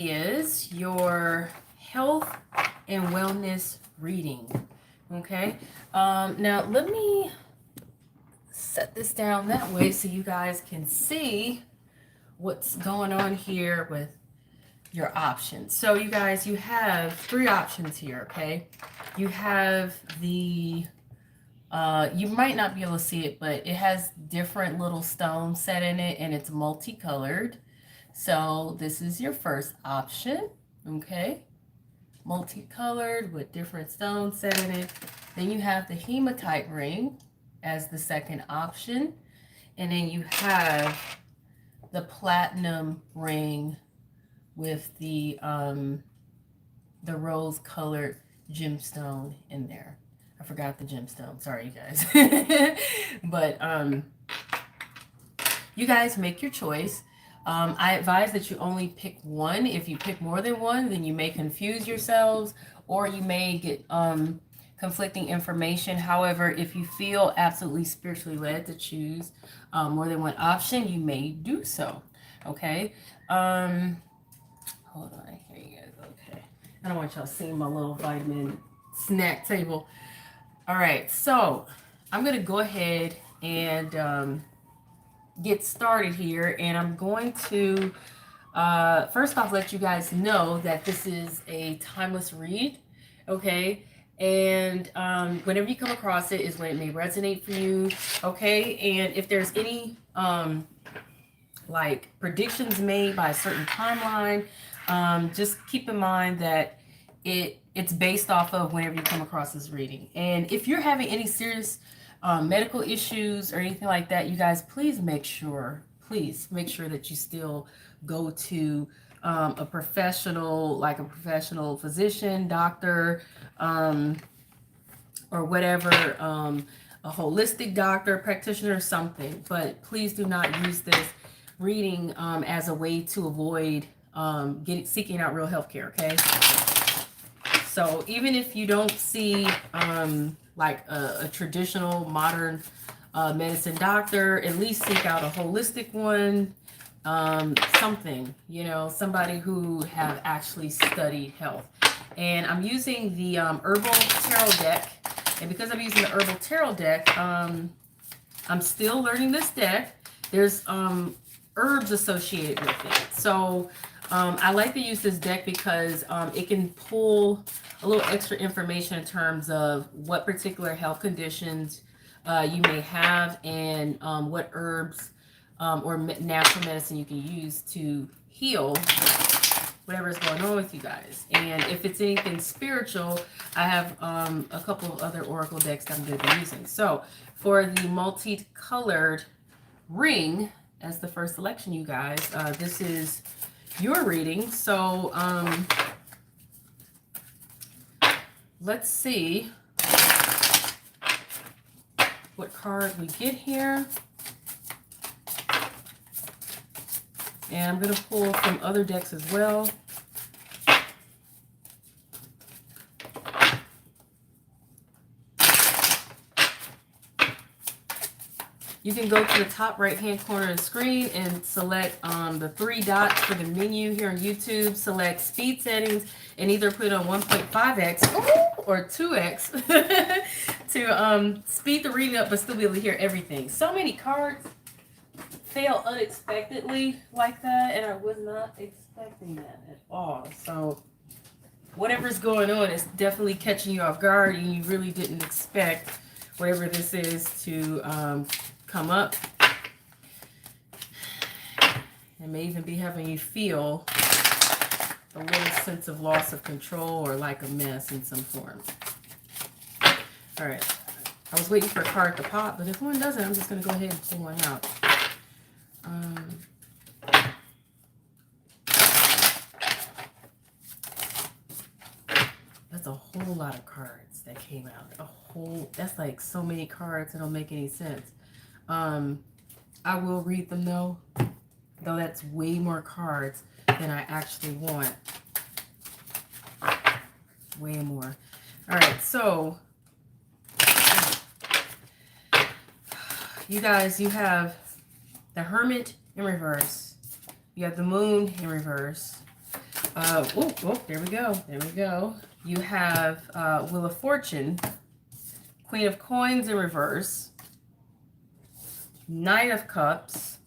is your health and wellness reading. Okay. Now let me set this down that way so you guys can see what's going on here with your options. So you guys, you have three options here. Okay. You have the you might not be able to see it, but it has different little stones set in it and it's multicolored. So this is your first option, okay? Multicolored with different stones set in it. Then you have the hematite ring as the second option. And then you have the platinum ring with the rose colored gemstone in there. I forgot the gemstone. Sorry, you guys. But you guys make your choice. I advise that you only pick one. If you pick more than one, then you may confuse yourselves or you may get conflicting information. However, if you feel absolutely spiritually led to choose more than one option, you may do so. Okay. Hold on here, you guys. Okay. I don't want y'all seeing my little vitamin snack table. All right. So I'm going to go ahead and get started here, and I'm going to first off let you guys know that this is a timeless read, okay? And whenever you come across it is when it may resonate for you, okay? And if there's any like predictions made by a certain timeline, just keep in mind that it's based off of whenever you come across this reading. And if you're having any serious medical issues or anything like that, you guys, please make sure that you still go to a professional, like a professional physician, doctor, or whatever, a holistic doctor, practitioner, or something. But please do not use this reading as a way to avoid seeking out real health care, okay? So even if you don't see like a traditional modern medicine doctor, at least seek out a holistic one, something, somebody who have actually studied health. And I'm using the Herbal Tarot deck. And because I'm using the Herbal Tarot deck, I'm still learning this deck. There's herbs associated with it. So I like to use this deck because it can pull a little extra information in terms of what particular health conditions you may have and what herbs or natural medicine you can use to heal whatever is going on with you guys. And if it's anything spiritual, I have a couple of other oracle decks that I'm going to be using. So for the multicolored ring as the first selection, you guys, this is your reading. So let's see what card we get here. And I'm going to pull from other decks as well. You can go to the top right-hand corner of the screen and select the three dots for the menu here on YouTube. Select speed settings and either put it on 1.5x or 2x to speed the reading up but still be able to hear everything. So many cards fail unexpectedly like that, and I was not expecting that at all. So whatever's going on is definitely catching you off guard, and you really didn't expect whatever this is to come up. It may even be having you feel a little sense of loss of control or like a mess in some form. All right, I was waiting for a card to pop, but if one doesn't, I'm just going to go ahead and pull one out. That's a whole lot of cards that came out. That's like so many cards that don't make any sense. I will read them though that's way more cards than I actually want. Way more. All right, so you guys, you have the Hermit in reverse. You have the Moon in reverse. There we go. There we go. You have Wheel of Fortune, Queen of Coins in reverse, Knight of Cups,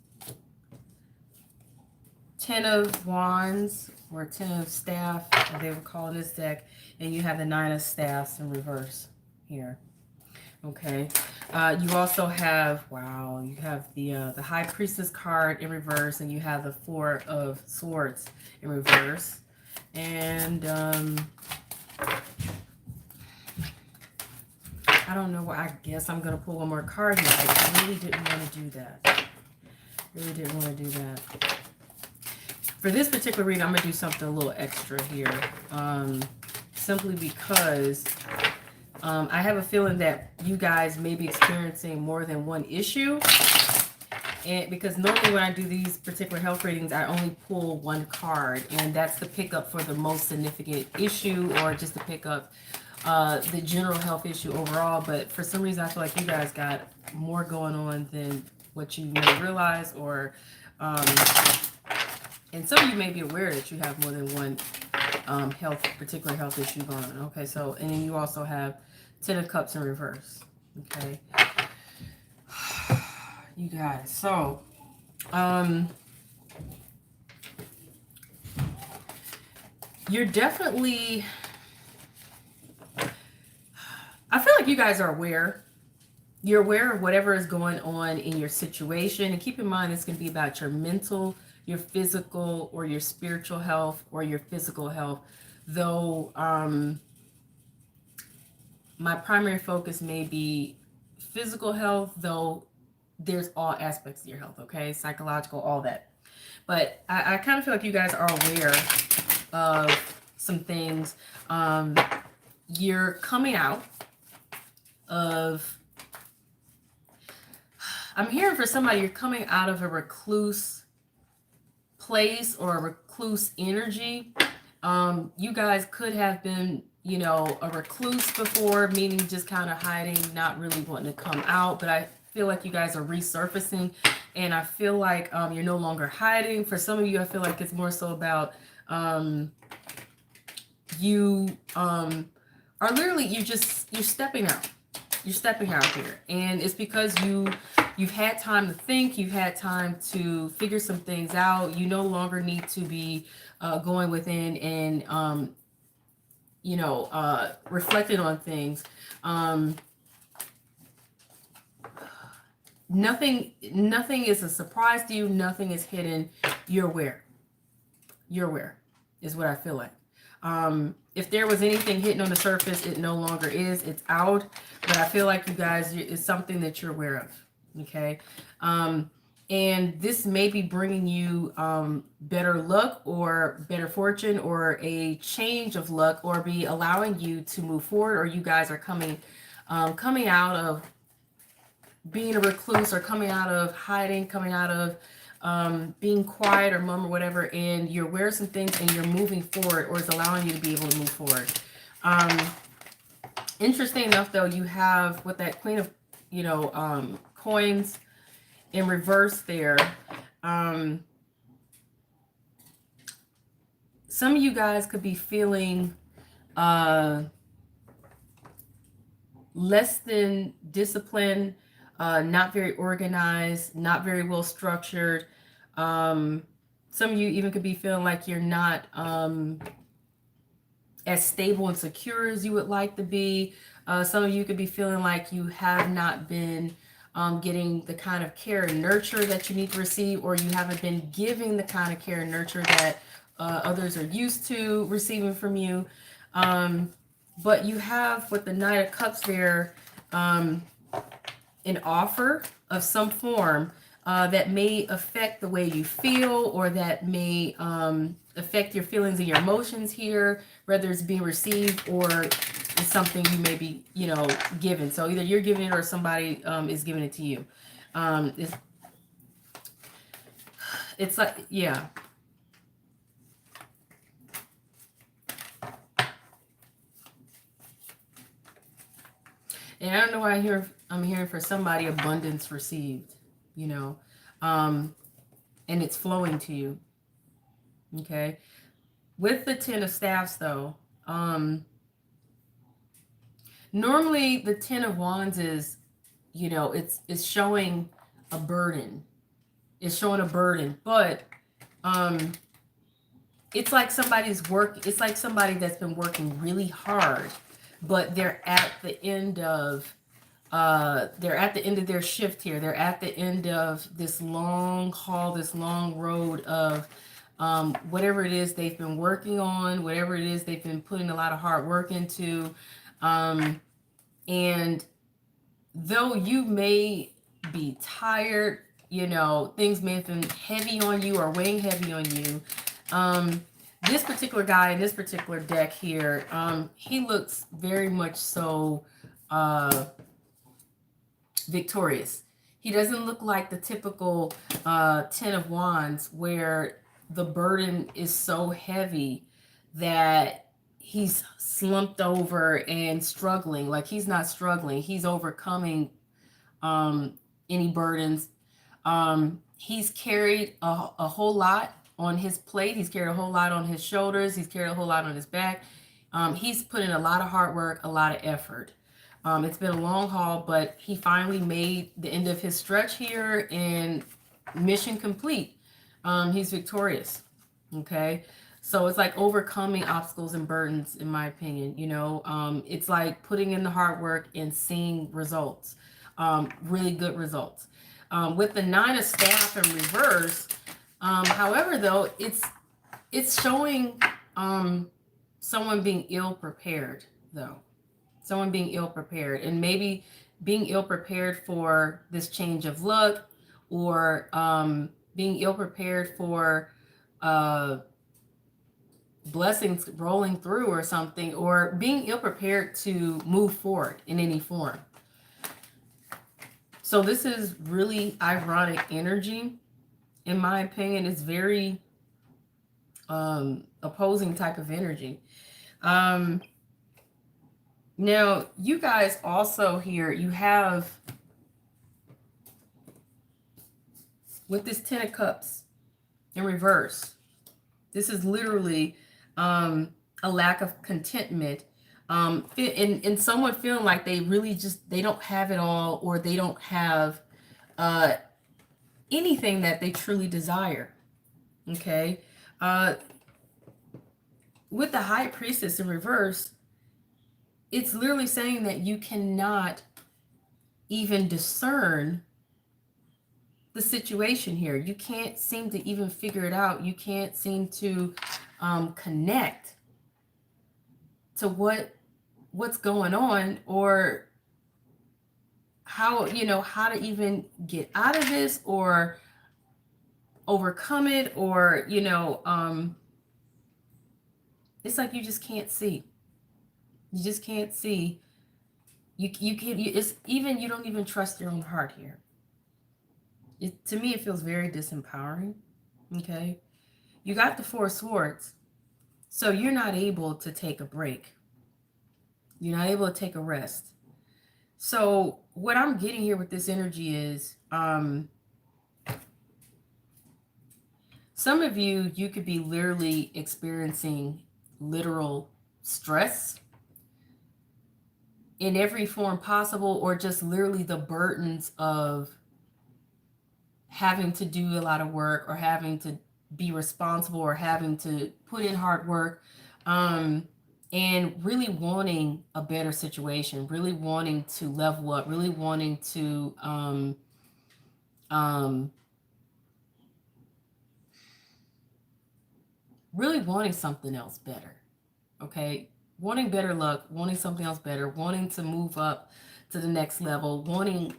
Ten of Wands, or Ten of Staff, as they would call in this deck, and you have the Nine of Staffs in reverse here. Okay. You also have, wow, you have the High Priestess card in reverse, and you have the Four of Swords in reverse. And I don't know. I guess I'm going to pull one more card here. I really didn't want to do that. Really didn't want to do that. For this particular reading, I'm going to do something a little extra here. Simply because I have a feeling that you guys may be experiencing more than one issue. And because normally when I do these particular health readings, I only pull one card, and that's the pickup for the most significant issue, or just to pick up the general health issue overall. But for some reason, I feel like you guys got more going on than what you may realize, or and some of you may be aware that you have more than one particular health issue going on. Okay, so, and then you also have Ten of Cups in reverse. Okay. You guys, so you're definitely, I feel like you guys are aware. You're aware of whatever is going on in your situation, and keep in mind this can be about your mental, your physical, or your spiritual health, or your physical health. Though my primary focus may be physical health, though there's all aspects of your health, okay? Psychological, all that. But I kind of feel like you guys are aware of some things. You're coming out of, I'm hearing for somebody, you're coming out of a recluse place or a recluse energy. You guys could have been, you know, a recluse before, meaning just kind of hiding, not really wanting to come out. But I feel like you guys are resurfacing, and I feel like you're no longer hiding. For some of you, I feel like it's more so about you are literally, you're stepping out. You're stepping out here, and it's because you've had time to think, you've had time to figure some things out. You no longer need to be going within and you know, reflecting on things. Nothing is a surprise to you. Nothing is hidden. You're aware. You're aware is what I feel like. If there was anything hidden on the surface, it no longer is. It's out. But I feel like you guys, it's something that you're aware of. Okay. And this may be bringing you better luck or better fortune or a change of luck, or be allowing you to move forward, or you guys are coming out of being a recluse, or coming out of hiding, coming out of being quiet or mum or whatever, and you're aware of some things and you're moving forward, or it's allowing you to be able to move forward. Interesting enough, though, you have with that Queen of, you know, coins in reverse there. Some of you guys could be feeling less than disciplined, not very organized, not very well structured. Some of you even could be feeling like you're not as stable and secure as you would like to be. Some of you could be feeling like you have not been getting the kind of care and nurture that you need to receive, or you haven't been giving the kind of care and nurture that others are used to receiving from you. But you have with the Knight of Cups there an offer of some form that may affect the way you feel, or that may affect your feelings and your emotions here, whether it's being received or it's something you may be, you know, given. So either you're giving it or somebody is giving it to you. It's like, yeah. And I don't know why I'm hearing for somebody abundance received, you know, and it's flowing to you. Okay. With the Ten of Staffs, though, normally the Ten of Wands is, it's showing a burden. It's showing a burden, but um, it's like somebody that's been working really hard, but they're at the end of their shift here. They're at the end of this long haul, this long road of whatever it is they've been working on, whatever it is they've been putting a lot of hard work into. And though you may be tired, things may have been heavy on you or weighing heavy on you. This particular guy in this particular deck here, he looks very much so victorious. He doesn't look like the typical Ten of Wands where the burden is so heavy that he's slumped over and struggling. Like, he's not struggling. He's overcoming any burdens. He's carried a whole lot on his plate. He's carried a whole lot on his shoulders. He's carried a whole lot on his back. He's put in a lot of hard work, a lot of effort. It's been a long haul, but he finally made the end of his stretch here, and mission complete. He's victorious. Okay. So it's like overcoming obstacles and burdens, in my opinion. It's like putting in the hard work and seeing results, really good results. With the Nine of Staff in reverse, however, though, it's showing someone being ill prepared, though. Someone being ill prepared, and maybe being ill prepared for this change of luck, or being ill prepared for blessings rolling through or something, or being ill prepared to move forward in any form. So this is really ironic energy, in my opinion. It's very opposing type of energy. Now, you guys also here, you have, with this Ten of Cups in reverse, this is literally a lack of contentment, and someone feeling like they really they don't have it all, or they don't have anything that they truly desire. Okay. With the High Priestess in reverse, it's literally saying that you cannot even discern the situation here. You can't seem to even figure it out. You can't seem to connect to what's going on, or how to even get out of this, or overcome it, or it's like you just can't see. You just can't see. You can't. It's even, you don't even trust your own heart here. To me, it feels very disempowering. Okay, you got the Four of Swords, so you're not able to take a break. You're not able to take a rest. So what I'm getting here with this energy is, some of you could be literally experiencing literal stress in every form possible, or just literally the burdens of having to do a lot of work, or having to be responsible, or having to put in hard work, and really wanting a better situation, really wanting to level up, really wanting to really wanting something else better. Okay, wanting better luck, wanting something else better, wanting to move up to the next level, wanting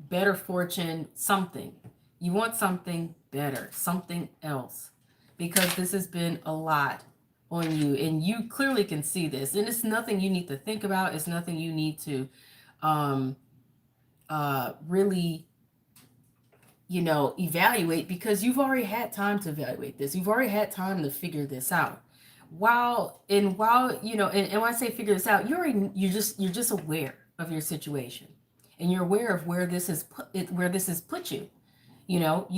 better fortune, something. You want something better, something else, because this has been a lot on you, and you clearly can see this, and it's nothing you need to think about. It's nothing you need to really evaluate, because you've already had time to evaluate this. You've already had time to figure this out. While and when I say figure this out, you're just aware of your situation, and you're aware of where this has put you. You don't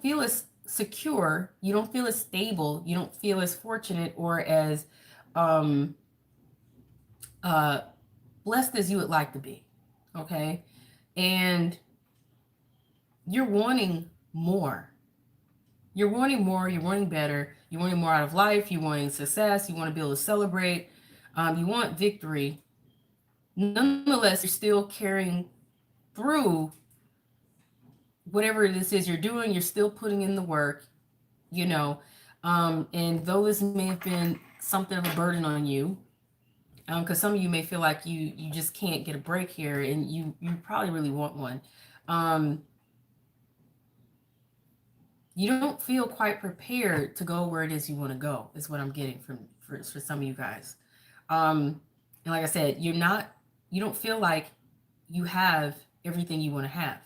feel as secure, you don't feel as stable, you don't feel as fortunate or as um, blessed as you would like to be. Okay. And you're wanting more. You're wanting more. You're wanting better. You're wanting more out of life. You're wanting success. You want to be able to celebrate. You want victory. Nonetheless, you're still carrying through whatever this is you're doing. You're still putting in the work, you know. And though this may have been something of a burden on you, because some of you may feel like you just can't get a break here, and you probably really want one. Um, you don't feel quite prepared to go where it is you want to go, is what I'm getting for some of you guys. And like I said, you don't feel like you have everything you want to have.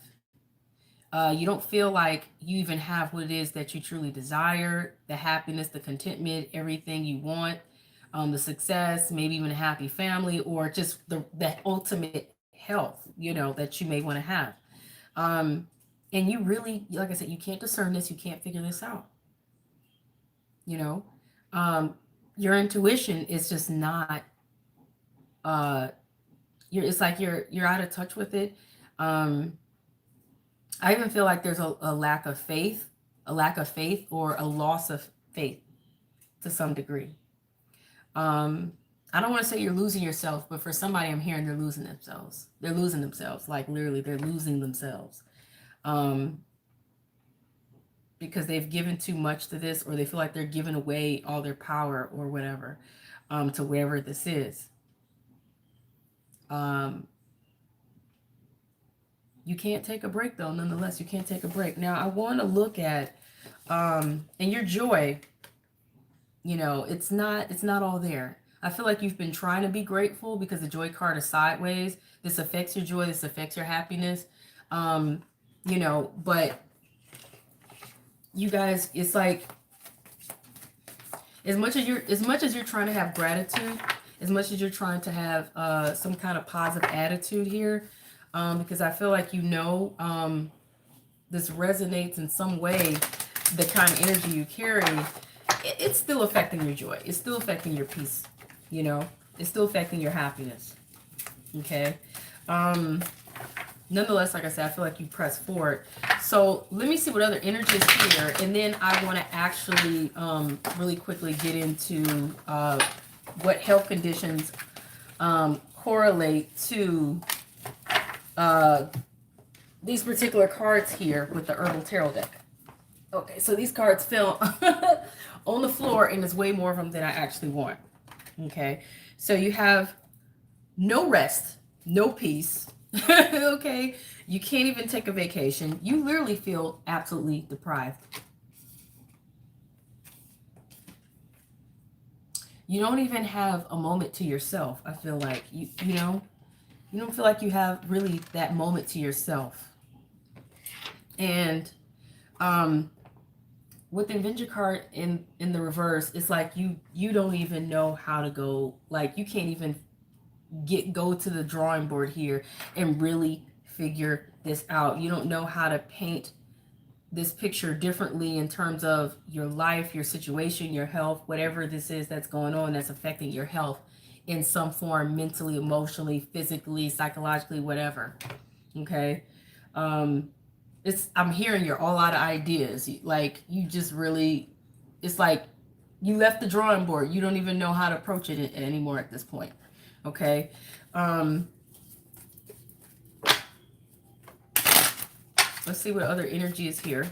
You don't feel like you even have what it is that you truly desire, the happiness, the contentment, everything you want, the success, maybe even a happy family, or just the ultimate health, that you may want to have. Um, and you really, like I said, you can't discern this, you can't figure this out. You know, um, your intuition is just not. It's like you're out of touch with it. Um, I even feel like there's a lack of faith, or a loss of faith to some degree. Um, I don't want to say you're losing yourself, but for somebody, I'm hearing they're losing themselves. They're losing themselves, like literally, they're losing themselves. Um, because they've given too much to this, or they feel like they're giving away all their power or whatever, to wherever this is. Um, you can't take a break though, nonetheless, you can't take a break. Now I want to look at, and your joy, it's not all there. I feel like you've been trying to be grateful because the joy card is sideways. This affects your joy, this affects your happiness. But you guys, it's like, as much as you're trying to have gratitude, as much as you're trying to have some kind of positive attitude here, because I feel like this resonates in some way, the kind of energy you carry, it's still affecting your joy. It's still affecting your peace. It's still affecting your happiness. Okay. Nonetheless, like I said, I feel like you press forward. So let me see what other energy is here, and then I want to actually really quickly get into what health conditions correlate to these particular cards here with the Herbal Tarot deck. Okay, so these cards fell on the floor, and there's way more of them than I actually want. Okay, so you have no rest, no peace. Okay, you can't even take a vacation. You literally feel absolutely deprived. You don't even have a moment to yourself. I feel like you don't feel like you have really that moment to yourself. And with the Avenger card in the reverse, it's like you don't even know how to go. Like, you can't even go to the drawing board here and really figure this out. You don't know how to paint this picture differently in terms of your life, your situation, your health, whatever this is that's going on that's affecting your health in some form, mentally, emotionally, physically, psychologically, whatever. Okay. I'm hearing you're all out of ideas. Like, you just really, it's like you left the drawing board. You don't even know how to approach it anymore at this point. Okay. Let's see what other energy is here.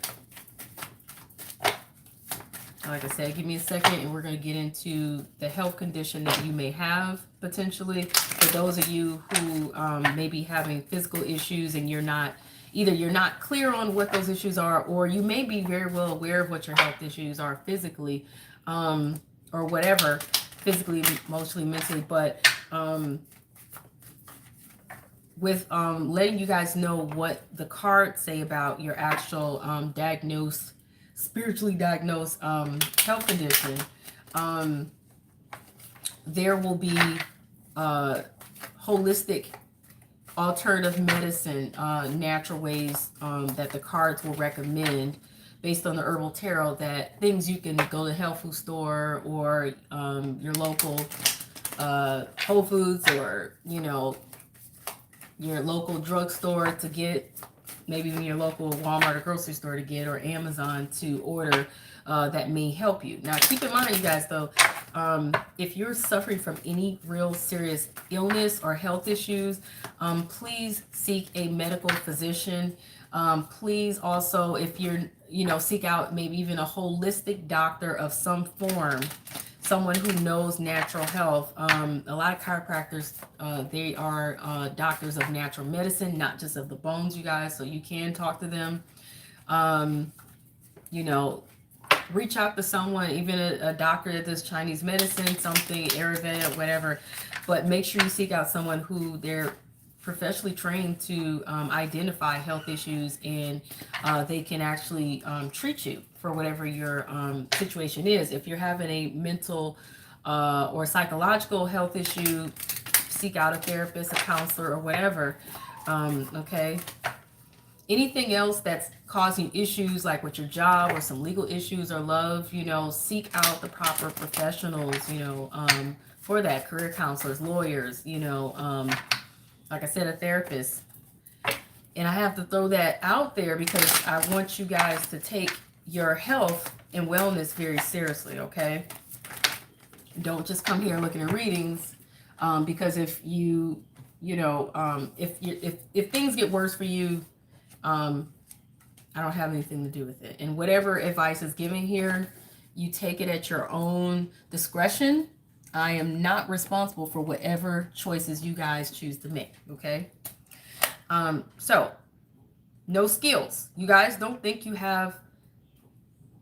Like I said, give me a second, and we're going to get into the health condition that you may have potentially. For those of you who may be having physical issues, and you're not clear on what those issues are, or you may be very well aware of what your health issues are physically, or whatever, physically, emotionally, mentally, but with letting you guys know what the cards say about your actual spiritually diagnosed health condition, there will be holistic alternative medicine, natural ways that the cards will recommend, based on the herbal tarot, that things you can go to the health food store or your local Whole Foods, or your local drugstore to get, maybe even your local Walmart or grocery store to get, or Amazon to order, that may help you. Now, keep in mind, you guys, though, if you're suffering from any real serious illness or health issues, please seek a medical physician. Please also, if you're, seek out maybe even a holistic doctor of some form, someone who knows natural health. A lot of chiropractors, they are doctors of natural medicine, not just of the bones, you guys, so you can talk to them. Reach out to someone, even a doctor that does Chinese medicine, something, Ayurveda, whatever, but make sure you seek out someone who they're professionally trained to identify health issues, and they can actually treat you for whatever your situation is. If you're having a mental or psychological health issue, seek out a therapist, a counselor, or whatever. Okay. Anything else that's causing issues, like with your job or some legal issues or love, seek out the proper professionals, for that. Career counselors, lawyers, like I said, a therapist. And I have to throw that out there because I want you guys to take your health and wellness very seriously, okay? Don't just come here looking at readings, because if if things get worse for you, I don't have anything to do with it. And whatever advice is given here, you take it at your own discretion. I am not responsible for whatever choices you guys choose to make, okay? So, no skills. You guys don't think you have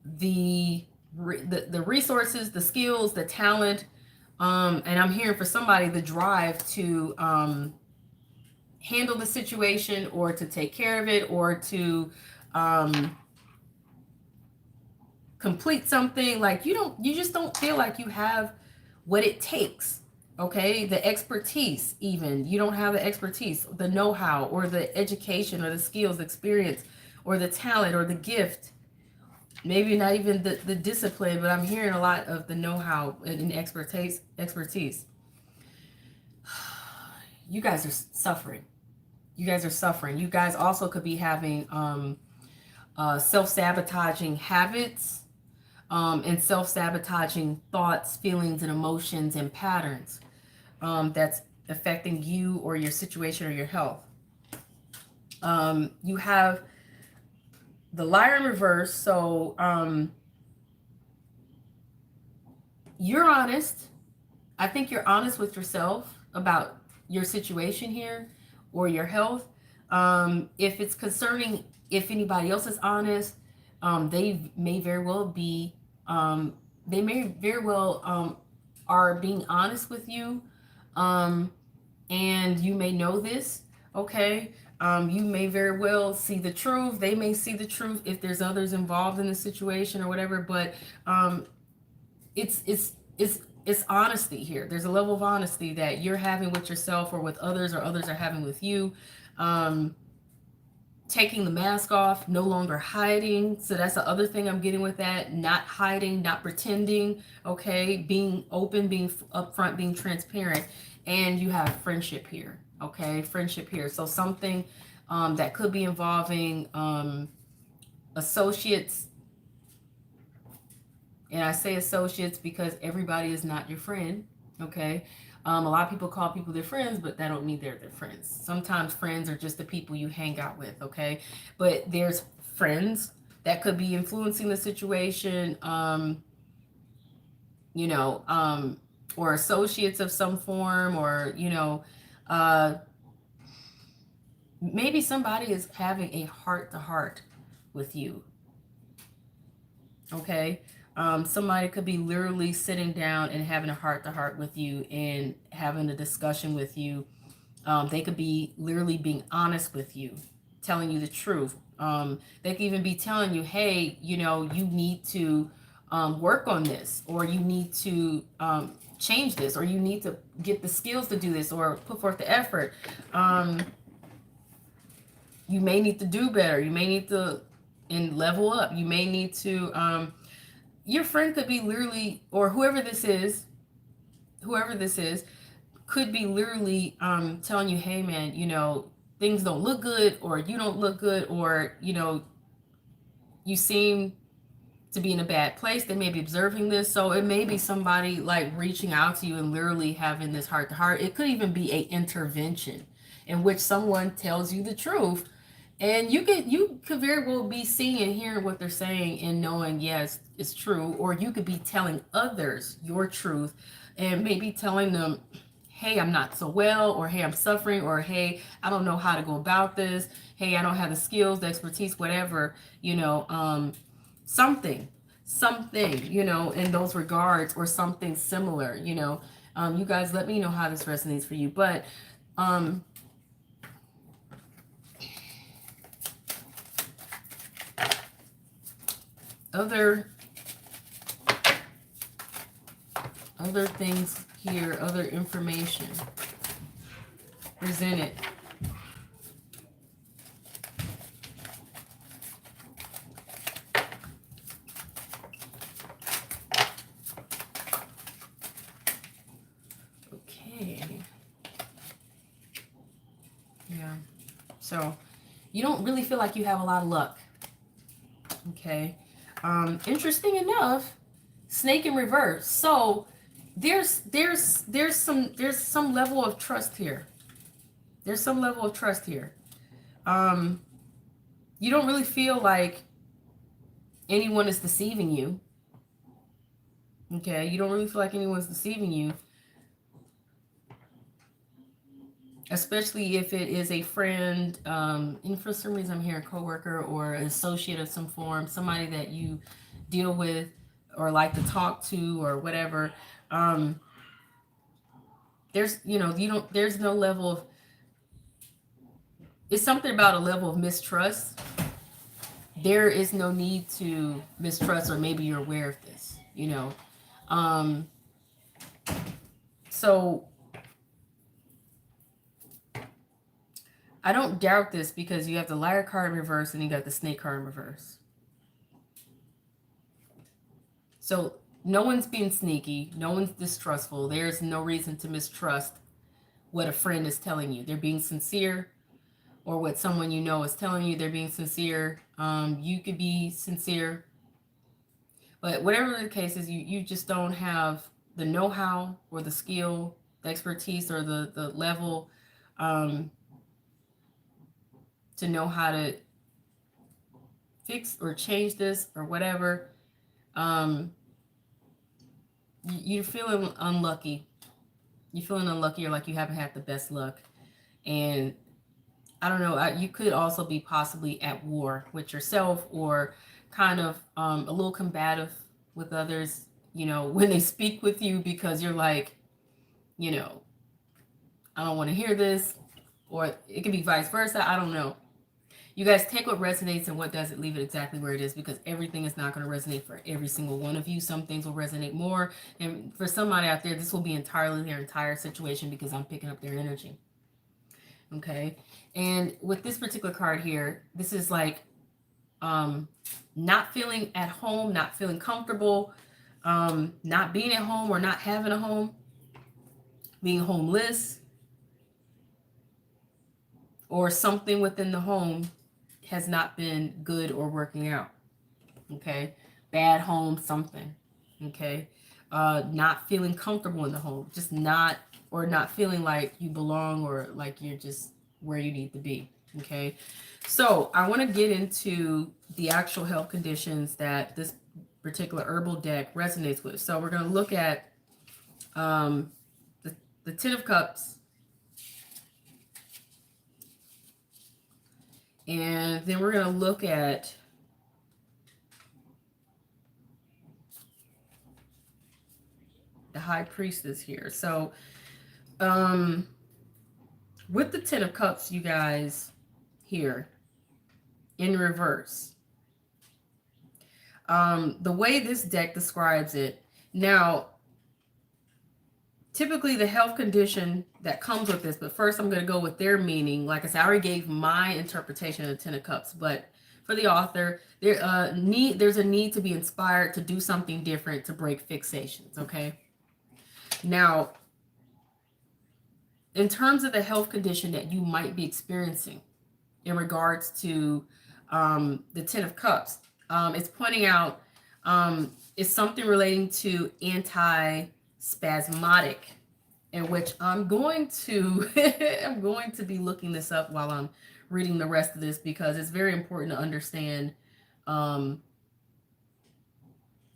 the resources, the skills, the talent, and I'm hearing for somebody the drive to handle the situation, or to take care of it, or to complete something. Like you just don't feel like you have what it takes. Okay, the expertise, even you don't have the expertise, the know-how, or the education, or the skills, experience, or the talent, or the gift. Maybe not even the discipline, but I'm hearing a lot of the know-how and expertise. You guys are suffering. You guys are suffering. You guys also could be having self-sabotaging habits, and self-sabotaging thoughts, feelings, and emotions and patterns that's affecting you or your situation or your health. You have the liar in reverse. So you're honest. I think you're honest with yourself about your situation here or your health. If it's concerning, if anybody else is honest, they may very well be, are being honest with you. And you may know this, okay? You may very well see the truth. They may see the truth if there's others involved in the situation or whatever, but it's honesty here. There's a level of honesty that you're having with yourself or with others, or others are having with you. Taking the mask off, no longer hiding. So that's the other thing I'm getting with that. Not hiding, not pretending, okay? Being open, being upfront, being transparent. And you have friendship here, okay? Friendship here. So something that could be involving associates. And I say associates because everybody is not your friend, okay? A lot of people call people their friends, but that don't mean they're their friends. Sometimes friends are just the people you hang out with, okay? But there's friends that could be influencing the situation, or associates of some form, or, maybe somebody is having a heart-to-heart with you, okay? Somebody could be literally sitting down and having a heart-to-heart with you and having a discussion with you. They could be literally being honest with you, telling you the truth. They could even be telling you, hey, you need to work on this, or you need to change this, or you need to get the skills to do this, or put forth the effort. You may need to do better. You may need to and level up. You may need to, your friend could be literally, or whoever this is, could be literally telling you, hey man, things don't look good, or you don't look good, or you seem to be in a bad place. They may be observing this. So it may be somebody like reaching out to you and literally having this heart to heart. It could even be a intervention in which someone tells you the truth. And you could very well be seeing and hearing what they're saying and knowing, yes, it's true. Or you could be telling others your truth and maybe telling them, hey, I'm not so well, or hey, I'm suffering, or hey, I don't know how to go about this. Hey, I don't have the skills, the expertise, whatever, something, in those regards, or something similar, you guys let me know how this resonates for you. But other things here, other information presented. Okay. Yeah. So you don't really feel like you have a lot of luck. Okay. Interesting enough, snake in reverse. So there's some level of trust here. There's some level of trust here. You don't really feel like anyone is deceiving you. Okay, you don't really feel like anyone's deceiving you, especially if it is a friend, and for some reason I'm hearing coworker or an associate of some form, somebody that you deal with or like to talk to or whatever. There's you don't there's no level of, it's something about a level of mistrust. There is no need to mistrust, or maybe you're aware of this. um so I don't doubt this, because you have the liar card in reverse and you got the snake card in reverse. So no one's being sneaky, no one's distrustful. There's no reason to mistrust what a friend is telling you. They're being sincere, or what someone is telling you, they're being sincere. You could be sincere, but whatever the case is, you just don't have the know-how or the skill, the expertise, or the level to know how to fix or change this or whatever. You're feeling unlucky. You're feeling unlucky, or like you haven't had the best luck. And I don't know, you could also be possibly at war with yourself, or kind of a little combative with others, when they speak with you, because you're like, you know, I don't want to hear this. Or it could be vice versa. I don't know. You guys take what resonates and what doesn't, leave it exactly where it is, because everything is not going to resonate for every single one of you. Some things will resonate more. And for somebody out there, this will be entirely their entire situation, because I'm picking up their energy. Okay. And with this particular card here, this is like not feeling at home, not feeling comfortable, not being at home or not having a home, being homeless, or something within the home has not been good or working out. Okay. Bad home, something. Okay. Not feeling comfortable in the home, just not, or not feeling like you belong, or like you're just where you need to be. Okay. So I want to get into the actual health conditions that this particular herbal deck resonates with. So we're going to look at the Ten of Cups, and then we're going to look at the High Priestess here. So with the Ten of Cups, you guys, here in reverse, the way this deck describes it, now typically the health condition that comes with this, but first I'm going to go with their meaning. Like I said, I already gave my interpretation of the Ten of Cups, but for the author, there's a need to be inspired to do something different to break fixations. Okay. Now, in terms of the health condition that you might be experiencing in regards to the Ten of Cups, it's pointing out it's something relating to anti-spasmodic, in which I'm going to I'm going to be looking this up while I'm reading the rest of this, because it's very important to understand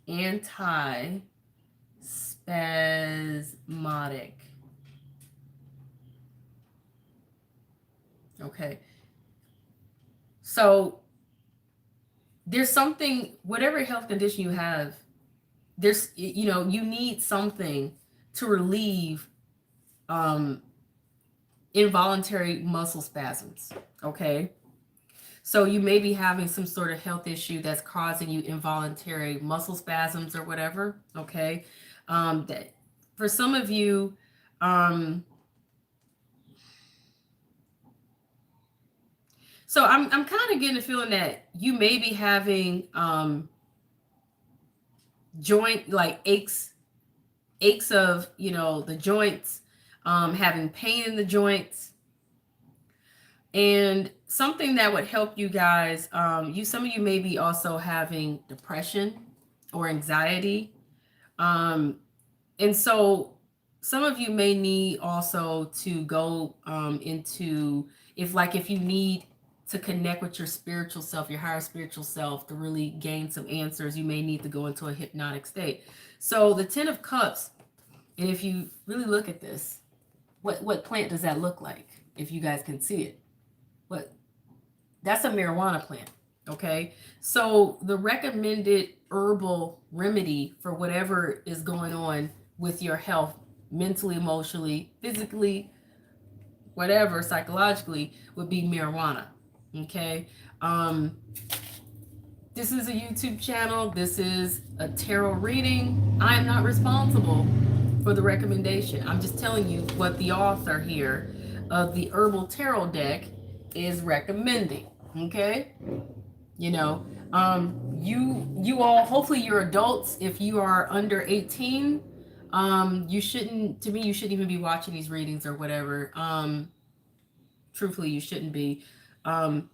anti-spasmodic. Okay. So there's something, whatever health condition you have, there's, you need something to relieve involuntary muscle spasms. Okay. So you may be having some sort of health issue that's causing you involuntary muscle spasms or whatever. Okay. That for some of you, so I'm kind of getting a feeling that you may be having joint like aches of the joints, having pain in the joints, and something that would help you guys. Some of you may be also having depression or anxiety, and so some of you may need also to go into, if you need to connect with your spiritual self, your higher spiritual self, to really gain some answers, you may need to go into a hypnotic state. So the Ten of Cups, and if you really look at this, what plant does that look like? If you guys can see it, that's a marijuana plant. Okay, so the recommended herbal remedy for whatever is going on with your health, mentally, emotionally, physically, whatever, psychologically, would be marijuana. Okay. This is a YouTube channel. This is a tarot reading. I am not responsible for the recommendation. I'm just telling you what the author here of the herbal tarot deck is recommending. Okay. You all, hopefully you're adults. If you are under 18, you shouldn't even be watching these readings or whatever. Truthfully, you shouldn't be.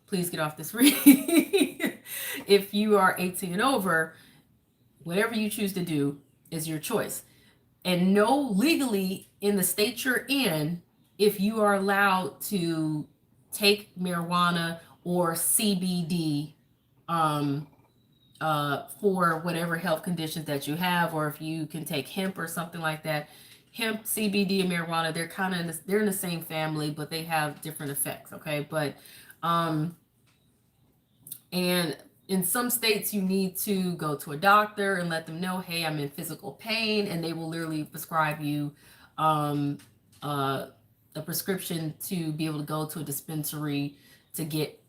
Please get off this reading. If you are 18 and over, whatever you choose to do is your choice. And know legally in the state you're in if you are allowed to take marijuana or CBD for whatever health conditions that you have, or if you can take hemp or something like that. Hemp, CBD, and marijuana, they're in the same family, but they have different effects. Okay, but and in some states you need to go to a doctor and let them know, hey, I'm in physical pain, and they will literally prescribe you a prescription to be able to go to a dispensary to get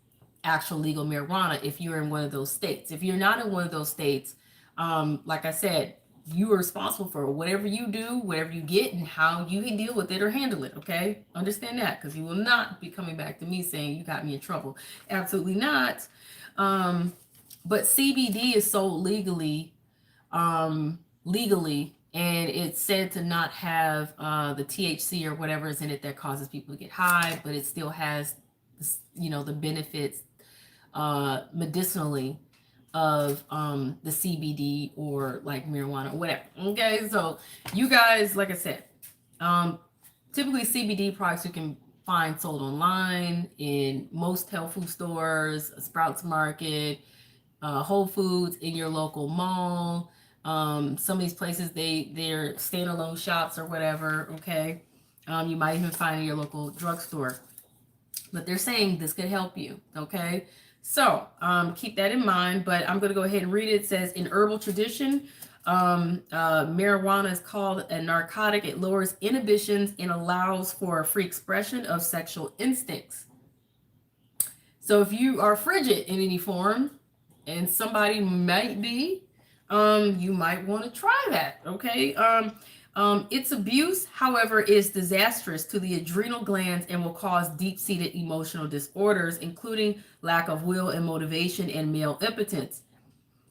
actual legal marijuana if you're in one of those states. If you're not in one of those states, like I said, you are responsible for whatever you do, whatever you get, and how you deal with it or handle it. Okay, understand that, because you will not be coming back to me saying you got me in trouble. Absolutely not. But CBD is sold legally, and it's said to not have the THC or whatever is in it that causes people to get high, but it still has, the benefits medicinally of the CBD or like marijuana or whatever. Okay, so you guys, like I said, typically CBD products you can find sold online in most health food stores, Sprouts Market, Whole Foods, in your local mall. Some of these places, they're standalone shops or whatever. Okay, you might even find in your local drugstore. But they're saying this could help you. Okay, so keep that in mind. But I'm going to go ahead and read it. It says, in herbal tradition, marijuana is called a narcotic. It lowers inhibitions and allows for a free expression of sexual instincts. So if you are frigid in any form, and somebody might be, you might want to try that. Okay. Its abuse, however, is disastrous to the adrenal glands and will cause deep-seated emotional disorders, including lack of will and motivation and male impotence.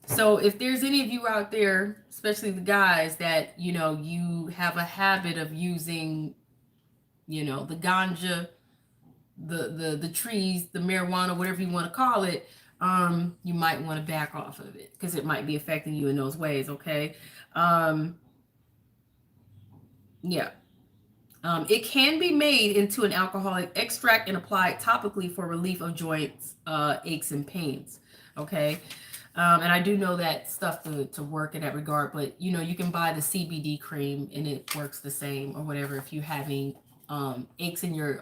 So if there's any of you out there, especially the guys, that you have a habit of using, the ganja, the trees, the marijuana, whatever you want to call it, you might want to back off of it because it might be affecting you in those ways. Okay. Yeah. It can be made into an alcoholic extract and applied topically for relief of joints, aches, and pains. Okay. And I do know that stuff to work in that regard, but you can buy the CBD cream and it works the same or whatever if you're having aches in your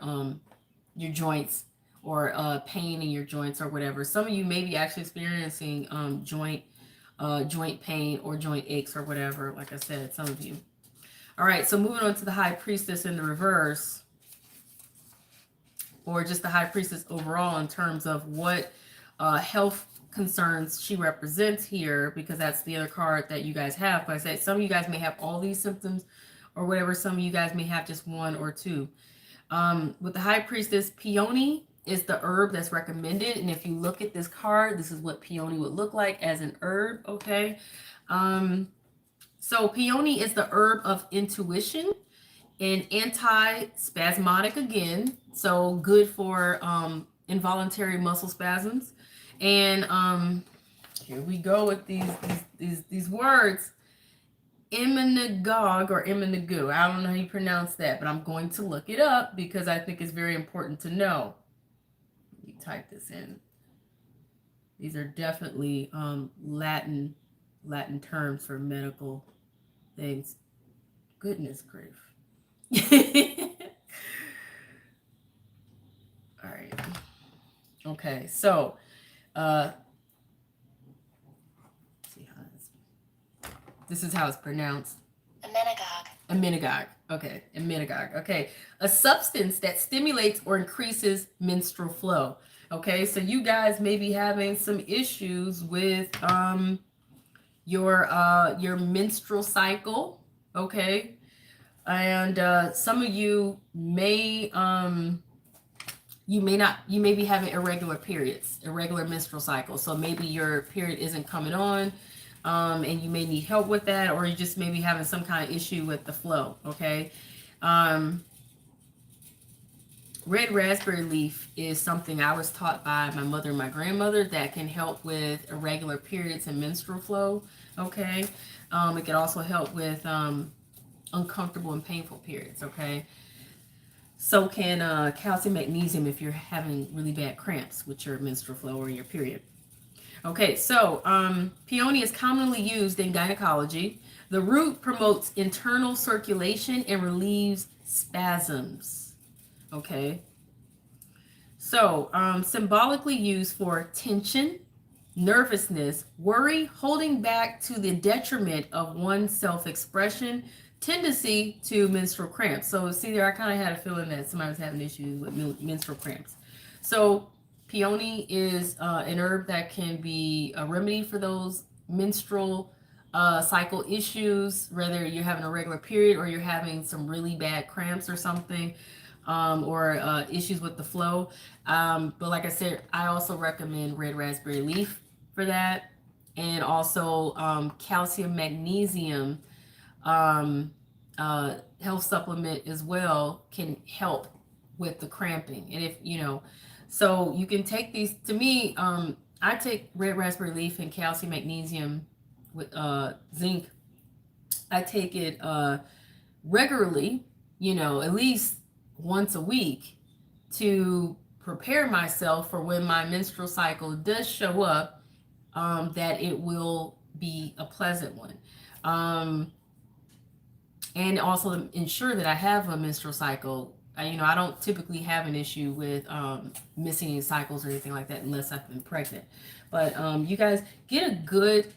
joints or pain in your joints or whatever. Some of you may be actually experiencing joint pain or joint aches or whatever. Like I said, some of you. All right, so moving on to the High Priestess in the reverse, or just the High Priestess overall in terms of what health concerns she represents here, because that's the other card that you guys have. But I said some of you guys may have all these symptoms or whatever. Some of you guys may have just one or two. With the High Priestess, peony is the herb that's recommended. And if you look at this card, this is what peony would look like as an herb, okay? So peony is the herb of intuition and anti-spasmodic again. So good for involuntary muscle spasms. And here we go with these words. Immunagog or immunagu. I don't know how you pronounce that, but I'm going to look it up because I think it's very important to know. Let me type this in. These are definitely Latin terms for medical things. Goodness grief. All right. Okay, so see how this is how it's pronounced. Amenagog. Okay, amenagog. Okay, a substance that stimulates or increases menstrual flow. Okay, so you guys may be having some issues with your menstrual cycle. Okay, and some of you may you may be having irregular periods, irregular menstrual cycles. So maybe your period isn't coming on, and you may need help with that, or you just may be having some kind of issue with the flow. Okay. Red raspberry leaf is something I was taught by my mother and my grandmother that can help with irregular periods and menstrual flow. Okay. It can also help with uncomfortable and painful periods. Okay. So can calcium, magnesium if you're having really bad cramps with your menstrual flow or your period. Okay, so peony is commonly used in gynecology. The root promotes internal circulation and relieves spasms. Okay, so symbolically used for tension, nervousness, worry, holding back to the detriment of one's self-expression, tendency to menstrual cramps. So see there, I kind of had a feeling that somebody was having issues with menstrual cramps. So peony is an herb that can be a remedy for those menstrual cycle issues, whether you're having a regular period or you're having some really bad cramps or something, or issues with the flow. But like I said, I also recommend red raspberry leaf for that, and also calcium, magnesium health supplement as well can help with the cramping. And if so you can take these. To me, I take red raspberry leaf and calcium, magnesium with zinc. I take it regularly, at least once a week, to prepare myself for when my menstrual cycle does show up, that it will be a pleasant one. And also ensure that I have a menstrual cycle. I don't typically have an issue with missing cycles or anything like that unless I've been pregnant. But you guys get a good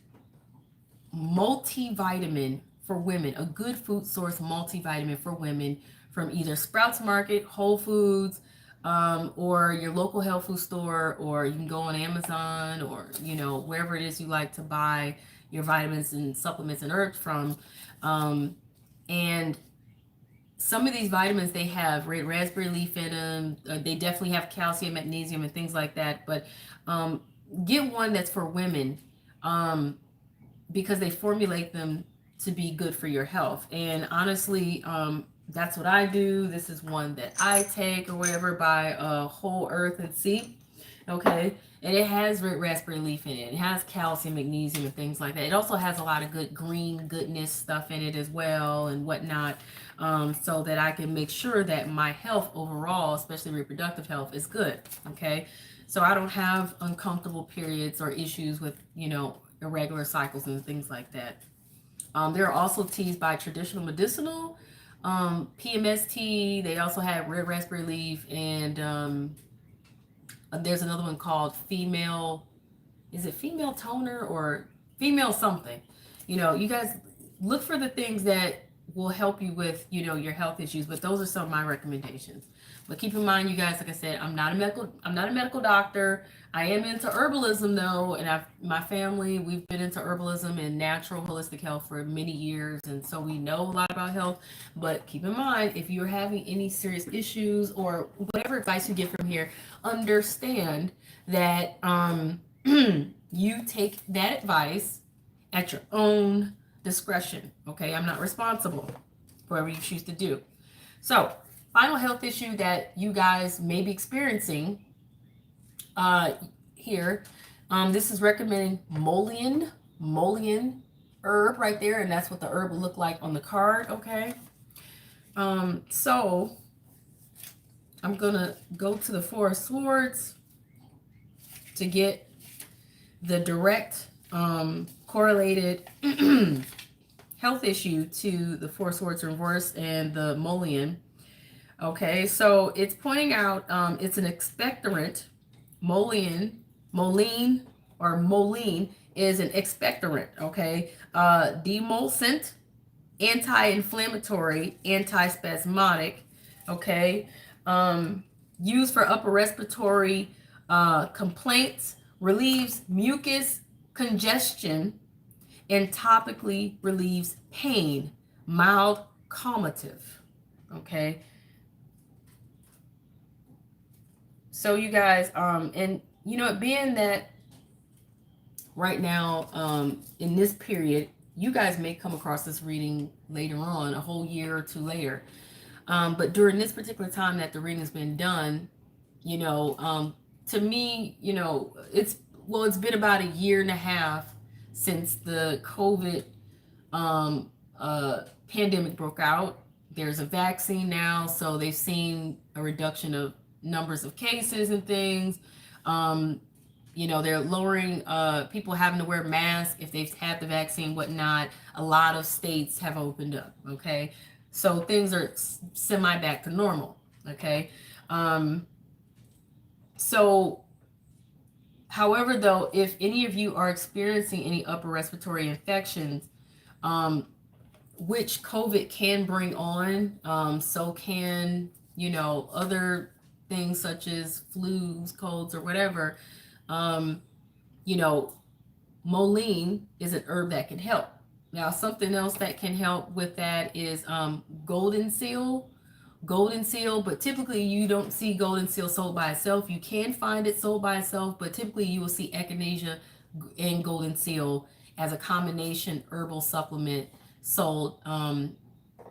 multivitamin for women, a good food source multivitamin for women from either Sprouts Market, Whole Foods, or your local health food store, or you can go on Amazon, or wherever it is you like to buy your vitamins and supplements and herbs from. And some of these vitamins, they have red raspberry leaf in them. They definitely have calcium, magnesium, and things like that. But um, get one that's for women, because they formulate them to be good for your health. And honestly, that's what I do. This is one that I take or whatever by Whole Earth and Sea. Okay. And it has red raspberry leaf in it. It has calcium, magnesium, and things like that. It also has a lot of good green goodness stuff in it as well and whatnot. So that I can make sure that my health overall, especially reproductive health, is good. Okay. So I don't have uncomfortable periods or issues with, irregular cycles and things like that. There are also teas by Traditional Medicinal, PMS tea. They also have red raspberry leaf, and there's another one called Female. Is it Female Toner or Female something? You guys look for the things that will help you with your health issues. But those are some of my recommendations. But keep in mind, you guys, like I said, I'm not a medical doctor. I am into herbalism though, and my family, we've been into herbalism and natural holistic health for many years, and so we know a lot about health. But keep in mind, if you're having any serious issues or whatever advice you get from here, understand that you take that advice at your own discretion. Okay, I'm not responsible for whatever you choose to do. So, final health issue that you guys may be experiencing here. This is recommending Molian herb right there, and that's what the herb will look like on the card. Okay. So I'm gonna go to the Four of Swords to get the direct correlated health issue to the Four Swords reverse and the Molian. Okay, so it's pointing out it's an expectorant. Moline or Moline is an expectorant. Okay, demulcent, anti-inflammatory, antispasmodic. Okay, used for upper respiratory complaints, relieves mucus congestion, and topically relieves pain, mild calmative. Okay. So you guys, and being that right now, in this period, you guys may come across this reading later on, a whole year or two later. But during this particular time that the reading has been done, to me, it's been about a year and a half since the COVID pandemic broke out. There's a vaccine now, so they've seen a reduction of numbers of cases and things. They're lowering people having to wear masks if they've had the vaccine, whatnot. A lot of states have opened up. Okay, so things are semi back to normal. Okay, so however, though, if any of you are experiencing any upper respiratory infections, which COVID can bring on, so can, other things such as flus, colds, or whatever, Moline is an herb that can help. Now, something else that can help with that is golden seal. Golden seal, but typically you don't see golden seal sold by itself. You can find it sold by itself, but typically you will see echinacea and golden seal as a combination herbal supplement sold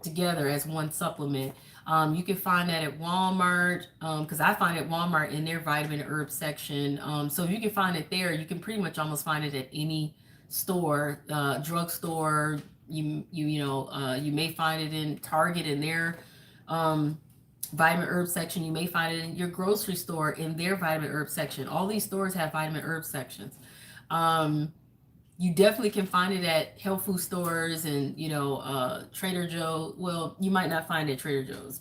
together as one supplement. You can find that at Walmart, because I find it at Walmart in their vitamin herb section. So if you can find it there, you can pretty much almost find it at any store, drugstore. You may find it in Target in their vitamin herb section. You may find it in your grocery store in their vitamin herb section. All these stores have vitamin herb sections. You definitely can find it at health food stores and Trader Joe. Well, you might not find it at Trader Joe's.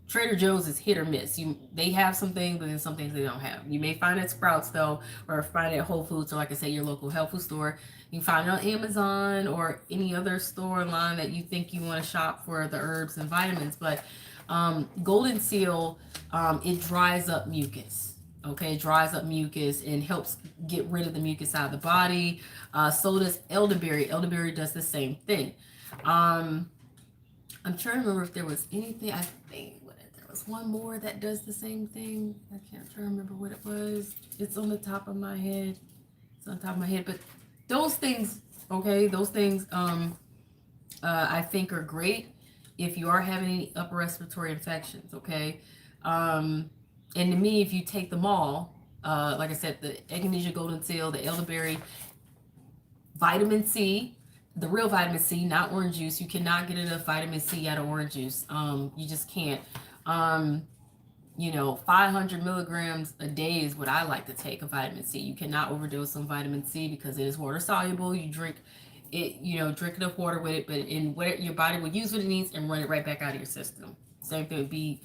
Trader Joe's is hit or miss. They have some things, but then some things they don't have. You may find it at Sprouts though, or find it at Whole Foods, or like I say, your local health food store. You can find it on Amazon or any other store online that you think you want to shop for the herbs and vitamins. But golden seal, it dries up mucus. Okay, it dries up mucus and helps get rid of the mucus out of the body. So does elderberry. Elderberry does the same thing. I'm trying to remember if there was anything. I think there was one more that does the same thing. I can't try to remember what it was. It's on the top of my head. It's on top of my head. But those things, okay, those things I think are great if you are having any upper respiratory infections, okay? And to me, if you take them all, like I said, the echinacea golden seal, the elderberry, vitamin C, the real vitamin C, not orange juice. You cannot get enough vitamin C out of orange juice. You just can't. 500 milligrams a day is what I like to take of vitamin C. You cannot overdose on vitamin C because it is water soluble. You drink it, drink enough water with it, but in what your body will use what it needs and run it right back out of your system. Same thing with B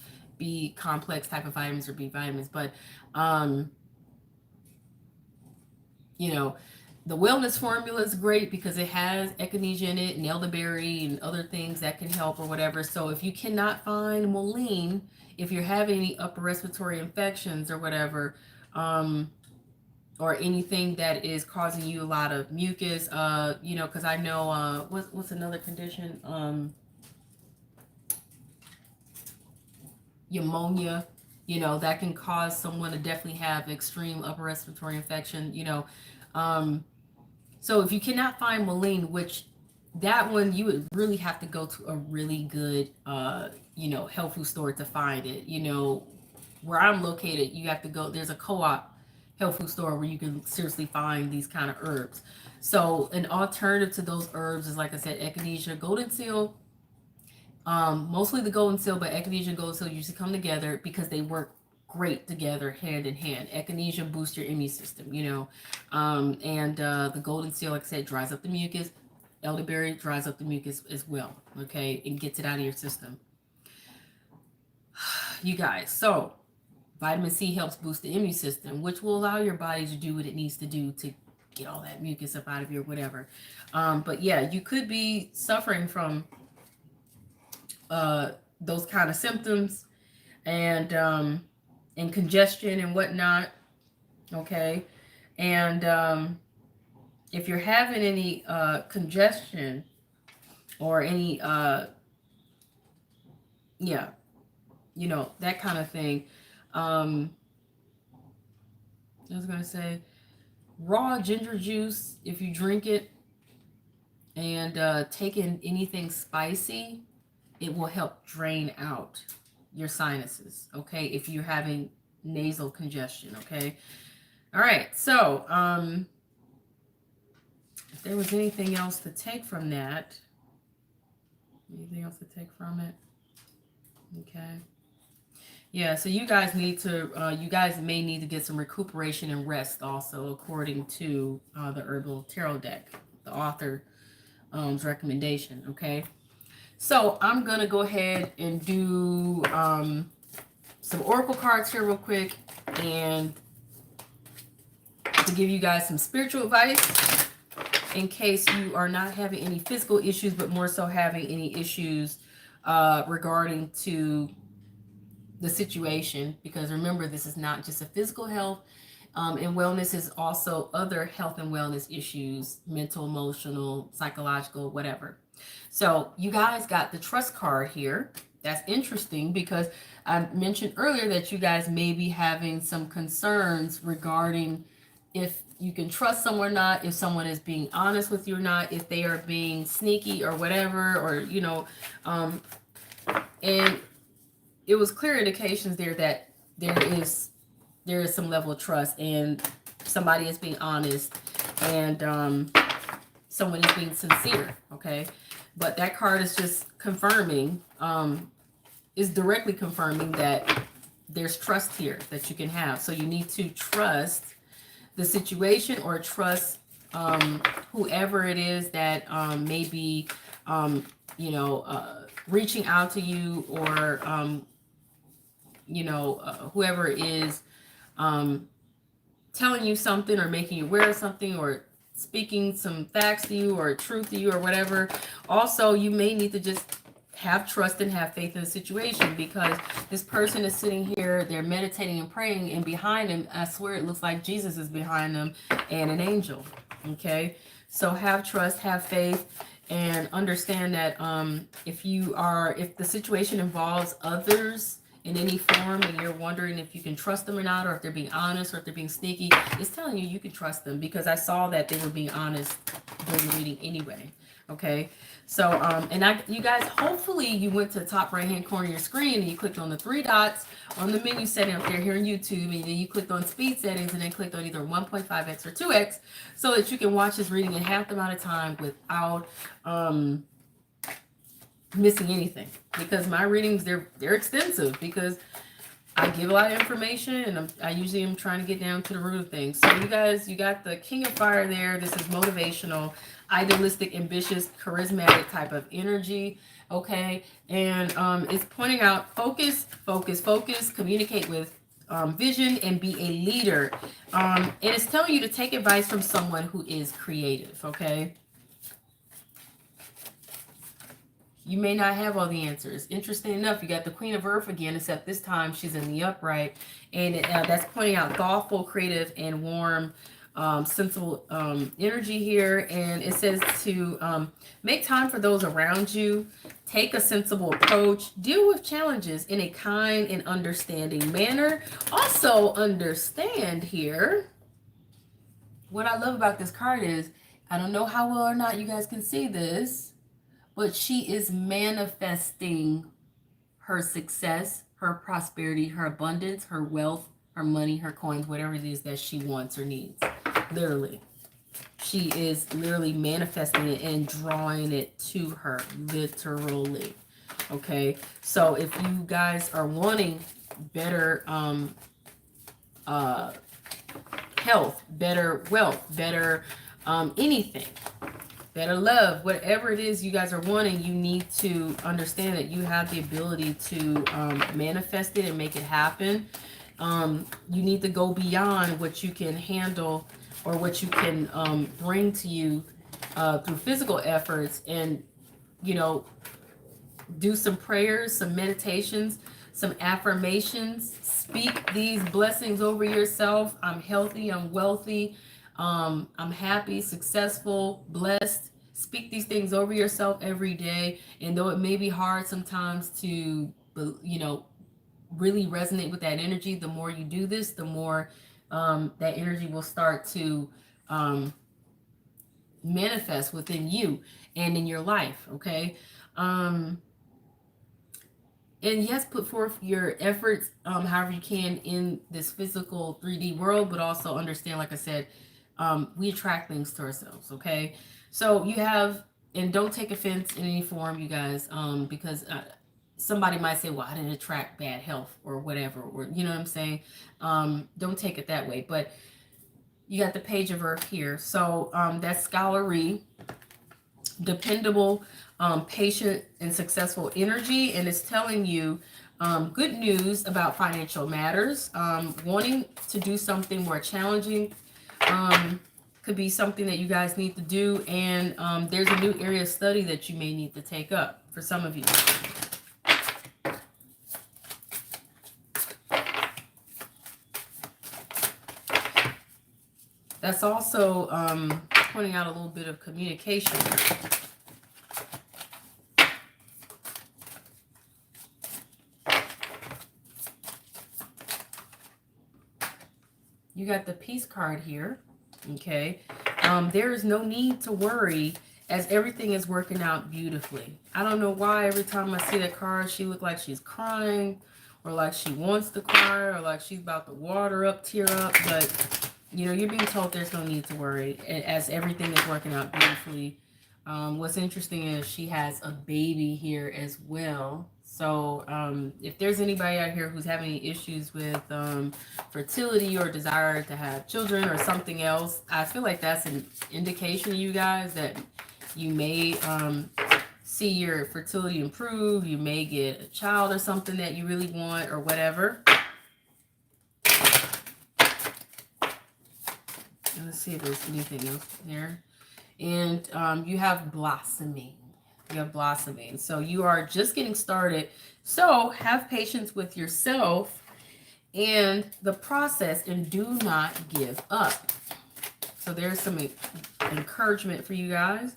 complex type of vitamins or B vitamins. But the wellness formula is great because it has echinacea in it and elderberry and other things that can help or whatever. So if you cannot find Moline, if you're having any upper respiratory infections or whatever, or anything that is causing you a lot of mucus, because I know, what's another condition? Pneumonia, that can cause someone to definitely have extreme upper respiratory infection, so if you cannot find Moline, which that one you would really have to go to a really good, health food store to find it. Where I'm located, you have to go. There's a co-op health food store where you can seriously find these kind of herbs. So an alternative to those herbs is, like I said, echinacea, golden seal. Mostly the golden seal, but echinacea and golden seal usually come together because they work great together, hand in hand. Echinacea boosts your immune system, and the golden seal, like I said, dries up the mucus. Elderberry dries up the mucus as well, okay, and gets it out of your system. You guys, so vitamin C helps boost the immune system, which will allow your body to do what it needs to do to get all that mucus up out of your whatever. But yeah, you could be suffering from those kind of symptoms and congestion and whatnot, okay? And if you're having any congestion or any, that kind of thing, I was going to say, raw ginger juice, if you drink it and taking anything spicy, it will help drain out your sinuses, okay, if you're having nasal congestion, okay? All right, so if there was anything else to take from that, anything else to take from it? Okay. Yeah, so you guys may need to get some recuperation and rest also, according to the Herbal Tarot deck, the author's recommendation, okay? So I'm going to go ahead and do some oracle cards here real quick and to give you guys some spiritual advice in case you are not having any physical issues, but more so having any issues regarding to the situation. Because remember, this is not just a physical health and wellness, is also other health and wellness issues, mental, emotional, psychological, whatever. So you guys got the trust card here. That's interesting because I mentioned earlier that you guys may be having some concerns regarding if you can trust someone or not, if someone is being honest with you or not, if they are being sneaky or whatever, or, and it was clear indications there that there is some level of trust and somebody is being honest and someone is being sincere, okay? But that card is just confirming, is directly confirming that there's trust here that you can have. So you need to trust the situation or trust whoever it is that may be, reaching out to you or, whoever is telling you something or making you aware of something or speaking some facts to you or truth to you or whatever. Also, you may need to just have trust and have faith in the situation because this person is sitting here, they're meditating and praying, and behind them, I swear it looks like Jesus is behind them and an angel, okay? So have trust, have faith, and understand that if the situation involves others in any form and you're wondering if you can trust them or not, or if they're being honest or if they're being sneaky, it's telling you can trust them, because I saw that they were being honest during the reading anyway. Okay, so you guys, hopefully you went to the top right hand corner of your screen and you clicked on the three dots on the menu setting up there here on YouTube, and then you clicked on speed settings and then clicked on either 1.5x or 2x, so that you can watch this reading in half the amount of time without missing anything. Because my readings, they're extensive, because I give a lot of information, and I usually am trying to get down to the root of things. So you guys, you got the King of Fire there. This is motivational, idealistic, ambitious, charismatic type of energy. Okay, and it's pointing out focus, focus, focus, communicate with vision, and be a leader. And it's telling you to take advice from someone who is creative. Okay. You may not have all the answers. Interesting enough, you got the Queen of Earth again, except this time she's in the upright. And that's pointing out thoughtful, creative, and warm, sensible energy here. And it says to make time for those around you, take a sensible approach, deal with challenges in a kind and understanding manner. Also understand here, what I love about this card is, I don't know how well or not you guys can see this, but she is manifesting her success, her prosperity, her abundance, her wealth, her money, her coins, whatever it is that she wants or needs. Literally. She is literally manifesting it and drawing it to her. Literally. Okay? So if you guys are wanting better health, better wealth, better anything, better love, whatever it is you guys are wanting, you need to understand that you have the ability to manifest it and make it happen. You need to go beyond what you can handle or what you can bring to you through physical efforts, and, you know, do some prayers, some meditations, some affirmations. Speak these blessings over yourself. I'm healthy, I'm wealthy, I'm happy, successful, blessed. Speak these things over yourself every day. And though it may be hard sometimes to, you know, really resonate with that energy, the more you do this, the more that energy will start to manifest within you and in your life. Okay. And yes, put forth your efforts however you can in this physical 3D world, but also understand, like I said, we attract things to ourselves. Okay, so you have, and don't take offense in any form, you guys, because somebody might say, well, I didn't attract bad health or whatever, or you know what I'm saying. Don't take it that way. But you got the Page of Earth here, so that's scholarly, dependable, patient, and successful energy, and it's telling you good news about financial matters. Wanting to do something more challenging could be something that you guys need to do, and there's a new area of study that you may need to take up for some of you. That's also pointing out a little bit of communication. You got the Peace card here. Okay. There is no need to worry, as everything is working out beautifully. I don't know why every time I see that card, she looks like she's crying, or like she wants to cry, or like she's about to tear up, but you know, you're being told there's no need to worry, as everything is working out beautifully. What's interesting is she has a baby here as well. So if there's anybody out here who's having any issues with fertility or desire to have children or something else, I feel like that's an indication to you guys that you may see your fertility improve. You may get a child or something that you really want or whatever. Let's see if there's anything else there. And you have blossoming. You have blossoming. So you are just getting started. So have patience with yourself and the process, and do not give up. So there's some encouragement for you guys.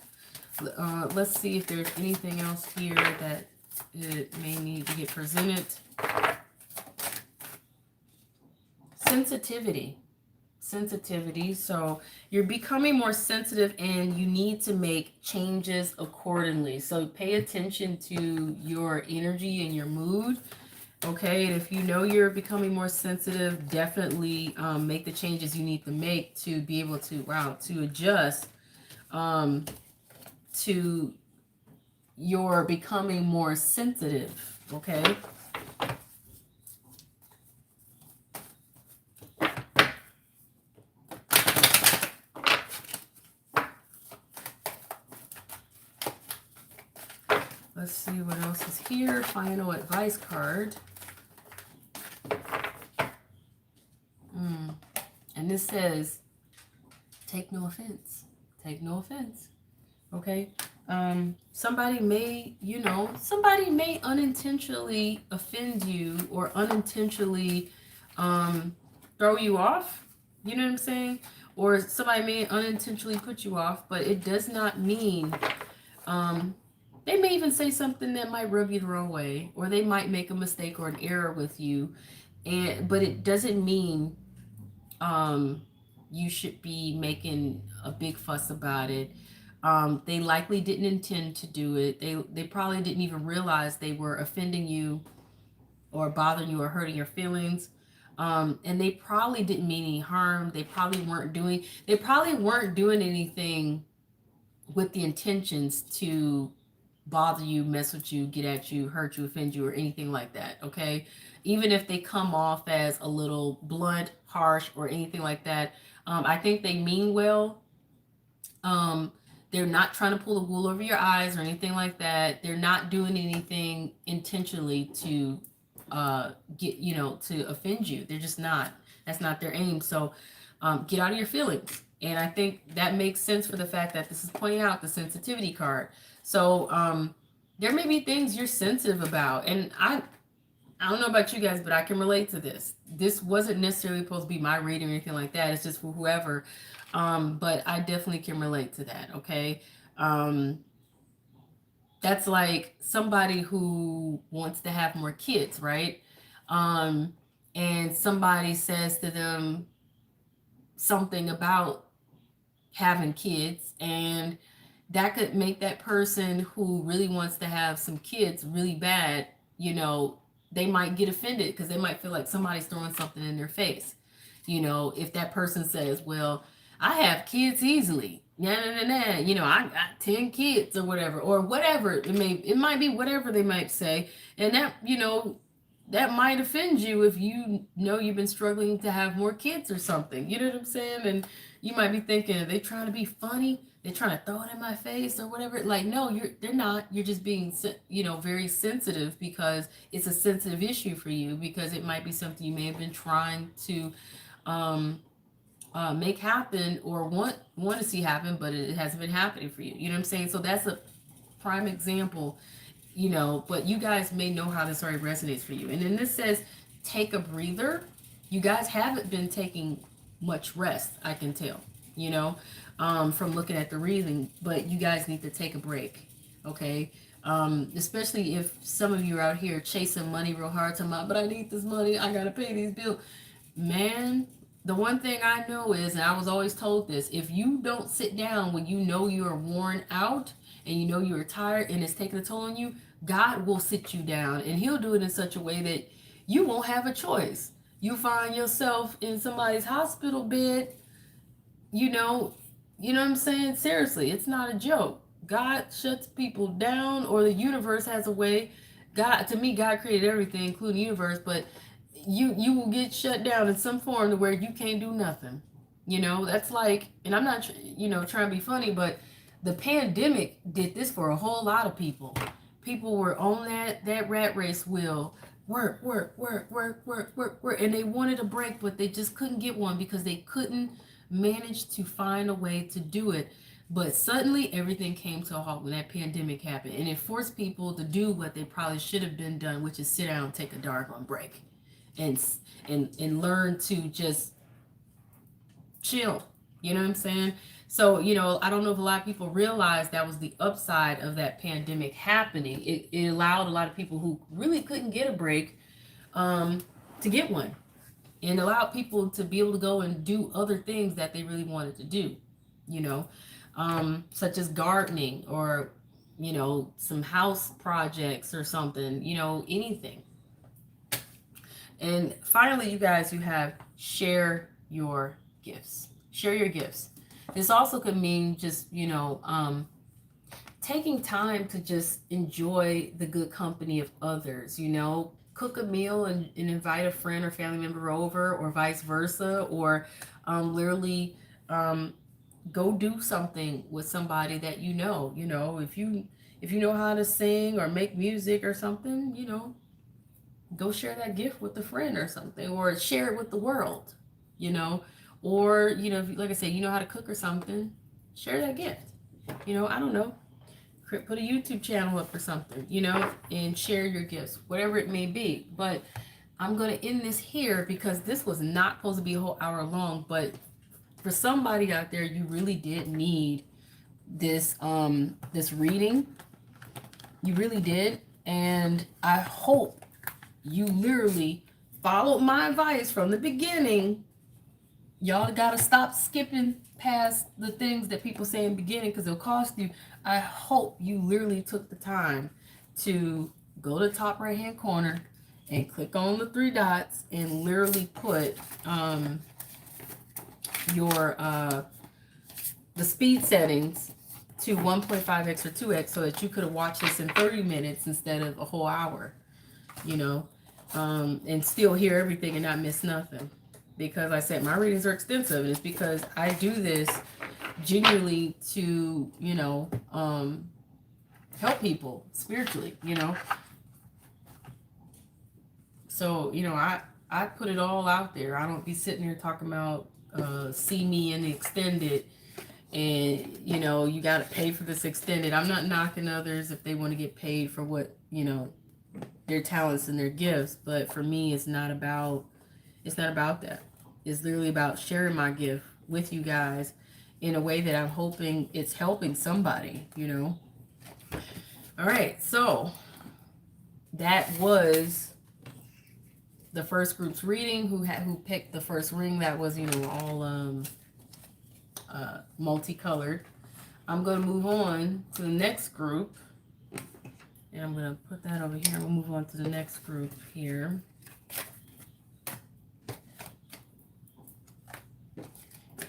Let's see if there's anything else here that it may need to get presented. Sensitivity. So you're becoming more sensitive and you need to make changes accordingly. So pay attention to your energy and your mood. Okay, and if you know you're becoming more sensitive, definitely make the changes you need to make to be able to adjust to your becoming more sensitive. Okay. Let's see what else is here. Final advice card. And this says, take no offense. Take no offense. Okay? Somebody may unintentionally offend you or unintentionally throw you off. You know what I'm saying? Or somebody may unintentionally put you off, but it does not mean they may even say something that might rub you the wrong way, or they might make a mistake or an error with you, but it doesn't mean you should be making a big fuss about it. They likely didn't intend to do it. They probably didn't even realize they were offending you or bothering you or hurting your feelings. And they probably didn't mean any harm. They probably weren't doing anything with the intentions to bother you, mess with you, get at you, hurt you, offend you, or anything like that. Okay, even if they come off as a little blunt, harsh, or anything like that, I think they mean well. They're not trying to pull the wool over your eyes or anything like that. They're not doing anything intentionally to to offend you. They're just not. That's not their aim. So get out of your feelings. And I think that makes sense for the fact that this is pointing out the sensitivity card. So there may be things you're sensitive about. And I don't know about you guys, but I can relate to this. This wasn't necessarily supposed to be my reading or anything like that. It's just for whoever. But I definitely can relate to that. Okay. That's like somebody who wants to have more kids, right? And somebody says to them something about having kids, and that could make that person who really wants to have some kids really bad, they might get offended because they might feel like somebody's throwing something in their face. If that person says, well, I have kids easily. Nah, nah, nah, nah. I got 10 kids or whatever it might be, whatever they might say. And that might offend you if you've been struggling to have more kids or something. You know what I'm saying? And you might be thinking, are they trying to be funny? They're trying to throw it in my face or whatever. Like, no, they're not. You're just being, very sensitive because it's a sensitive issue for you, because it might be something you may have been trying to make happen or want to see happen, but it hasn't been happening for you. You know what I'm saying? So that's a prime example, but you guys may know how this already resonates for you. And then this says, take a breather. You guys haven't been taking much rest, I can tell, from looking at the reading, but you guys need to take a break. Okay. Especially if some of you are out here chasing money real hard, talking about, but I need this money, I gotta pay these bills. Man, the one thing I know is, and I was always told this, if you don't sit down when you know you are worn out and you know you're tired and it's taking a toll on you, God will sit you down, and he'll do it in such a way that you won't have a choice. You find yourself in somebody's hospital bed, you know what I'm saying? Seriously, it's not a joke. God shuts people down, or the universe has a way. To me, God created everything, including the universe, but you will get shut down in some form to where you can't do nothing. That's like, and I'm not trying to be funny, but the pandemic did this for a whole lot of people. People were on that rat race wheel, work, and they wanted a break, but they just couldn't get one because they couldn't manage to find a way to do it. But suddenly everything came to a halt when that pandemic happened, and it forced people to do what they probably should have been done, which is sit down and take a doggone break and learn to just chill. You know what I'm saying? So, you know, I don't know if a lot of people realize that was the upside of that pandemic happening. It allowed a lot of people who really couldn't get a break to get one, and allowed people to be able to go and do other things that they really wanted to do, you know, such as gardening or, you know, some house projects or something, you know, anything. And finally, you guys, you have share your gifts. Share your gifts. This also could mean just, you know, taking time to just enjoy the good company of others, you know, cook a meal and invite a friend or family member over, or vice versa, or literally go do something with somebody that you know. You know, if you know how to sing or make music or something, you know, go share that gift with a friend or something, or share it with the world, you know, or, you know, like I said, you know how to cook or something, share that gift, you know, I don't know, put a YouTube channel up or something, you know, and share your gifts, whatever it may be. But I'm going to end this here because this was not supposed to be a whole hour long, but for somebody out there, you really did need this reading. You really did. And I hope you literally followed my advice from the beginning. Y'all gotta stop skipping past the things that people say in the beginning because it'll cost you. I hope you literally took the time to go to the top right hand corner and click on the three dots and literally put your the speed settings to 1.5x or 2x so that you could have watched this in 30 minutes instead of a whole hour, you know, and still hear everything and not miss nothing. Because I said my readings are extensive, and it's because I do this genuinely to, you know, help people spiritually, you know. So, you know, I put it all out there. I don't be sitting here talking about see me in the extended, and, you know, you got to pay for this extended. I'm not knocking others if they want to get paid for what, you know, their talents and their gifts, but for me, it's not about that. It's literally about sharing my gift with you guys in a way that I'm hoping it's helping somebody, you know. All right, so that was the first group's reading. Who picked the first ring that was, you know, all multicolored. I'm going to move on to the next group, and I'm going to put that over here. We'll move on to the next group here.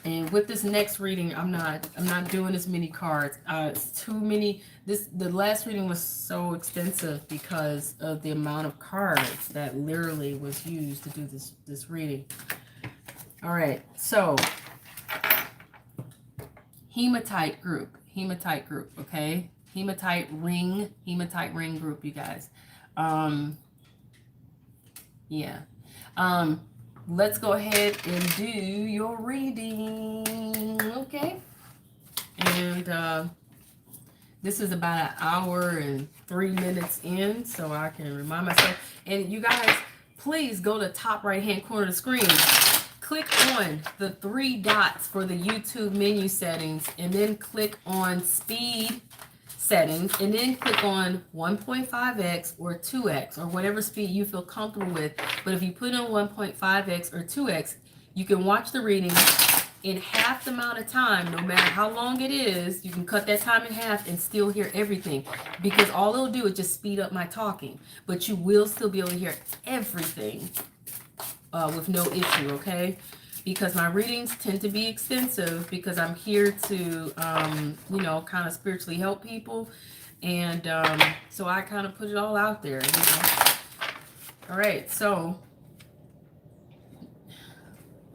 And with this next reading, I'm not doing as many cards. It's too many. The last reading was so extensive because of the amount of cards that literally was used to do this reading. All right, so Hematite group, okay? Hematite Ring group, you guys. Yeah. Let's go ahead and do your reading, okay? And this is about an hour and 3 minutes in, so I can remind myself. And you guys, please go to the top right-hand corner of the screen. Click on the three dots for the YouTube menu settings, and then click on speed settings, and then click on 1.5x or 2x or whatever speed you feel comfortable with. But if you put on 1.5x or 2x, you can watch the reading in half the amount of time. No matter how long it is, you can cut that time in half and still hear everything, because all it'll do is just speed up my talking, but you will still be able to hear everything with no issue, okay? Because my readings tend to be extensive because I'm here to, you know, kind of spiritually help people. And so I kind of put it all out there, you know. All right, so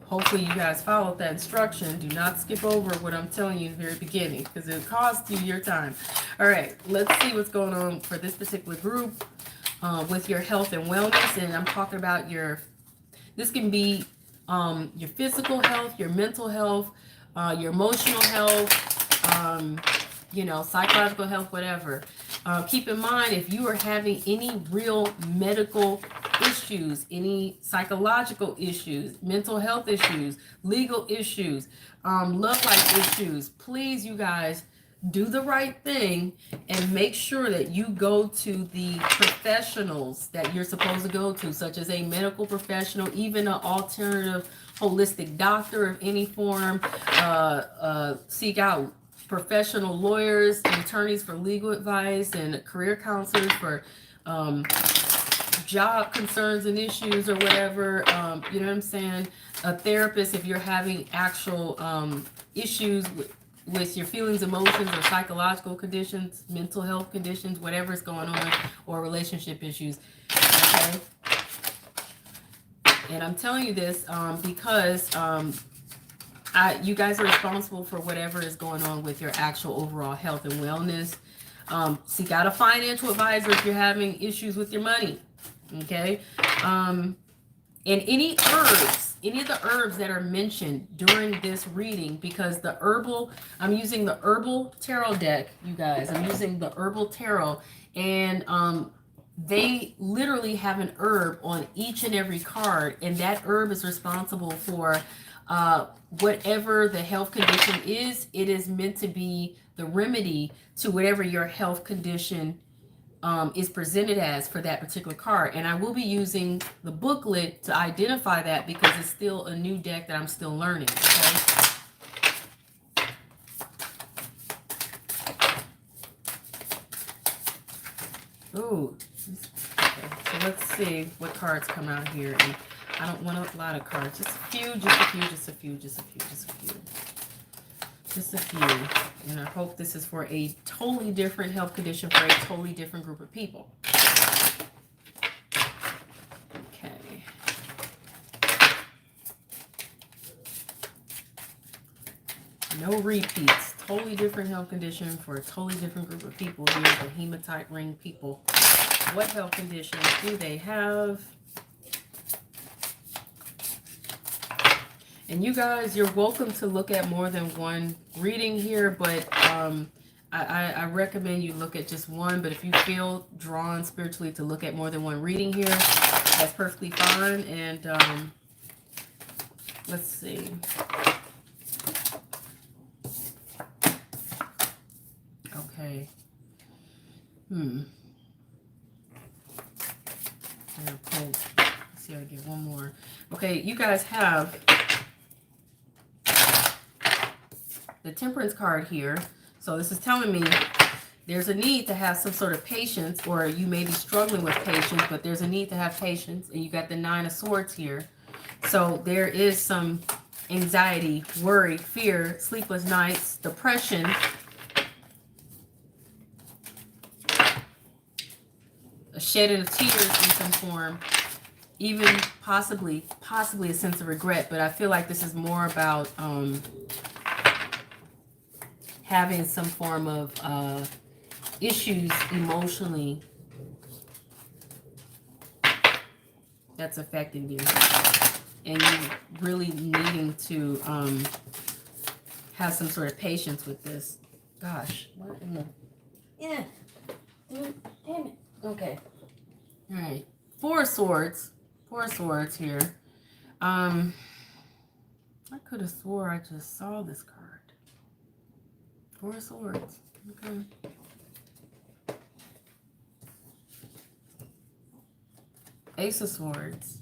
hopefully you guys followed that instruction. Do not skip over what I'm telling you in the very beginning because it'll cost you your time. All right, let's see what's going on for this particular group with your health and wellness. And I'm talking about this can be your physical health, your mental health, your emotional health, you know, psychological health, whatever. Keep in mind, if you are having any real medical issues, any psychological issues, mental health issues, legal issues, love life issues, please, you guys, do the right thing and make sure that you go to the professionals that you're supposed to go to, such as a medical professional, even an alternative holistic doctor of any form. Seek out professional lawyers and attorneys for legal advice, and career counselors for job concerns and issues or whatever. You know what I'm saying? A therapist if you're having actual issues with your feelings, emotions, or psychological conditions, mental health conditions, whatever's going on, or relationship issues. Okay? And I'm telling you this because you guys are responsible for whatever is going on with your actual overall health and wellness. Seek out a financial advisor if you're having issues with your money. Okay? And any of the herbs that are mentioned during this reading, because I'm using the herbal tarot deck, you guys. I'm using the herbal tarot, and they literally have an herb on each and every card, and that herb is responsible for whatever the health condition is. It is meant to be the remedy to whatever your health condition is presented as for that particular card. And I will be using the booklet to identify that, because it's still a new deck that I'm still learning. Okay? Ooh. Okay, so let's see what cards come out here. And I don't want a lot of cards. Just a few, just a few, just a few, just a few, just a few. Just a few. And I hope this is for a totally different health condition for a totally different group of people. Okay. No repeats. Totally different health condition for a totally different group of people. Here, the Hematite Ring people. What health conditions do they have? And you guys, you're welcome to look at more than one reading here, but I recommend you look at just one. But if you feel drawn spiritually to look at more than one reading here, that's perfectly fine. And let's see. Okay. Okay. Let's see if I get one more. Okay, you guys have the Temperance card here. So this is telling me there's a need to have some sort of patience, or you may be struggling with patience, but there's a need to have patience. And you got the Nine of Swords here. So there is some anxiety, worry, fear, sleepless nights, depression, a shedding of tears in some form, even possibly a sense of regret. But I feel like this is more about having some form of issues emotionally that's affecting you, and you really needing to have some sort of patience with this. Gosh, what in the... Yeah, dude, damn it. Okay, all right. Four of Swords here. I could have swore I just saw this card. Four of Swords. Okay. Ace of Swords.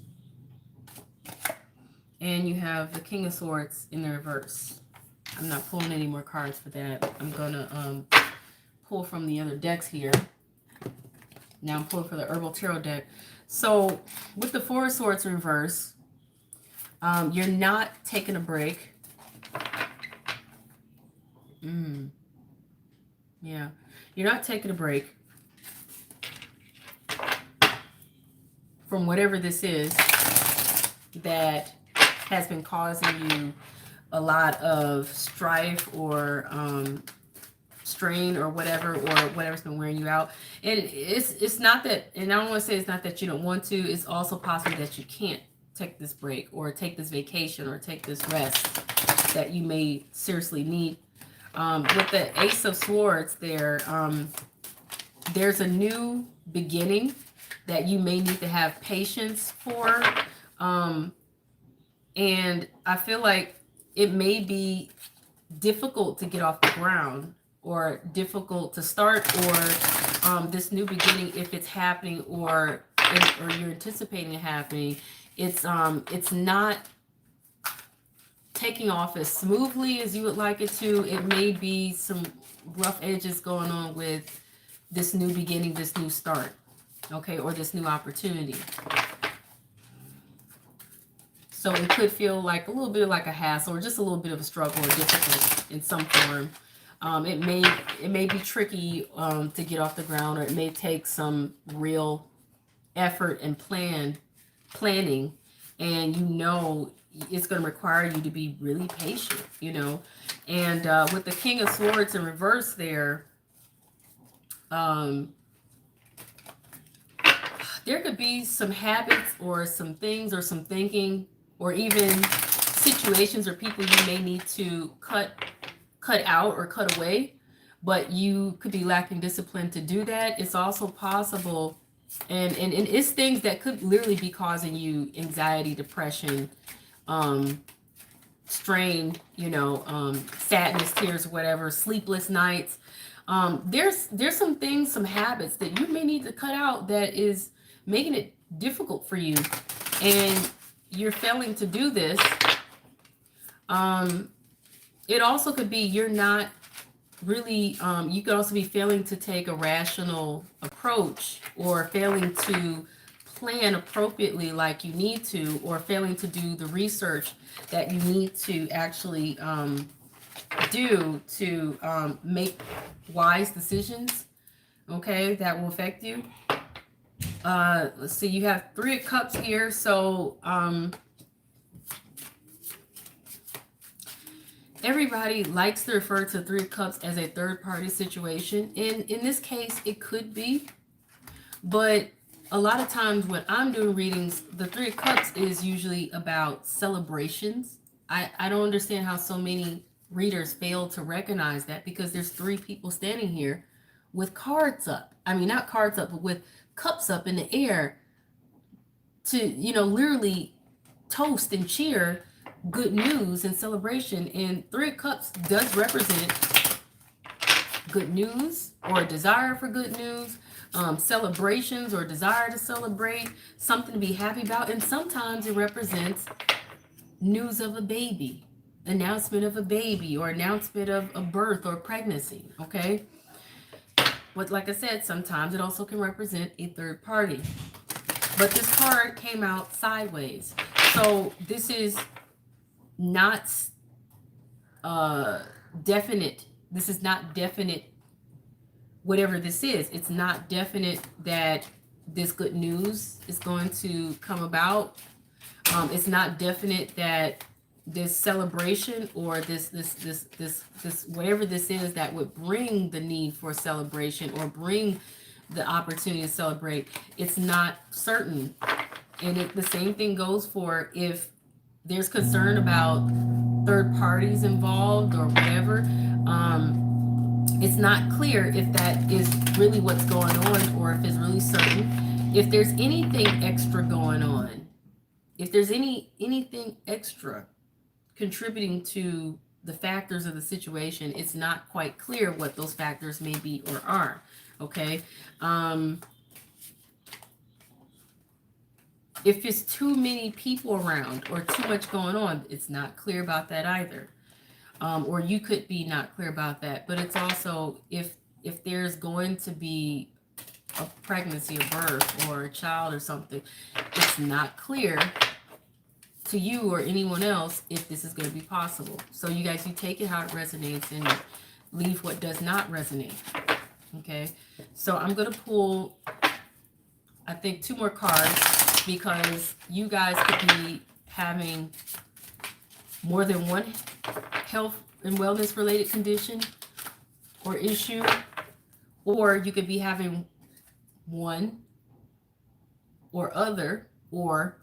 And you have the King of Swords in the reverse. I'm not pulling any more cards for that. I'm going to pull from the other decks here. Now I'm pulling for the Herbal Tarot deck. So with the Four of Swords in reverse, you're not taking a break. Yeah, you're not taking a break from whatever this is that has been causing you a lot of strife or strain or whatever's been wearing you out. And it's not that, and I don't want to say it's not that you don't want to, it's also possible that you can't take this break or take this vacation or take this rest that you may seriously need. With the Ace of Swords there, there's a new beginning that you may need to have patience for. And I feel like it may be difficult to get off the ground, or difficult to start, or this new beginning, if it's happening, or you're anticipating it happening, it's not taking off as smoothly as you would like it to. It may be some rough edges going on with this new beginning, this new start, okay, or this new opportunity. So it could feel like a little bit like a hassle, or just a little bit of a struggle, or difficult in some form. It may be tricky to get off the ground, or it may take some real effort and planning, and it's going to require you to be really patient, And with the King of Swords in reverse there, there could be some habits, or some things, or some thinking, or even situations or people you may need to cut out or cut away, but you could be lacking discipline to do that. It's also possible, and it's things that could literally be causing you anxiety, depression, strain, sadness, tears, whatever, sleepless nights. There's some things, some habits that you may need to cut out that is making it difficult for you, and you're failing to do this. It also could be you're not really, you could also be failing to take a rational approach, or failing to plan appropriately like you need to, or failing to do the research that you need to actually do to make wise decisions, okay, that will affect you. Let's see, you have 3 of Cups here, so everybody likes to refer to 3 of Cups as a third-party situation. And in this case, it could be. But a lot of times when I'm doing readings, the 3 of Cups is usually about celebrations. I don't understand how so many readers fail to recognize that, because there's 3 people standing here with cards up. I mean, not cards up, but with cups up in the air to, literally toast and cheer good news and celebration. And 3 of Cups does represent good news, or a desire for good news, celebrations, or desire to celebrate, something to be happy about. And sometimes it represents news of a baby, announcement of a baby, or announcement of a birth or pregnancy, okay? But like I said, sometimes it also can represent a third party. But this card came out sideways. So this is not definite. This is not definite, whatever this is. It's not definite that this good news is going to come about. It's not definite that this celebration, or this whatever this is that would bring the need for celebration, or bring the opportunity to celebrate, it's not certain. And the same thing goes for if there's concern about third parties involved or whatever. It's not clear if that is really what's going on, or if it's really certain. If there's anything extra going on, if there's anything extra contributing to the factors of the situation, it's not quite clear what those factors may be or are, okay? If it's too many people around, or too much going on, it's not clear about that either. Or you could be not clear about that. But it's also, if there's going to be a pregnancy, a birth, or a child or something, it's not clear to you or anyone else if this is going to be possible. So you guys, you take it how it resonates, and leave what does not resonate. Okay, so I'm going to pull, I think, 2 more cards, because you guys could be having more than one health and wellness related condition or issue, or you could be having one or other, or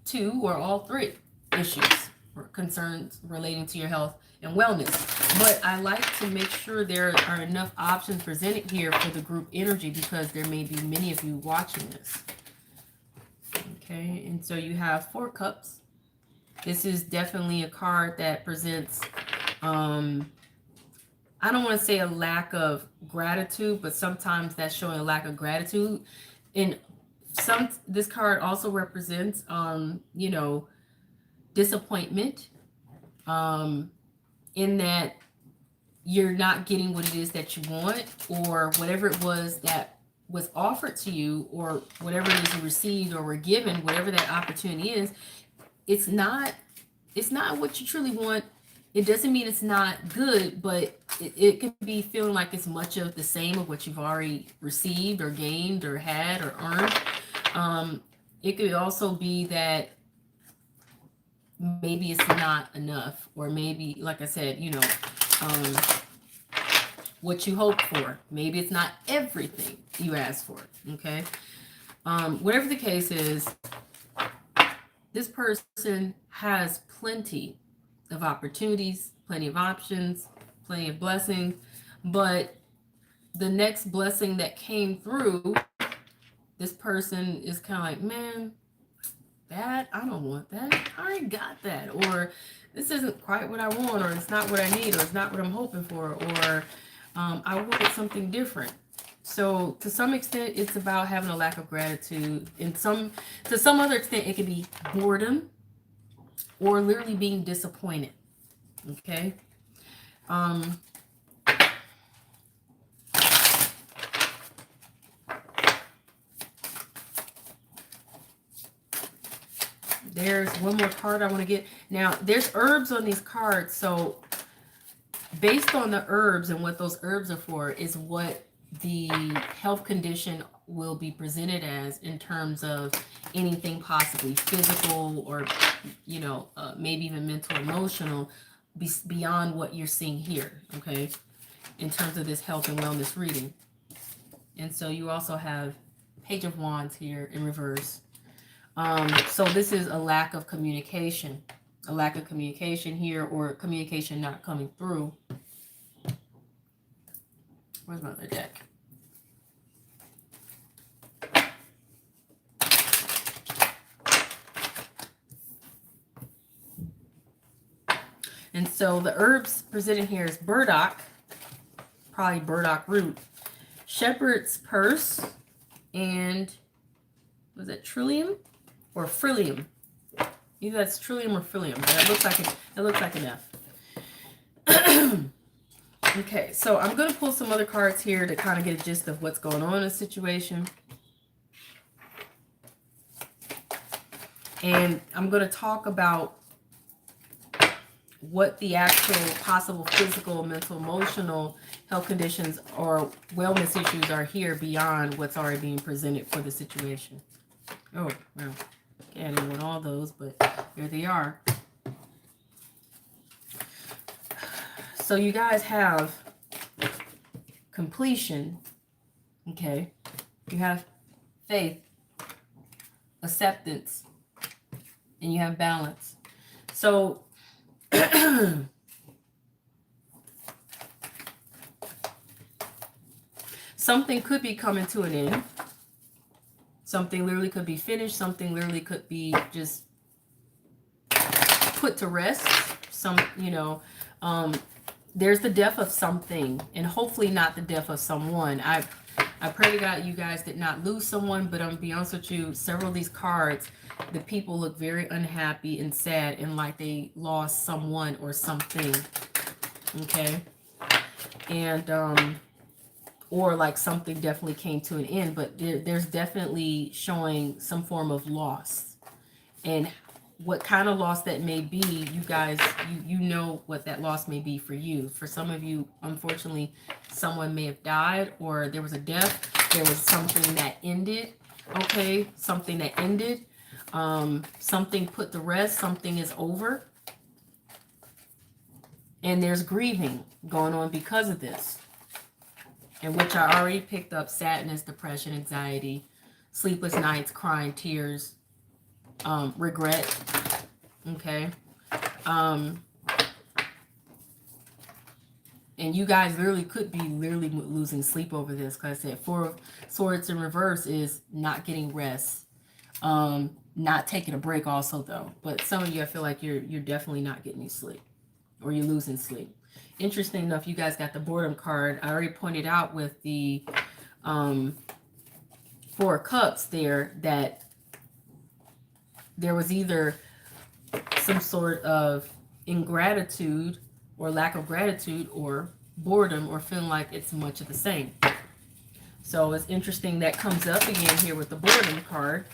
2 or all 3 issues or concerns relating to your health and wellness. But I like to make sure there are enough options presented here for the group energy, because there may be many of you watching this. And so you have 4 cups. This is definitely a card that presents, I don't want to say a lack of gratitude, but sometimes that's showing a lack of gratitude. And this card also represents, you know, disappointment, in that you're not getting what it is that you want, or whatever it was that was offered to you, or whatever it is you received or were given, whatever that opportunity is, it's not what you truly want. It doesn't mean it's not good, but it can be feeling like it's much of the same of what you've already received or gained or had or earned. It could also be that maybe it's not enough, or maybe, like I said, you know, what you hoped for. Maybe it's not everything you asked for. Okay. Whatever the case is, this person has plenty of opportunities, plenty of options, plenty of blessings, but the next blessing that came through, this person is kind of like, man, that, I don't want that. I already got that. Or this isn't quite what I want, or it's not what I need, or it's not what I'm hoping for, or I wanted something different. So to some extent, it's about having a lack of gratitude. To some other extent, it could be boredom, or literally being disappointed. Okay. There's one more card I want to get. Now, there's herbs on these cards, so based on the herbs and what those herbs are for is what the health condition will be presented as, in terms of anything possibly physical, or, you know, maybe even mental, emotional, beyond what you're seeing here, okay, in terms of this health and wellness reading. And so you also have Page of Wands here in reverse. So this is a lack of communication here, or communication not coming through. Where's my other deck? And so the herbs presented here is burdock, probably burdock root, shepherd's purse, and was it trillium or frillium? Either that's trillium or frillium. That looks like an F. Okay, so I'm going to pull some other cards here to kind of get a gist of what's going on in the situation. And I'm going to talk about what the actual possible physical, mental, emotional health conditions or wellness issues are here beyond what's already being presented for the situation. Oh, well, okay, I didn't want all those, but here they are. So you guys have completion, okay? You have faith, acceptance, and you have balance. So something could be coming to an end. Something literally could be finished. Something literally could be just put to rest. There's the death of something, and hopefully not the death of someone. I pray to God you guys did not lose someone, but I'm going to be honest with you, several of these cards, the people look very unhappy and sad, and like they lost someone or something. Okay? And or like something definitely came to an end, but there's definitely showing some form of loss. And what kind of loss that may be, you guys, you know what that loss may be for you. For some of you, unfortunately, someone may have died, or there was a death. There was something that ended. Okay, something that ended. Something put to rest. Something is over. And there's grieving going on because of this. And which I already picked up: sadness, depression, anxiety, sleepless nights, crying, tears, regret. Okay. And you guys literally could be losing sleep over this, because I said 4 of Swords in reverse is not getting rest. not taking a break also though. But some of you, I feel like you're definitely not getting any sleep, or you're losing sleep. Interesting enough, you guys got the boredom card. I already pointed out with the Four of Cups there that there was either some sort of ingratitude or lack of gratitude, or boredom, or feeling like it's much of the same. So it's interesting that comes up again here with the boredom card.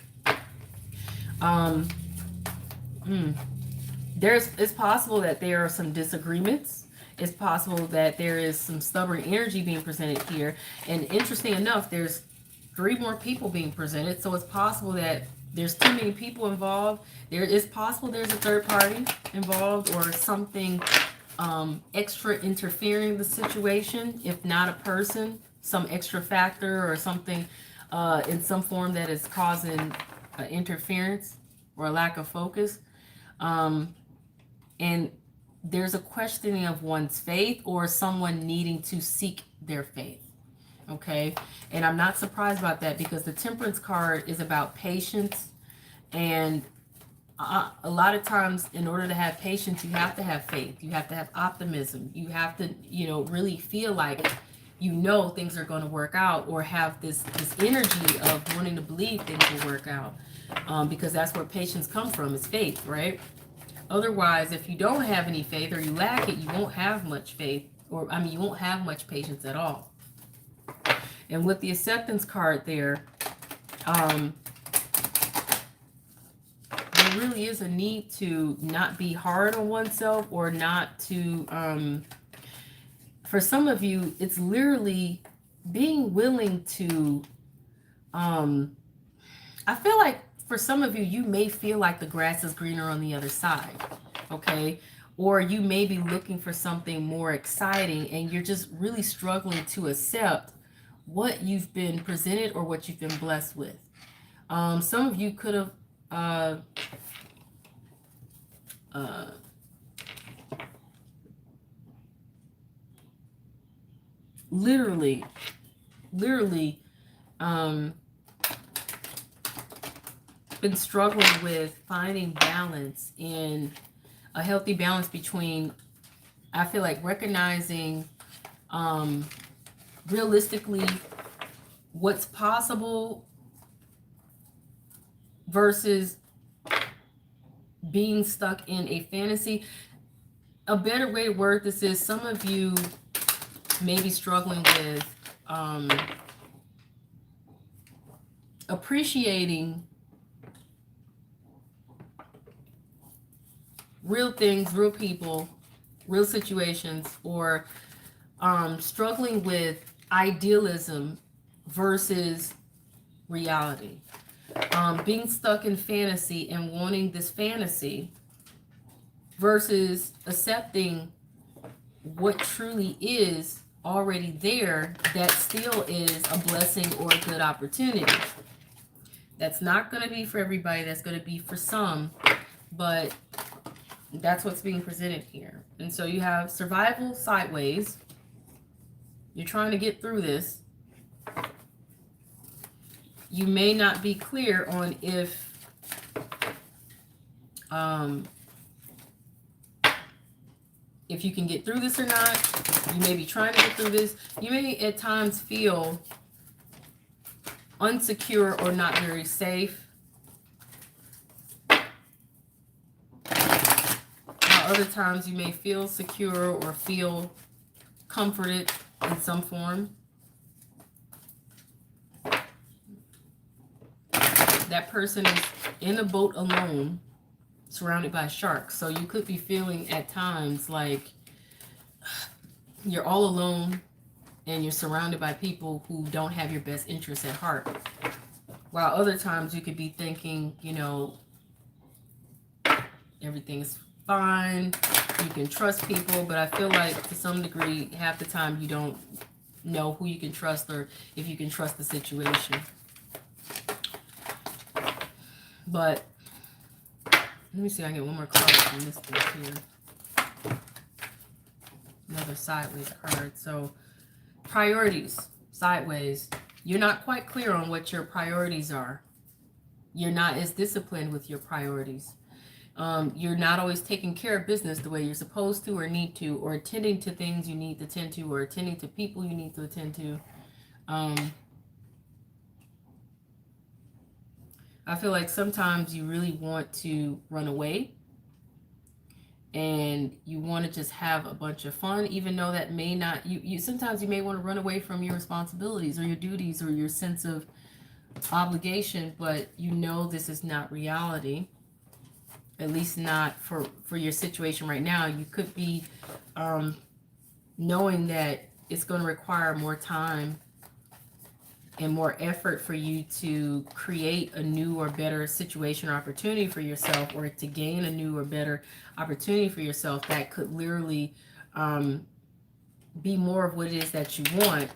It's possible that there are some disagreements. It's possible that there is some stubborn energy being presented here. And interesting enough, there's 3 more people being presented. So it's possible that there's too many people involved. There is possible there's a third party involved, or something extra interfering in the situation. If not a person, some extra factor or something in some form that is causing interference or a lack of focus. And there's a questioning of one's faith, or someone needing to seek their faith. Okay. And I'm not surprised about that, because the Temperance card is about patience. And a lot of times, in order to have patience, you have to have faith. You have to have optimism. You have to, really feel like, things are going to work out, or have this energy of wanting to believe things will work out. Because that's where patience comes from, is faith, right? Otherwise, if you don't have any faith, or you lack it, you won't have much faith, you won't have much patience at all. And with the Acceptance card there really is a need to not be hard on oneself, or not to, for some of you, it's literally being willing to, I feel like for some of you, you may feel like the grass is greener on the other side, okay? Or you may be looking for something more exciting, and you're just really struggling to accept what you've been presented, or what you've been blessed with. Some of you could have literally been struggling with finding balance, in a healthy balance between, I feel like, recognizing realistically what's possible versus being stuck in a fantasy. A better way to word this is, some of you may be struggling with appreciating real things, real people, real situations, or struggling with idealism versus reality. Being stuck in fantasy and wanting this fantasy versus accepting what truly is already there, that still is a blessing or a good opportunity. That's not going to be for everybody. That's going to be for some, but that's what's being presented here. And so you have survival sideways. You're trying to get through this. You may not be clear on if you can get through this or not. You may be trying to get through this. You may at times feel unsecure or not very safe. While other times you may feel secure or feel comforted in some form. That person is in a boat alone, surrounded by sharks. So you could be feeling at times like you're all alone, and you're surrounded by people who don't have your best interests at heart. While other times you could be thinking, everything's fine, you can trust people, but I feel like to some degree, half the time you don't know who you can trust, or if you can trust the situation. But let me see if I can get one more card from this thing here. Another sideways card. So priorities, sideways. You're not quite clear on what your priorities are. You're not as disciplined with your priorities. You're not always taking care of business the way you're supposed to or need to, or attending to things you need to attend to, or attending to people you need to attend to. I feel like sometimes you really want to run away and you want to just have a bunch of fun, even though that may not, you sometimes you may want to run away from your responsibilities or your duties or your sense of obligation, but you know this is not reality, at least not for your situation right now. You could be knowing that it's going to require more time and more effort for you to create a new or better situation or opportunity for yourself, or to gain a new or better opportunity for yourself that could literally be more of what it is that you want.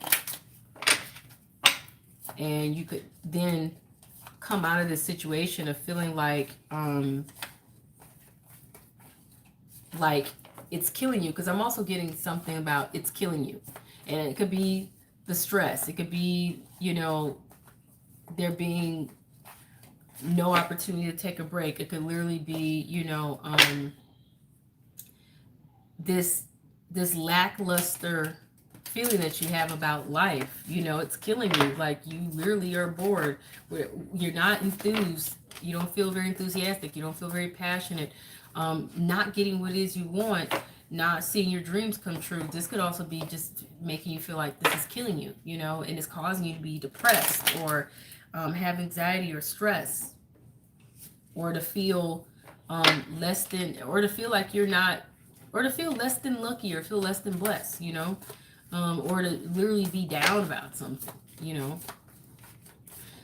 And you could then come out of this situation of feeling like it's killing you, because I'm also getting something about it's killing you. And it could be the stress. It could be, there being no opportunity to take a break. It could literally be, this lackluster feeling that you have about life. It's killing you. Like, you literally are bored. You're not enthused. You don't feel very enthusiastic. You don't feel very passionate. Not getting what it is you want, not seeing your dreams come true. This could also be just making you feel like this is killing you, and it's causing you to be depressed, or have anxiety or stress, or to feel less than, or to feel like you're not, or to feel less than lucky, or feel less than blessed, or to literally be down about something.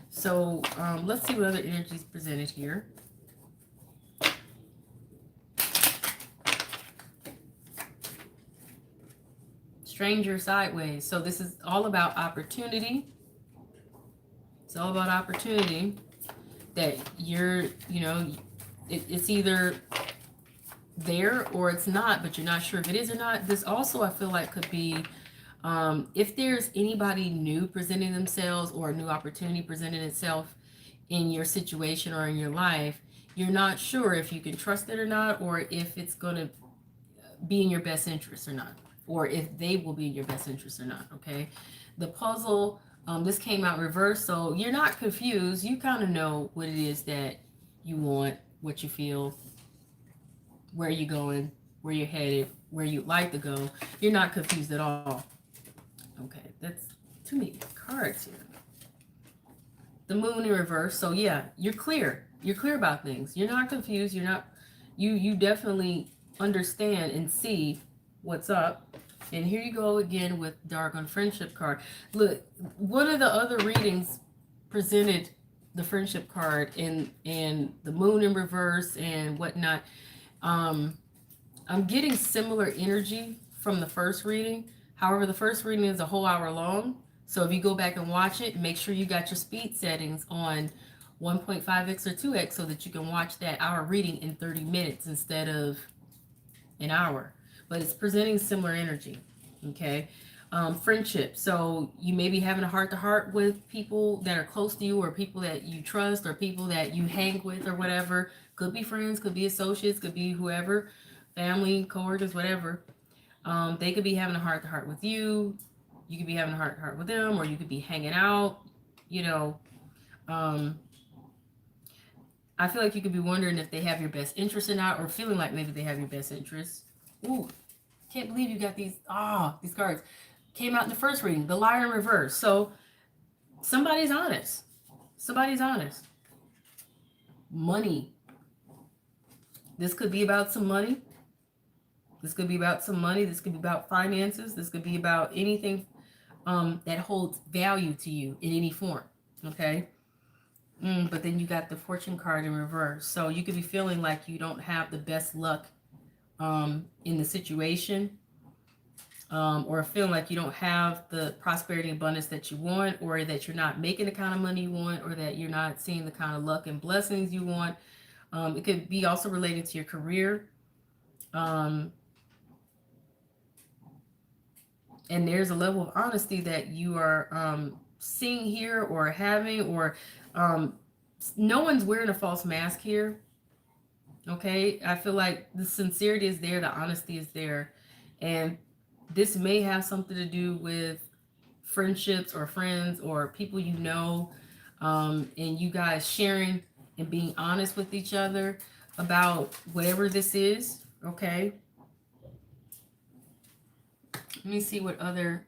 So let's see what other energies presented here. Stranger sideways. So this is all about opportunity. It's all about opportunity that you're, it's either there or it's not, but you're not sure if it is or not. This also, I feel like, could be if there's anybody new presenting themselves, or a new opportunity presenting itself in your situation or in your life, you're not sure if you can trust it or not, or if it's going to be in your best interest or not, or if they will be in your best interest or not. Okay, the puzzle, this came out reversed, so you're not confused. You kind of know what it is that you want, what you feel, where you're going, where you're headed, where you'd like to go. You're not confused at all. Okay, that's too many cards here. The moon in reverse, so yeah, you're clear. You're clear about things. You're not confused. You're not, you definitely understand and see what's up. And here you go again with Dark Friendship card. Look, one of the other readings presented the friendship card and the moon in reverse and whatnot. I'm getting similar energy from the first reading. However, the first reading is a whole hour long. So if you go back and watch it, make sure you got your speed settings on 1.5x or 2x so that you can watch that hour reading in 30 minutes instead of an hour. But it's presenting similar energy. Okay. Friendship. So you may be having a heart-to-heart with people that are close to you, or people that you trust, or people that you hang with, or whatever. Could be friends, could be associates, could be whoever, family, coworkers, whatever. They could be having a heart-to-heart with you. You could be having a heart-to-heart with them, or you could be hanging out. I feel like you could be wondering if they have your best interest or not, or feeling like maybe they have your best interest. Ooh, can't believe you got these cards. Came out in the first reading, the Liar in reverse. So somebody's honest. Somebody's honest. Money. This could be about some money. This could be about some money. This could be about finances. This could be about anything that holds value to you in any form. Okay? But then you got the Fortune card in reverse. So you could be feeling like you don't have the best luck in the situation, or feeling like you don't have the prosperity and abundance that you want, or that you're not making the kind of money you want, or that you're not seeing the kind of luck and blessings you want. It could be also related to your career. And there's a level of honesty that you are seeing here, or having, or no one's wearing a false mask here. Okay, I feel like the sincerity is there, the honesty is there, and this may have something to do with friendships or friends or people you know, and you guys sharing and being honest with each other about whatever this is. Okay, let me see what other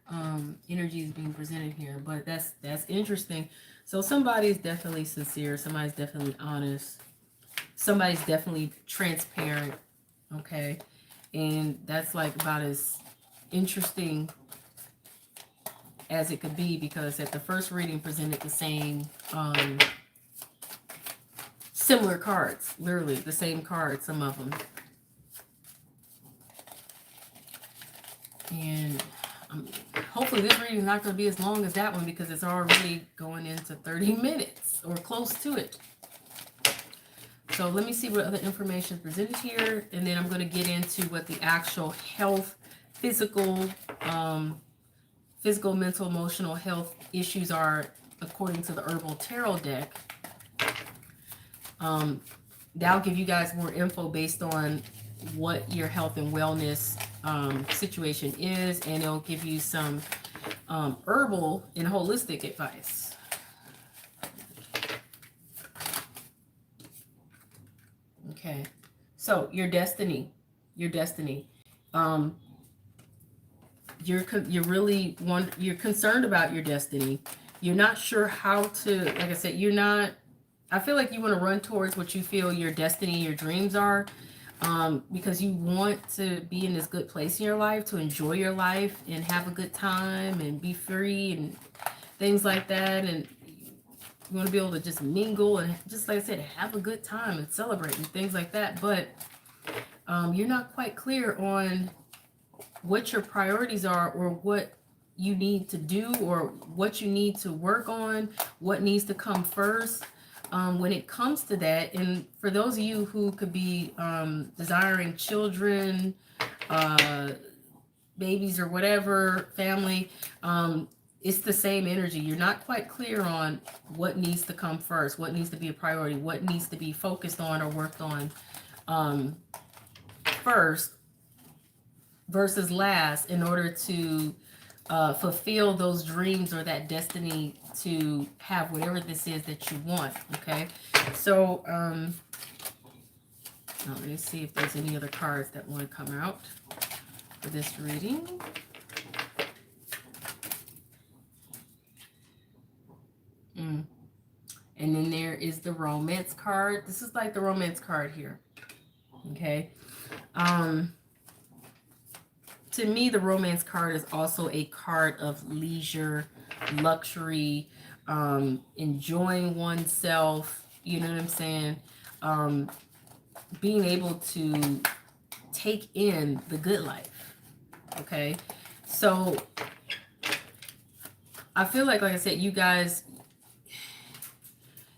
energy is being presented here, but that's interesting. So somebody's definitely sincere, somebody's definitely honest, somebody's definitely transparent. Okay, and that's like about as interesting as it could be, because at the first reading presented the same similar cards, literally the same cards, some of them. And hopefully this reading is not going to be as long as that one, because it's already going into 30 minutes or close to it. So let me see what other information is presented here, and then I'm going to get into what the actual health, physical, mental, emotional health issues are according to the Herbal Tarot deck. That'll give you guys more info based on what your health and wellness situation is, and it'll give you some herbal and holistic advice. Okay, so your destiny, you're really you're concerned about your destiny. You're not sure how to, like I said, I feel like you want to run towards what you feel your destiny, your dreams are, because you want to be in this good place in your life, to enjoy your life and have a good time and be free and things like that. And you want to be able to just mingle and, just like I said, have a good time and celebrate and things like that. But you're not quite clear on what your priorities are, or what you need to do, or what you need to work on, what needs to come first when it comes to that. And for those of you who could be desiring children, babies or whatever, family, it's the same energy. You're not quite clear on what needs to come first, what needs to be a priority, what needs to be focused on or worked on first versus last, in order to fulfill those dreams or that destiny to have whatever this is that you want. Okay, so let me see if there's any other cards that want to come out for this reading. And then there is the romance card. This is like the romance card here. Okay. To me, the romance card is also a card of leisure, luxury, enjoying oneself, you know what I'm saying? Being able to take in the good life, okay? So I feel like I said, you guys,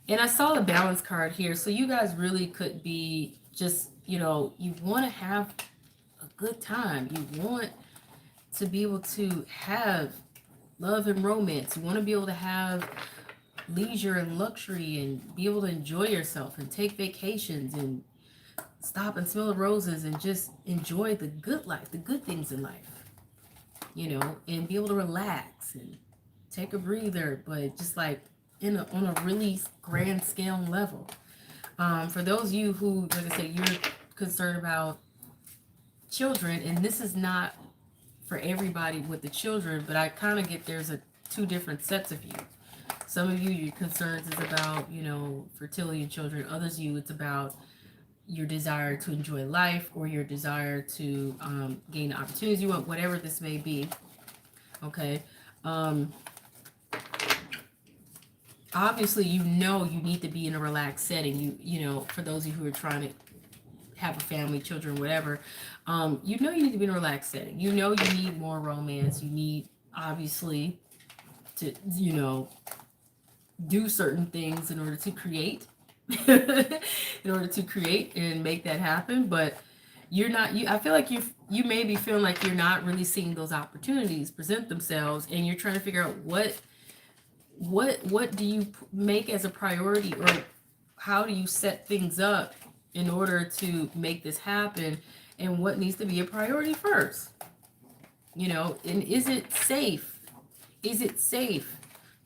and I saw the balance card here, so you guys really could be just, you want to have a good time. You want to be able to have love and romance. You want to be able to have leisure and luxury and be able to enjoy yourself and take vacations and stop and smell the roses and just enjoy the good life, the good things in life, and be able to relax and take a breather, but just like on a really grand scale level. For those of you who, like I said, you're concerned about children, and this is not for everybody with the children, but I kind of get there's two different sets of you. Some of you, your concerns is about, fertility in children. Others of you, it's about your desire to enjoy life, or your desire to gain the opportunities you want, whatever this may be. Okay. Obviously, you need to be in a relaxed setting. For those of you who are trying to have a family, children, whatever, you need to be in a relaxed setting. You need more romance. You need, obviously, to, do certain things in order to create, and make that happen. But I feel like you may be feeling like you're not really seeing those opportunities present themselves, and you're trying to figure out what do you make as a priority, or how do you set things up in order to make this happen, and what needs to be a priority first? You know, and is it safe? Is it safe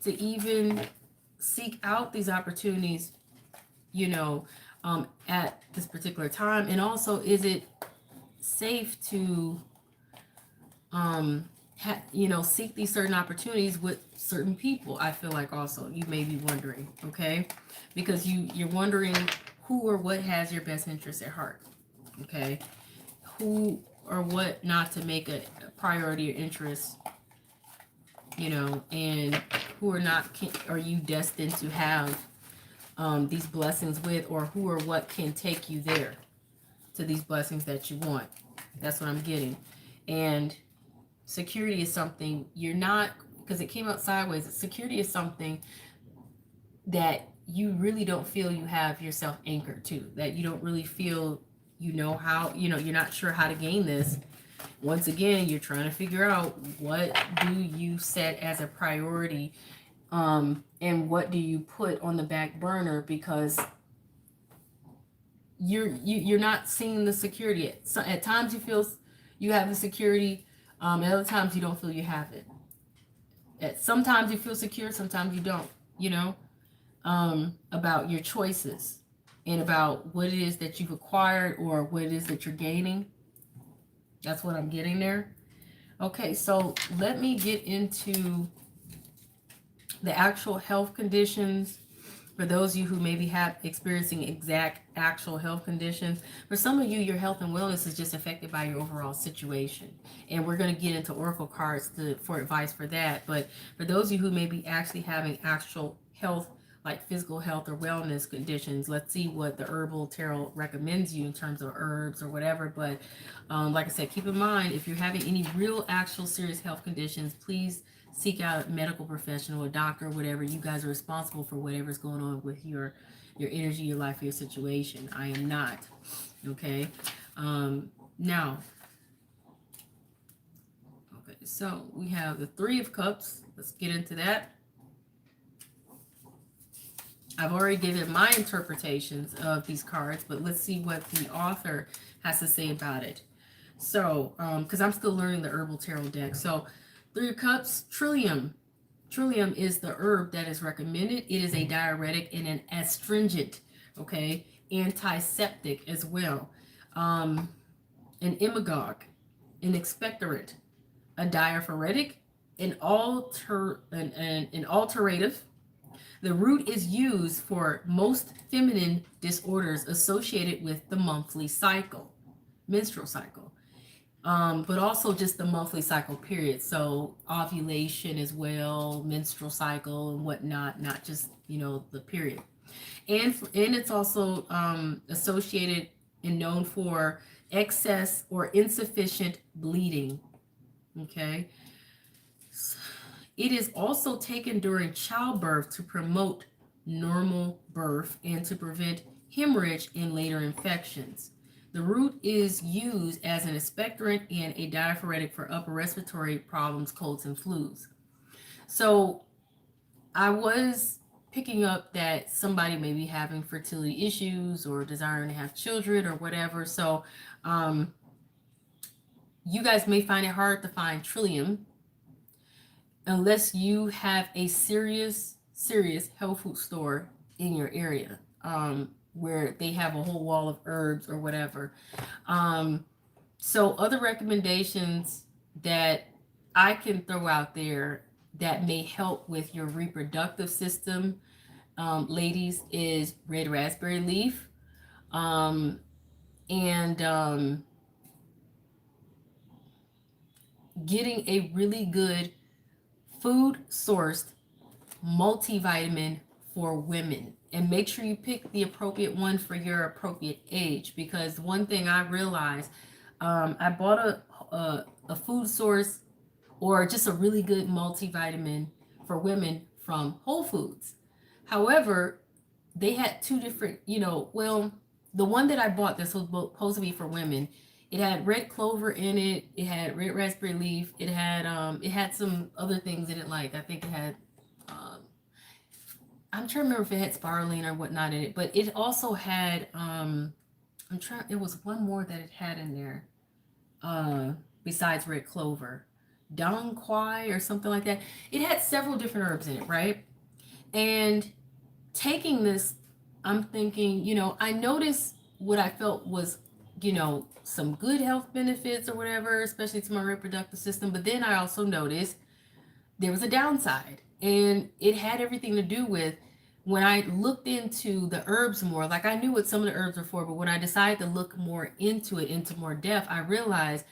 to even seek out these opportunities, you know, at this particular time? And also, is it safe to, you know, seek these certain opportunities with certain people? I feel like also you may be wondering, okay, because you're wondering who or what has your best interest at heart, okay, who or what not to make a priority or interest, you know, and who or not are you destined to have these blessings with, or who or what can take you there to these blessings that you want. That's what I'm getting. And security is something you're not, because it came out sideways. Security is something that you really don't feel you have yourself anchored to, that you don't really feel you know how, you know, you're not sure how to gain this. Once again, you're trying to figure out, what do you set as a priority, and what do you put on the back burner, because you're not seeing the security. So at times you feel you have the security, at other times you don't feel you have it. Sometimes you feel secure, sometimes you don't, you know, about your choices and about what it is that you've acquired or what it is that you're gaining. That's what I'm getting there. Okay, so let me get into the actual health conditions for those of you who maybe have experiencing exact actual health conditions. For some of you, your health and wellness is just affected by your overall situation. And we're going to get into oracle cards for advice for that. But for those of you who may be actually having actual health, like physical health or wellness conditions, let's see what the herbal tarot recommends you in terms of herbs or whatever. But like I said, keep in mind, if you're having any real actual serious health conditions, please seek out a medical professional, a doctor, whatever. You guys are responsible for whatever's going on with your energy, your life, your situation. I am not. Okay. Now, okay, so we have the Three of Cups. Let's get into that. I've already given my interpretations of these cards, but let's see what the author has to say about it. So, because I'm still learning the herbal tarot deck. So, Three of Cups, Trillium. Trillium is the herb that is recommended. It is a diuretic and an astringent, okay, antiseptic as well. An imagogue, an expectorant, a diaphoretic, an alterative. The root is used for most feminine disorders associated with the monthly cycle, menstrual cycle. But also just the monthly cycle period. So ovulation as well, menstrual cycle and whatnot, not just, you know, the period. And it's also associated and known for excess or insufficient bleeding. Okay. It is also taken during childbirth to promote normal birth and to prevent hemorrhage and later infections. The root is used as an expectorant and a diaphoretic for upper respiratory problems, colds, and flus. So I was picking up that somebody may be having fertility issues or desiring to have children or whatever. So you guys may find it hard to find Trillium unless you have a serious health food store in your area, where they have a whole wall of herbs or whatever. So other recommendations that I can throw out there that may help with your reproductive system, ladies, is red raspberry leaf, and getting a really good food sourced multivitamin for women, and make sure you pick the appropriate one for your appropriate age. Because one thing I realized, I bought a food source or just a really good multivitamin for women from Whole Foods. However, they had two different, you know, well, the one that I bought, this was supposed to be for women, it had red clover in it. It had red raspberry leaf. It had some other things in it, like I think it had I'm trying to remember if it had spirulina or whatnot in it, but it also had it was one more that it had in there. Uh Besides red clover. Dong Quai or something like that. It had several different herbs in it, right? And taking this, I'm thinking, I noticed what I felt was, some good health benefits or whatever, especially to my reproductive system. But then I also noticed there was a downside. And it had everything to do with when I looked into the herbs more, like I knew what some of the herbs were for, but when I decided to look more into it, into more depth, I realized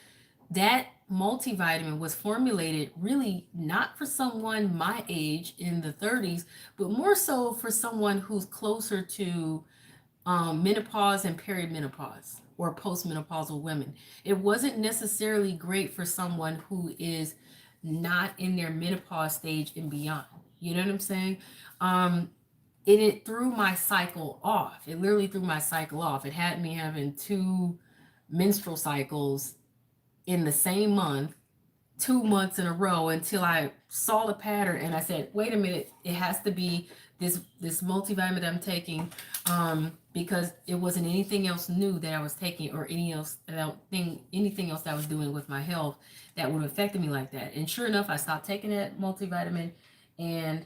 that multivitamin was formulated really not for someone my age in the 30s, but more so for someone who's closer to menopause and perimenopause or postmenopausal women. It wasn't necessarily great for someone who is not in their menopause stage and beyond. You know what I'm saying? Um, it threw my cycle off. It literally threw my cycle off. It had me having two menstrual cycles in the same month, 2 months in a row, until I saw the pattern and I said, wait a minute, it has to be this multivitamin that I'm taking, because it wasn't anything else new that I was taking or anything else that I was doing with my health that would have affected me like that. And sure enough, I stopped taking that multivitamin and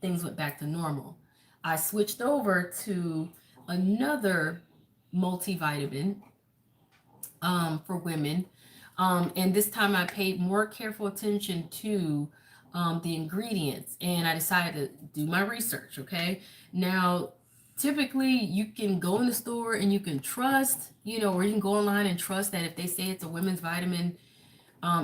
things went back to normal. I switched over to another multivitamin for women. And this time I paid more careful attention to the ingredients and I decided to do my research. Okay. Now, typically you can go in the store and you can trust, or you can go online and trust that if they say it's a women's vitamin,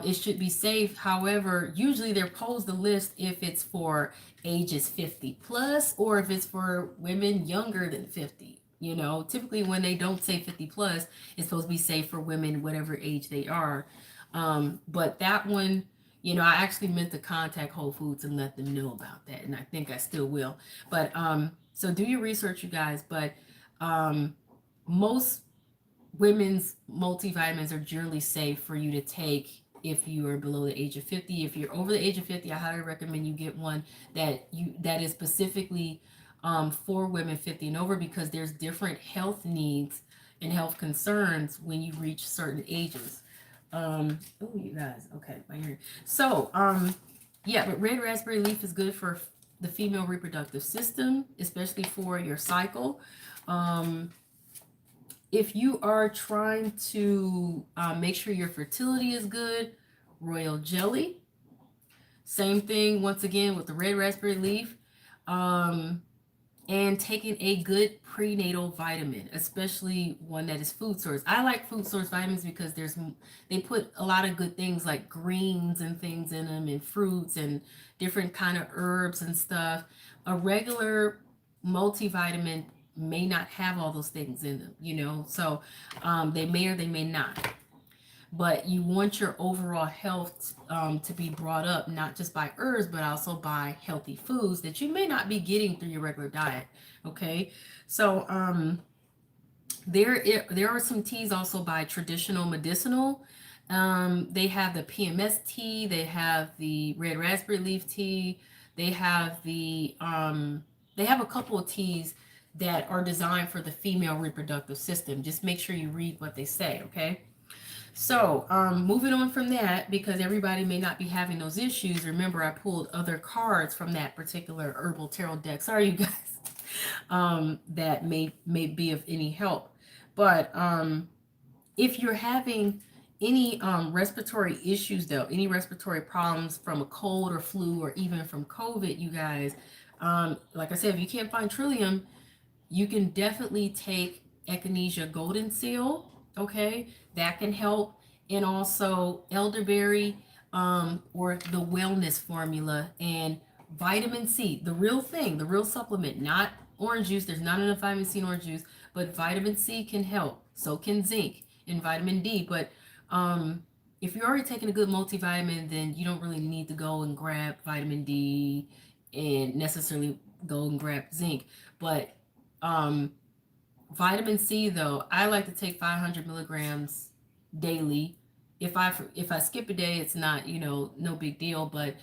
it should be safe. However, usually they're posed the list if it's for ages 50 plus or if it's for women younger than 50. Typically when they don't say 50 plus, it's supposed to be safe for women, whatever age they are. But that one, I actually meant to contact Whole Foods and let them know about that. And I think I still will. But so do your research, you guys. But most women's multivitamins are generally safe for you to take if you are below the age of 50. If you're over the age of 50, I highly recommend you get one that is specifically for women 50 and over, because there's different health needs and health concerns when you reach certain ages. Oh, you guys, okay, right here. So, yeah, but red raspberry leaf is good for the female reproductive system, especially for your cycle. Um, if you are trying to make sure your fertility is good, royal jelly. Same thing, once again, with the red raspberry leaf. Um, and taking a good prenatal vitamin, especially one that is food source. I like food source vitamins because they put a lot of good things like greens and things in them and fruits and different kind of herbs and stuff. A regular multivitamin may not have all those things in them. So they may or they may not, but you want your overall health to be brought up not just by herbs but also by healthy foods that you may not be getting through your regular diet. Okay, so there are some teas also by traditional medicinal. They have the PMS tea, they have the red raspberry leaf tea, they have they have a couple of teas that are designed for the female reproductive system. Just make sure you read what they say. Okay. So, moving on from that, because everybody may not be having those issues, remember I pulled other cards from that particular herbal tarot deck. Sorry, you guys, that may be of any help. But if you're having any respiratory issues, though, any respiratory problems from a cold or flu or even from COVID, you guys, like I said, if you can't find Trillium, you can definitely take echinacea golden seal. Okay, that can help. And also elderberry, or the wellness formula, and vitamin C, the real thing, the real supplement, not orange juice. There's not enough vitamin C in orange juice, but vitamin C can help. So can zinc and vitamin D. But if you're already taking a good multivitamin, then you don't really need to go and grab vitamin D and necessarily go and grab zinc. But um, vitamin C, though, I like to take 500 milligrams daily. If I skip a day, it's not no big deal. But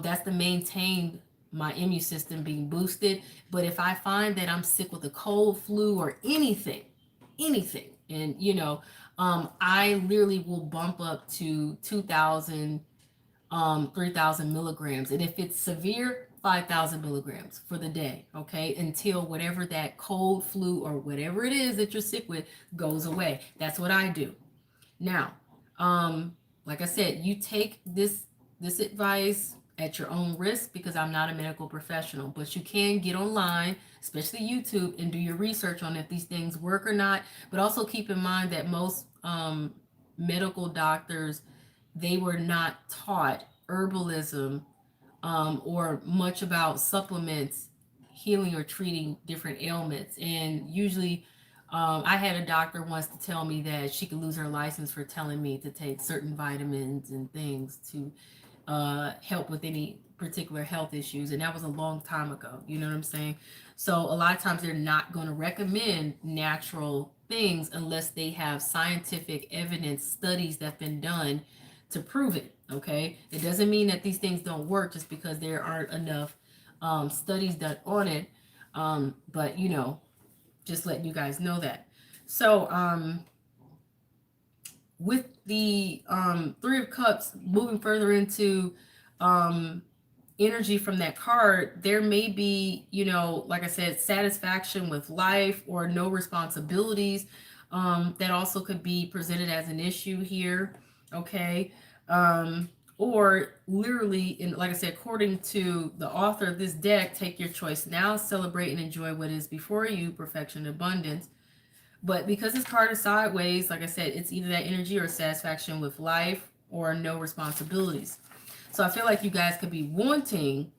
that's to maintain my immune system being boosted. But if I find that I'm sick with a cold, flu, or anything, and I literally will bump up to 2,000, 3,000 milligrams, and if it's severe, 5,000 milligrams for the day, okay, until whatever that cold, flu, or whatever it is that you're sick with goes away. That's what I do. Now, like I said, you take this advice at your own risk, because I'm not a medical professional, but you can get online, especially YouTube, and do your research on if these things work or not. But also keep in mind that most medical doctors, they were not taught herbalism, or much about supplements healing or treating different ailments. And usually, I had a doctor once to tell me that she could lose her license for telling me to take certain vitamins and things to help with any particular health issues. And that was a long time ago. You know what I'm saying? So a lot of times they're not going to recommend natural things unless they have scientific evidence, studies that have been done to prove it. Okay. It doesn't mean that these things don't work just because there aren't enough studies done on it. But just letting you guys know that. So with the Three of Cups, moving further into energy from that card, there may be, like I said, satisfaction with life or no responsibilities. That also could be presented as an issue here. Okay. Or literally, like I said, according to the author of this deck, take your choice now, celebrate and enjoy what is before you, perfection, abundance. But because this card is sideways, like I said, it's either that energy or satisfaction with life or no responsibilities. So I feel like you guys could be wanting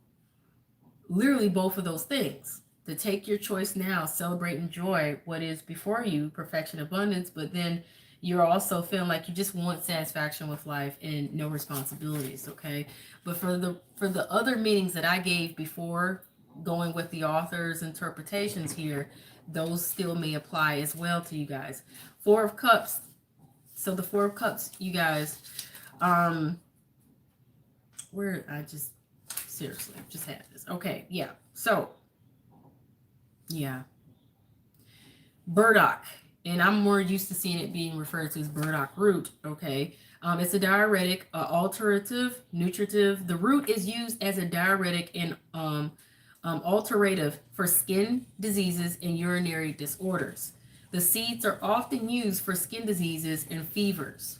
literally both of those things. To take your choice now, celebrate, enjoy what is before you, perfection, abundance, but then you're also feeling like you just want satisfaction with life and no responsibilities, okay? But for the other meanings that I gave before, going with the author's interpretations here, those still may apply as well to you guys. Four of Cups. So the Four of Cups, you guys, where I just seriously just had this. Okay, yeah. So yeah. Burdock. And I'm more used to seeing it being referred to as burdock root. Okay. It's a diuretic, alterative, nutritive. The root is used as a diuretic and alterative for skin diseases and urinary disorders. The seeds are often used for skin diseases and fevers.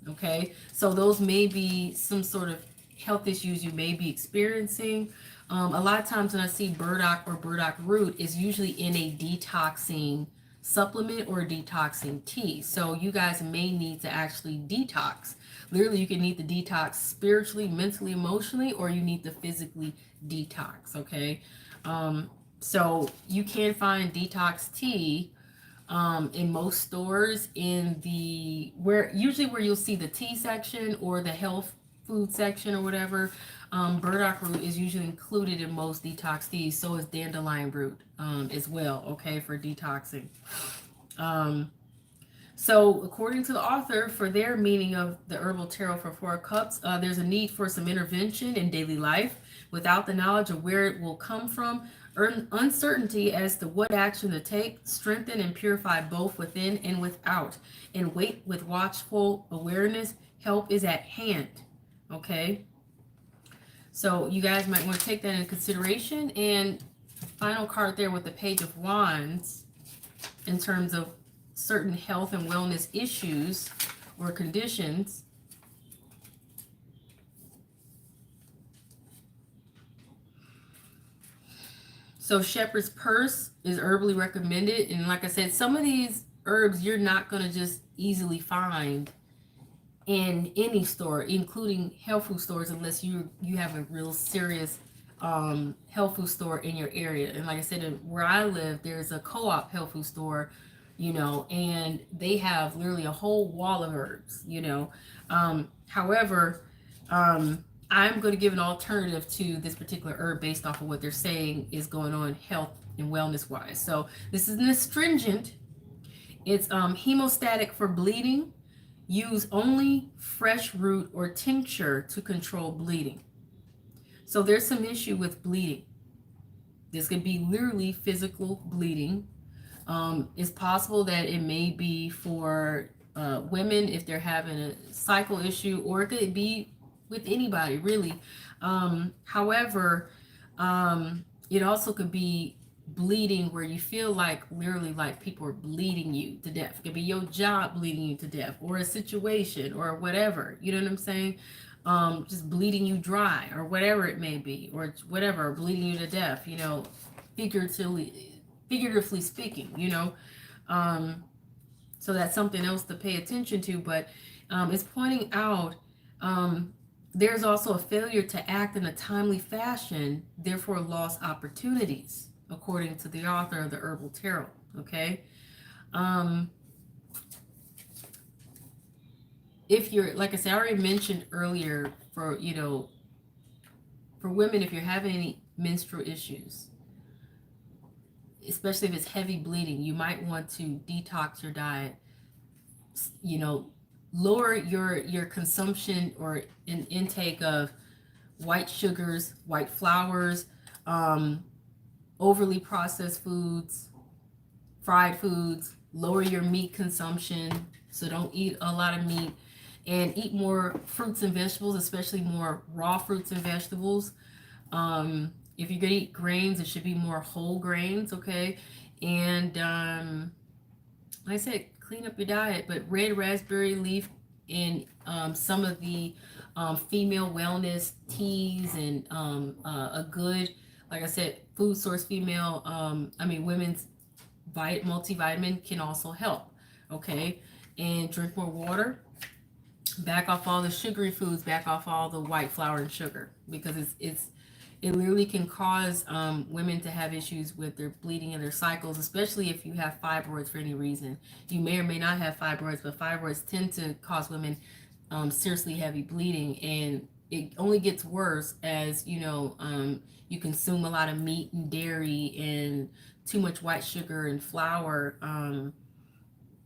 Okay. So those may be some sort of health issues you may be experiencing. A lot of times when I see burdock or burdock root, is usually in a detoxing supplement or detoxing tea. So you guys may need to actually detox. Literally, you can need to detox spiritually, mentally, emotionally, or you need to physically detox. Okay. So you can find detox tea in most stores, in the where you'll see the tea section or the health food section or whatever. Burdock root is usually included in most detox teas. So is dandelion root as well, okay, for detoxing. So according to the author, for their meaning of the herbal tarot for Four Cups, there's a need for some intervention in daily life without the knowledge of where it will come from. Uncertainty as to what action to take, strengthen and purify both within and without, and wait with watchful awareness. Help is at hand. Okay. So you guys might want to take that into consideration. And final card there with the Page of Wands, in terms of certain health and wellness issues or conditions. So shepherd's purse is herbally recommended. And like I said, some of these herbs you're not going to just easily find in any store, including health food stores, unless you have a real serious health food store in your area. And like I said, where I live, there's a co-op health food store, and they have literally a whole wall of herbs. However, I'm going to give an alternative to this particular herb based off of what they're saying is going on health and wellness wise. So this is an astringent. It's hemostatic for bleeding. Use only fresh root or tincture to control bleeding. So there's some issue with bleeding. This could be literally physical bleeding. It's possible that it may be for women if they're having a cycle issue, or it could be with anybody really. However, it also could be bleeding where you feel like literally like people are bleeding you to death. It could be your job bleeding you to death, or a situation, or whatever. You know what I'm saying? Just bleeding you dry, or whatever it may be, or whatever, bleeding you to death. Figuratively speaking. So that's something else to pay attention to. But it's pointing out there's also a failure to act in a timely fashion, therefore lost opportunities, according to the author of the Herbal Tarot. Okay. If you're, like I said, I already mentioned earlier, for women, if you're having any menstrual issues, especially if it's heavy bleeding, you might want to detox your diet. Lower your consumption or intake of white sugars, white flours, overly processed foods, fried foods. Lower your meat consumption, so don't eat a lot of meat, and eat more fruits and vegetables, especially more raw fruits and vegetables. If you're gonna eat grains, it should be more whole grains, okay? And like I said, clean up your diet. But red raspberry leaf and some of the female wellness teas, and a good, like I said, food source female, women's multivitamin can also help, okay? And drink more water. Back off all the sugary foods. Back off all the white flour and sugar, because it literally can cause women to have issues with their bleeding and their cycles, especially if you have fibroids for any reason. You may or may not have fibroids, but fibroids tend to cause women seriously heavy bleeding, and it only gets worse as you consume a lot of meat and dairy and too much white sugar and flour,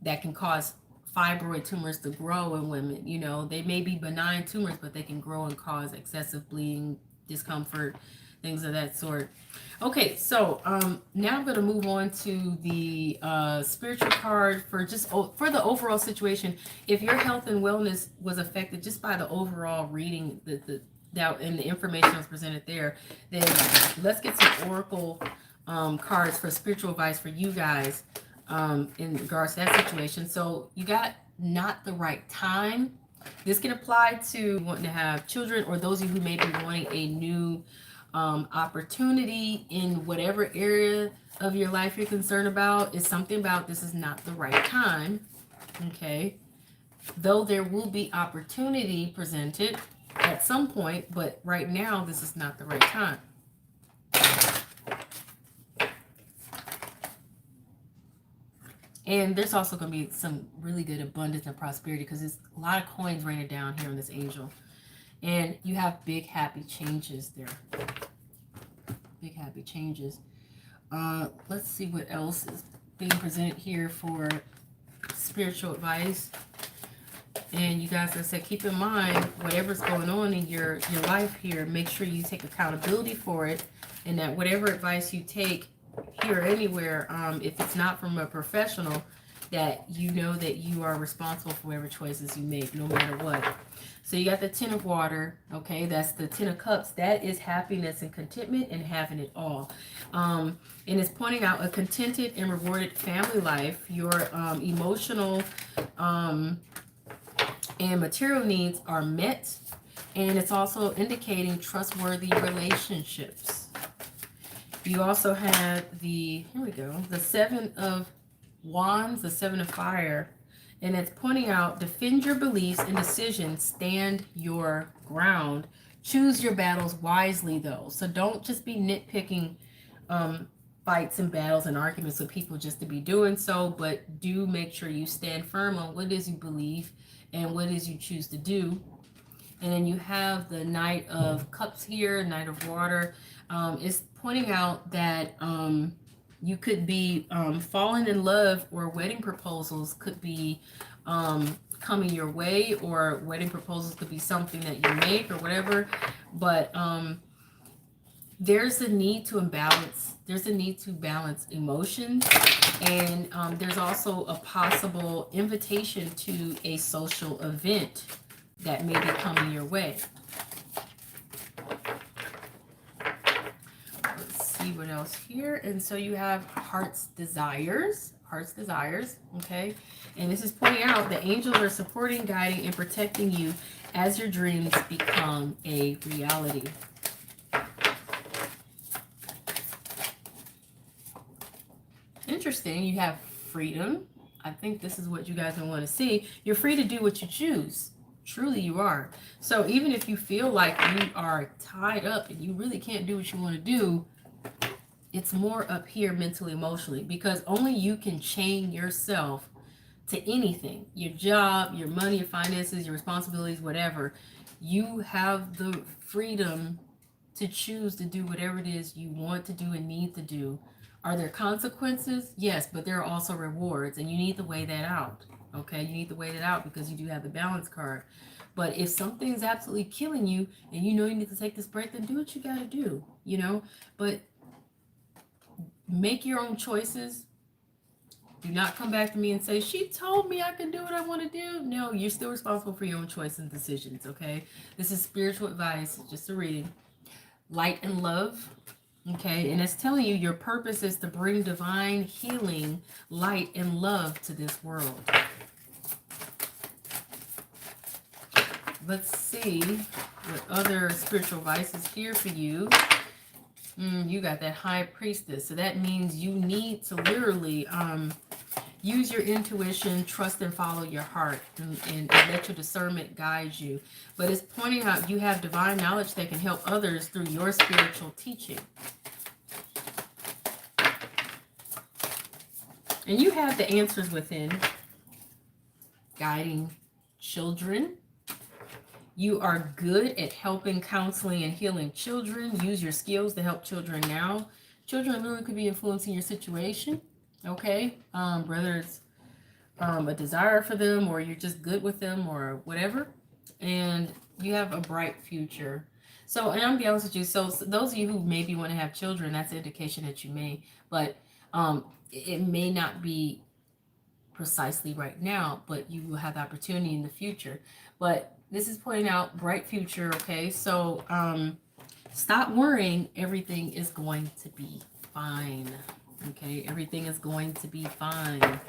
that can cause fibroid tumors to grow in women. They may be benign tumors, but they can grow and cause excessive bleeding, discomfort, things of that sort. Okay, so now I'm going to move on to the spiritual card for the overall situation. If your health and wellness was affected just by the overall reading and the information that was presented there, then let's get some oracle cards for spiritual advice for you guys in regards to that situation. So you got not the right time. This can apply to wanting to have children, or those of you who may be wanting a new opportunity in whatever area of your life you're concerned about. It's something about this is not the right time. Okay. Though there will be opportunity presented at some point, but right now this is not the right time. And there's also going to be some really good abundance and prosperity, because there's a lot of coins raining down here on this angel. And you have big, happy changes there. Big, happy changes. Let's see what else is being presented here for spiritual advice. And you guys, as I said, keep in mind, whatever's going on in your life here, make sure you take accountability for it. And that whatever advice you take here or anywhere, if it's not from a professional, that you know that you are responsible for whatever choices you make, no matter what. So you got the Ten of Water, okay? That's the Ten of Cups. That is happiness and contentment and having it all. And it's pointing out a contented and rewarded family life. Your emotional and material needs are met. And it's also indicating trustworthy relationships. You also have the Seven of Wands, the Seven of Fire, and it's pointing out, defend your beliefs and decisions, stand your ground. Choose your battles wisely, though. So don't just be nitpicking fights and battles and arguments with people just to be doing so, but do make sure you stand firm on what it is you believe and what it is you choose to do. And then you have the Knight of Cups here, Knight of Water. It's pointing out that you could be falling in love, or wedding proposals could be coming your way, or wedding proposals could be something that you make or whatever. But there's a need to imbalance. There's a need to balance emotions, and there's also a possible invitation to a social event that may be coming your way. Let's see what else here. And so you have heart's desires. Heart's desires. Okay. And this is pointing out the angels are supporting, guiding, and protecting you as your dreams become a reality. Interesting. You have freedom. I think this is what you guys want to see. You're free to do what you choose. Truly you are. So even if you feel like you are tied up and you really can't do what you want to do, it's more up here mentally, emotionally, because only you can chain yourself to anything. Your job, your money, your finances, your responsibilities, whatever. You have the freedom to choose to do whatever it is you want to do and need to do. Are there consequences? Yes, but there are also rewards, and you need to weigh that out. Okay, you need to weigh that out because you do have the balance card. But if something's absolutely killing you and you know you need to take this break, then do what you got to do, you know? But make your own choices. Do not come back to me and say, she told me I can do what I want to do. No, you're still responsible for your own choices and decisions, okay? This is spiritual advice, just a reading. Light and love. Okay, and it's telling you your purpose is to bring divine healing, light, and love to this world. Let's see what other spiritual advice is here for you. You got that high priestess. So that means you need to literally use your intuition, trust and follow your heart, and let your discernment guide you. But it's pointing out you have divine knowledge that can help others through your spiritual teaching. And you have the answers within. Guiding children. You are good at helping, counseling, and healing children. Use your skills to help children now. Children literally could be influencing your situation. Okay? Whether it's a desire for them or you're just good with them or whatever. And you have a bright future. So, and I'm going to be honest with you. So those of you who maybe want to have children, that's an indication that you may. But it may not be precisely right now, but you will have the opportunity in the future. But this is pointing out bright future, okay? So stop worrying. Everything is going to be fine, okay? Everything is going to be fine.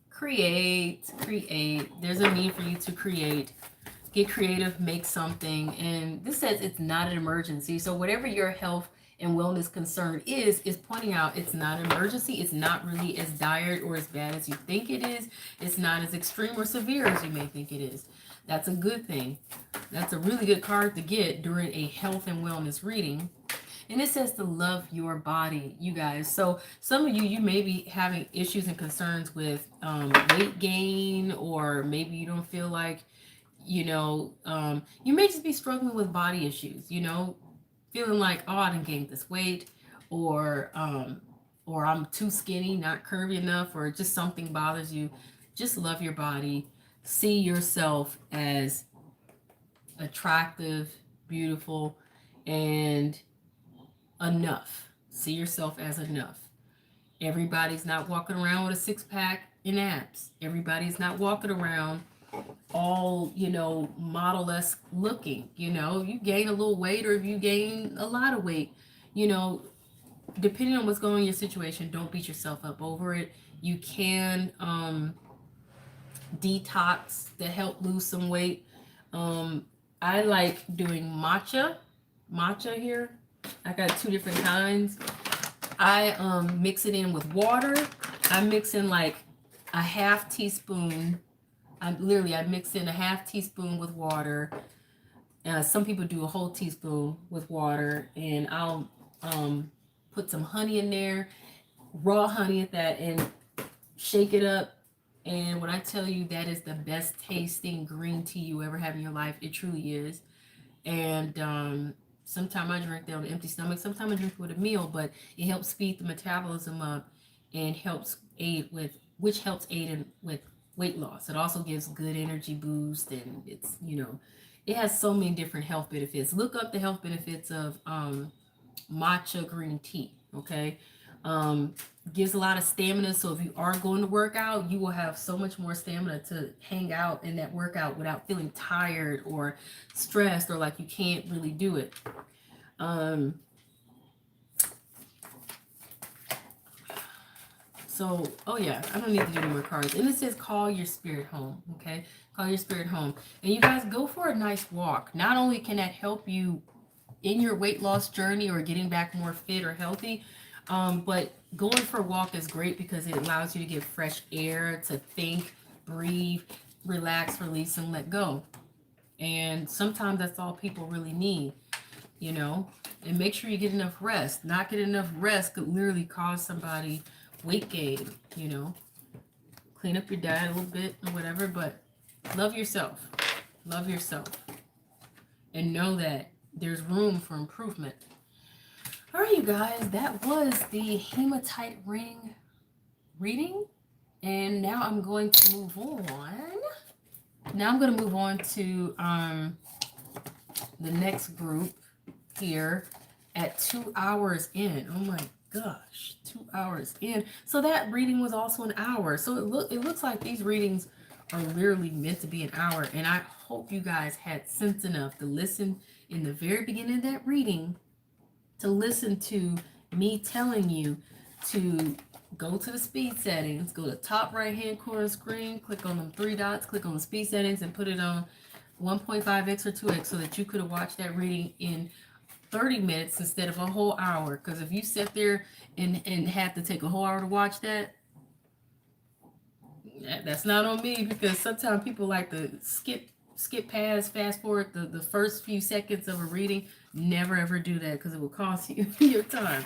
Create. There's a need for you to create. Get creative, make something. And this says it's not an emergency. So whatever your health and wellness concern is pointing out it's not an emergency. It's not really as dire or as bad as you think it is. It's not as extreme or severe as you may think it is. That's a good thing. That's a really good card to get during a health and wellness reading. And it says to love your body, you guys. So some of you may be having issues and concerns with weight gain, or maybe you don't feel like, you may just be struggling with body issues, feeling like, oh, I didn't gain this weight, or I'm too skinny, not curvy enough, or just something bothers you. Just love your body. See yourself as attractive, beautiful, and enough. See yourself as enough. Everybody's not walking around with a six-pack and abs. Everybody's not walking around all, model-esque looking. You gain a little weight, or if you gain a lot of weight, depending on what's going on in your situation, don't beat yourself up over it. You can detox to help lose some weight. I like doing matcha here. I got 2 different kinds. I mix it in with water. I mix in like a half teaspoon. I mix in a half teaspoon with water. Some people do a whole teaspoon with water, and I'll put some honey in there, raw honey at that, and shake it up. And when I tell you that is the best tasting green tea you ever have in your life, it truly is. And sometimes I drink that on an empty stomach. Sometimes I drink it with a meal, but it helps speed the metabolism up and helps aid with weight loss. It also gives good energy boost, and it's, it has so many different health benefits. Look up the health benefits of matcha green tea. Okay. um Gives a lot of stamina, so if you are going to work out, you will have so much more stamina to hang out in that workout without feeling tired or stressed or like you can't really do it. um So, oh yeah, I don't need to do any more cards. And it says call your spirit home, okay? Call your spirit home. And you guys go for a nice walk. Not only can that help you in your weight loss journey or getting back more fit or healthy, but going for a walk is great because it allows you to get fresh air, to think, breathe, relax, release, and let go. And sometimes that's all people really need, you know? And make sure you get enough rest. Not get enough rest could literally cause somebody weight gain, Clean up your diet a little bit or whatever, but love yourself. Love yourself. And know that there's room for improvement. All right, you guys, that was the Hematite Ring reading. And now I'm going to move on. Now I'm going to move on to the next group here at 2 hours in. Oh my gosh, 2 hours in. So that reading was also an hour. So it looks like these readings are literally meant to be an hour. And I hope you guys had sense enough to listen in the very beginning of that reading, to listen to me telling you to go to the speed settings, go to the top right hand corner of the screen, click on them 3 dots, click on the speed settings, and put it on 1.5x or 2x so that you could have watched that reading in 30 minutes instead of a whole hour. Because if you sit there and have to take a whole hour to watch that, that's not on me, because sometimes people like to skip past, fast forward the first few seconds of a reading. Never ever do that, because it will cost you your time.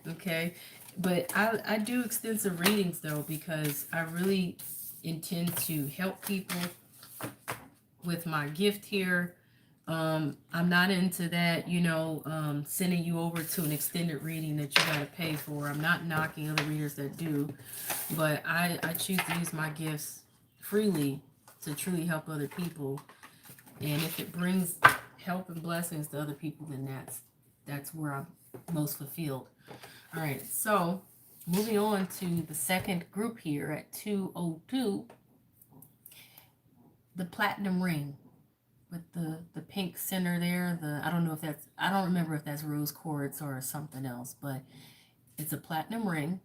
Okay. But I do extensive readings though, because I really intend to help people with my gift here. I'm not into that, sending you over to an extended reading that you got to pay for. I'm not knocking other readers that do, but I choose to use my gifts freely to truly help other people. And if it brings help and blessings to other people, then that's where I'm most fulfilled. All right, so moving on to the second group here at 202, the Platinum Ring with the pink center there. I don't remember if that's rose quartz or something else, but it's a platinum ring.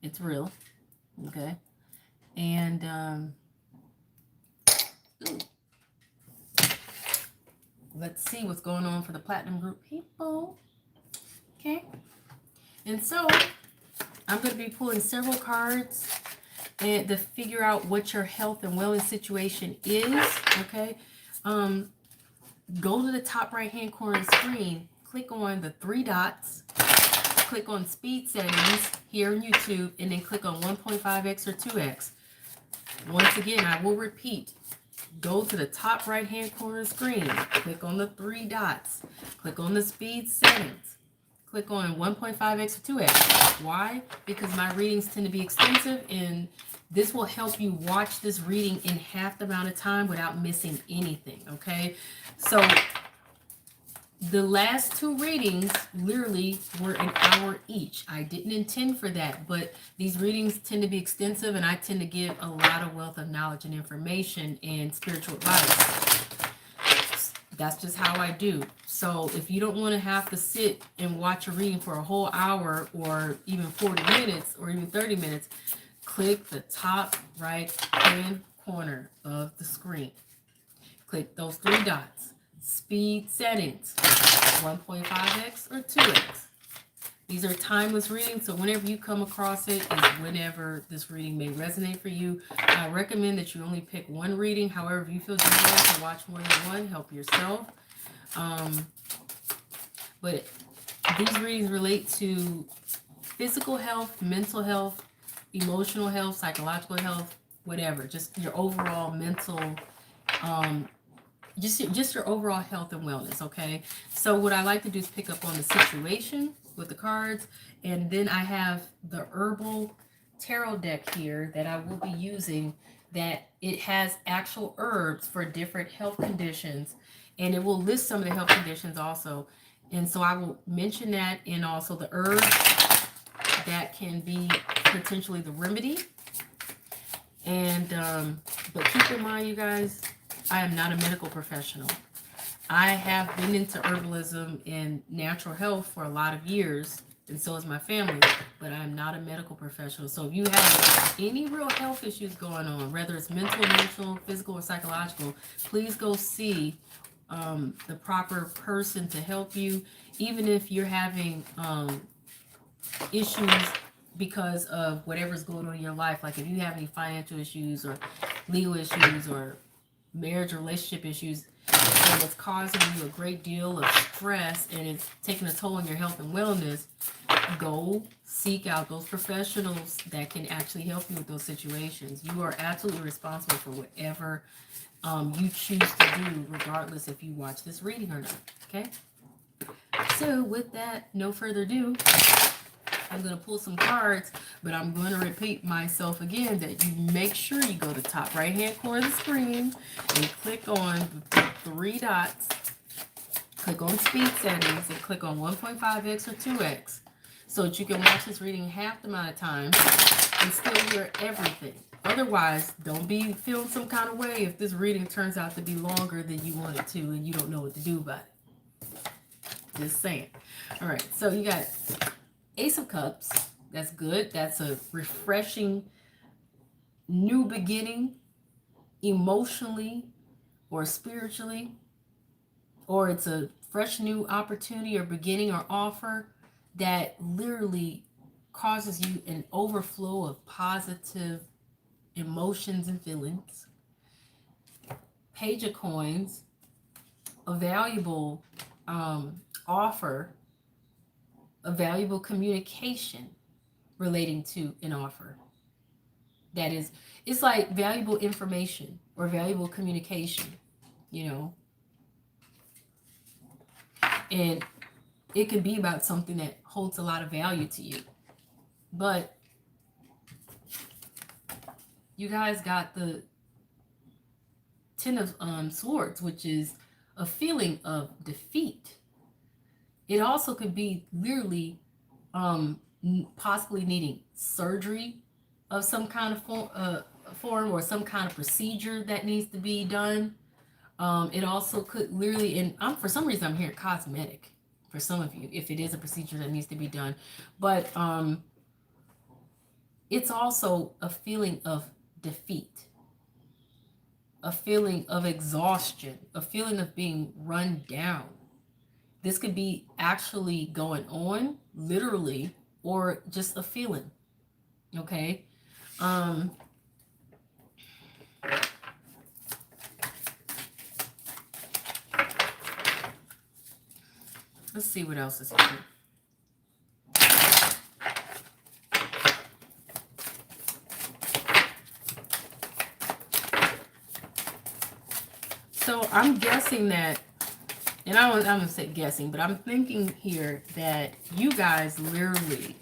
It's real, okay? And let's see what's going on for the platinum group people. Okay, and so I'm going to be pulling several cards and to figure out what your health and wellness situation is. Okay, go to the top right hand corner of the screen, click on the 3 dots, click on speed settings here on YouTube, and then click on 1.5x or 2x. Once again, I will repeat. Go to the top right hand corner of the screen, click on the 3 dots, click on the speed settings, click on 1.5x or 2x. Why? Because my readings tend to be extensive, and this will help you watch this reading in half the amount of time without missing anything, okay? So the last 2 readings literally were an hour each. I didn't intend for that, but these readings tend to be extensive, and I tend to give a lot of wealth of knowledge and information and spiritual advice. That's just how I do. So if you don't want to have to sit and watch a reading for a whole hour or even 40 minutes or even 30 minutes, click the top right hand corner of the screen. Click those 3 dots. Speed settings, 1.5x or 2x. These are timeless readings, so whenever you come across it is whenever this reading may resonate for you. I recommend that you only pick 1 reading. However, if you feel generous to watch more than 1, help yourself. But these readings relate to physical health, mental health, emotional health, psychological health, whatever. Just your overall mental, just your overall health and wellness, okay? So what I like to do is pick up on the situation with the cards, and then I have the herbal tarot deck here that I will be using, that it has actual herbs for different health conditions, and it will list some of the health conditions also. And so I will mention that, and also the herbs that can be potentially the remedy. And but keep in mind, you guys, I am not a medical professional. I have been into herbalism and natural health for a lot of years, and so is my family, but I am not a medical professional. So if you have any real health issues going on, whether it's mental, emotional, physical, or psychological, please go see the proper person to help you. Even if you're having issues because of whatever's going on in your life, like if you have any financial issues or legal issues or marriage or relationship issues, and it's causing you a great deal of stress and it's taking a toll on your health and wellness, go seek out those professionals that can actually help you with those situations. You are absolutely responsible for whatever you choose to do, regardless if you watch this reading or not. Okay? So with that, no further ado, I'm going to pull some cards, but I'm going to repeat myself again that you make sure you go to the top right hand corner of the screen and click on the three dots, click on speed settings, and click on 1.5x or 2x so that you can watch this reading half the amount of time and still hear everything. Otherwise, don't be feeling some kind of way if this reading turns out to be longer than you want it to and you don't know what to do about it. Just saying. All right, so you got Ace of Cups. That's good. That's a refreshing new beginning, emotionally or spiritually, or it's a fresh new opportunity or beginning or offer that literally causes you an overflow of positive emotions and feelings. Page of Coins, a valuable offer, a valuable communication relating to an offer. That is, it's like valuable information or valuable communication, you know. And it could be about something that holds a lot of value to you. But you guys got the Ten of Swords, which is a feeling of defeat. It also could be literally possibly needing surgery of some kind of form or some kind of procedure that needs to be done. It also could literally, and for some reason I'm hearing cosmetic for some of you, if it is a procedure that needs to be done. But it's also a feeling of defeat, a feeling of exhaustion, a feeling of being run down. This could be actually going on, literally, or just a feeling. Okay? Let's see what else is here. So I'm guessing that, and I'm going to say guessing, but I'm thinking here that you guys literally,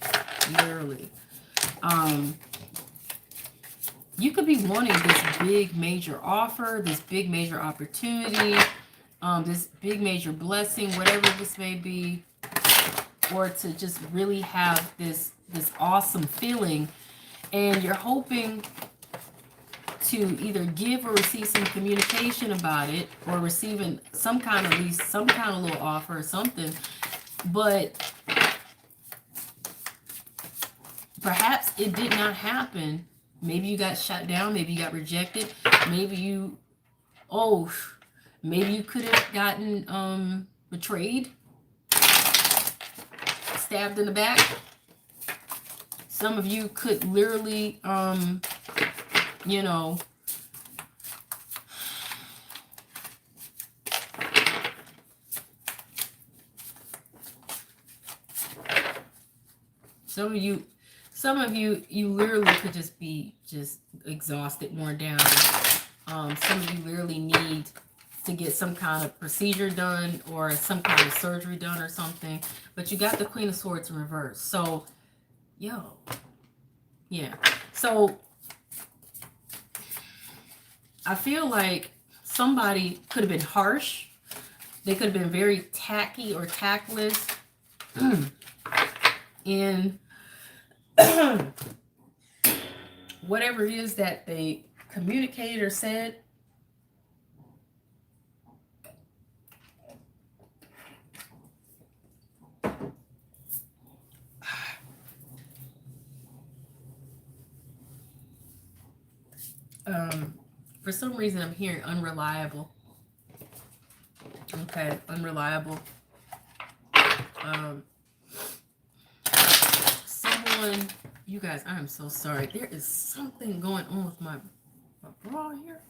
you could be wanting this big major offer, this big major opportunity, this big major blessing, whatever this may be, or to just really have this awesome feeling, and you're hoping to either give or receive some communication about it, or receiving some kind of, at least some kind of little offer or something, but perhaps it did not happen. Maybe you got shut down, maybe you got rejected, maybe you could have gotten betrayed, stabbed in the back. Some of you could literally you know, some of you literally could just be exhausted, worn down. Some of you literally need to get some kind of procedure done or some kind of surgery done or something. But you got the Queen of Swords in reverse. So, Yeah. So I feel like somebody could have been harsh. They could have been very tacky or tactless in whatever it is that they communicated or said. For some reason, I'm hearing unreliable. Okay, unreliable. Someone, you guys, I am so sorry. There is something going on with my bra here.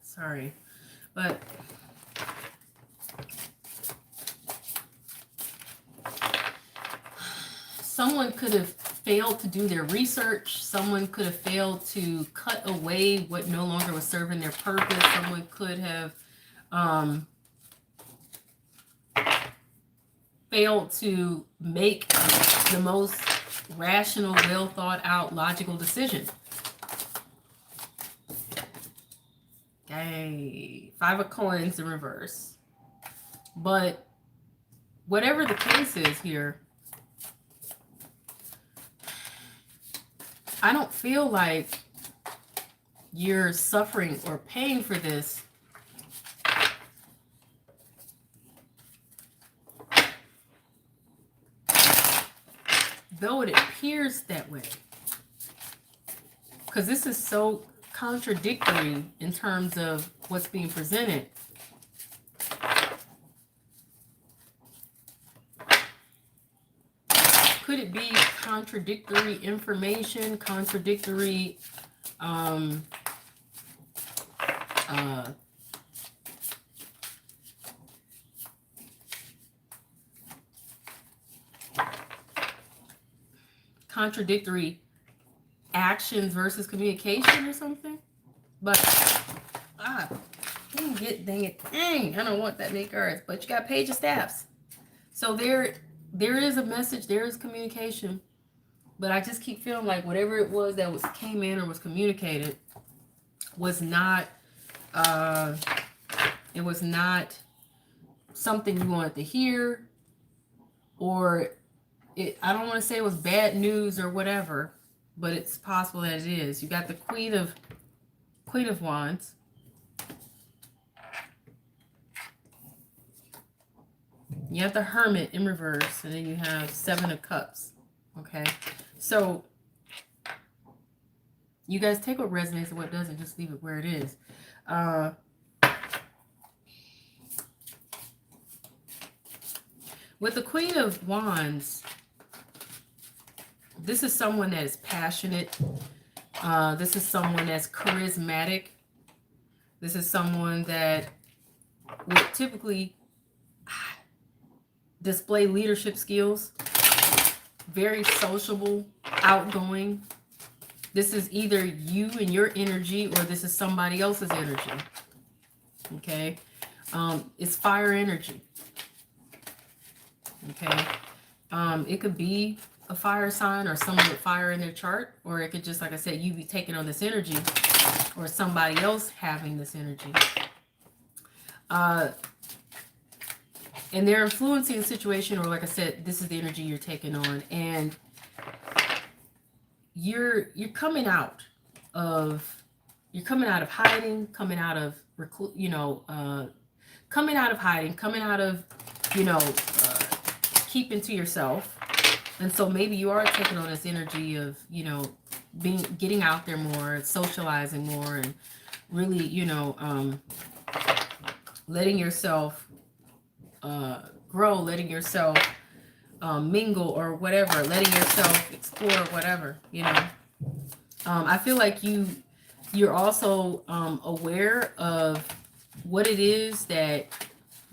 Sorry, but someone could have failed to do their research. Someone could have failed to cut away what no longer was serving their purpose. Someone could have failed to make the most rational, well thought out, logical decision. Okay, 5 of coins in reverse. But whatever the case is here, I don't feel like you're suffering or paying for this. Though it appears that way. Because this is so contradictory in terms of what's being presented. Could it be contradictory information, contradictory contradictory actions versus communication or something? But dang it, I don't want that many cards. But you got Page of Staffs, so there is a message, there is communication, but I just keep feeling like whatever it was that came in or was communicated was not it was not something you wanted to hear, or I don't want to say it was bad news or whatever, but it's possible that it is. You got the Queen of Wands. You have the Hermit in reverse, and then you have 7 of Cups. Okay, so you guys take what resonates and what doesn't, just leave it where it is. With the Queen of Wands, this is someone that is passionate. This is someone that's charismatic. This is someone that would typically display leadership skills. Very sociable, outgoing. This is either you and your energy, or this is somebody else's energy. Okay? It's fire energy. Okay? It could be a fire sign or someone with fire in their chart, or it could just, like I said, you be taking on this energy, or somebody else having this energy. And they're influencing the situation, or like I said, this is the energy you're taking on, and you're coming out of hiding, coming out of keeping to yourself. And so maybe you are taking on this energy of, getting out there more, socializing more, and really, letting yourself grow, letting yourself mingle or whatever, letting yourself explore whatever, I feel like you're also aware of what it is that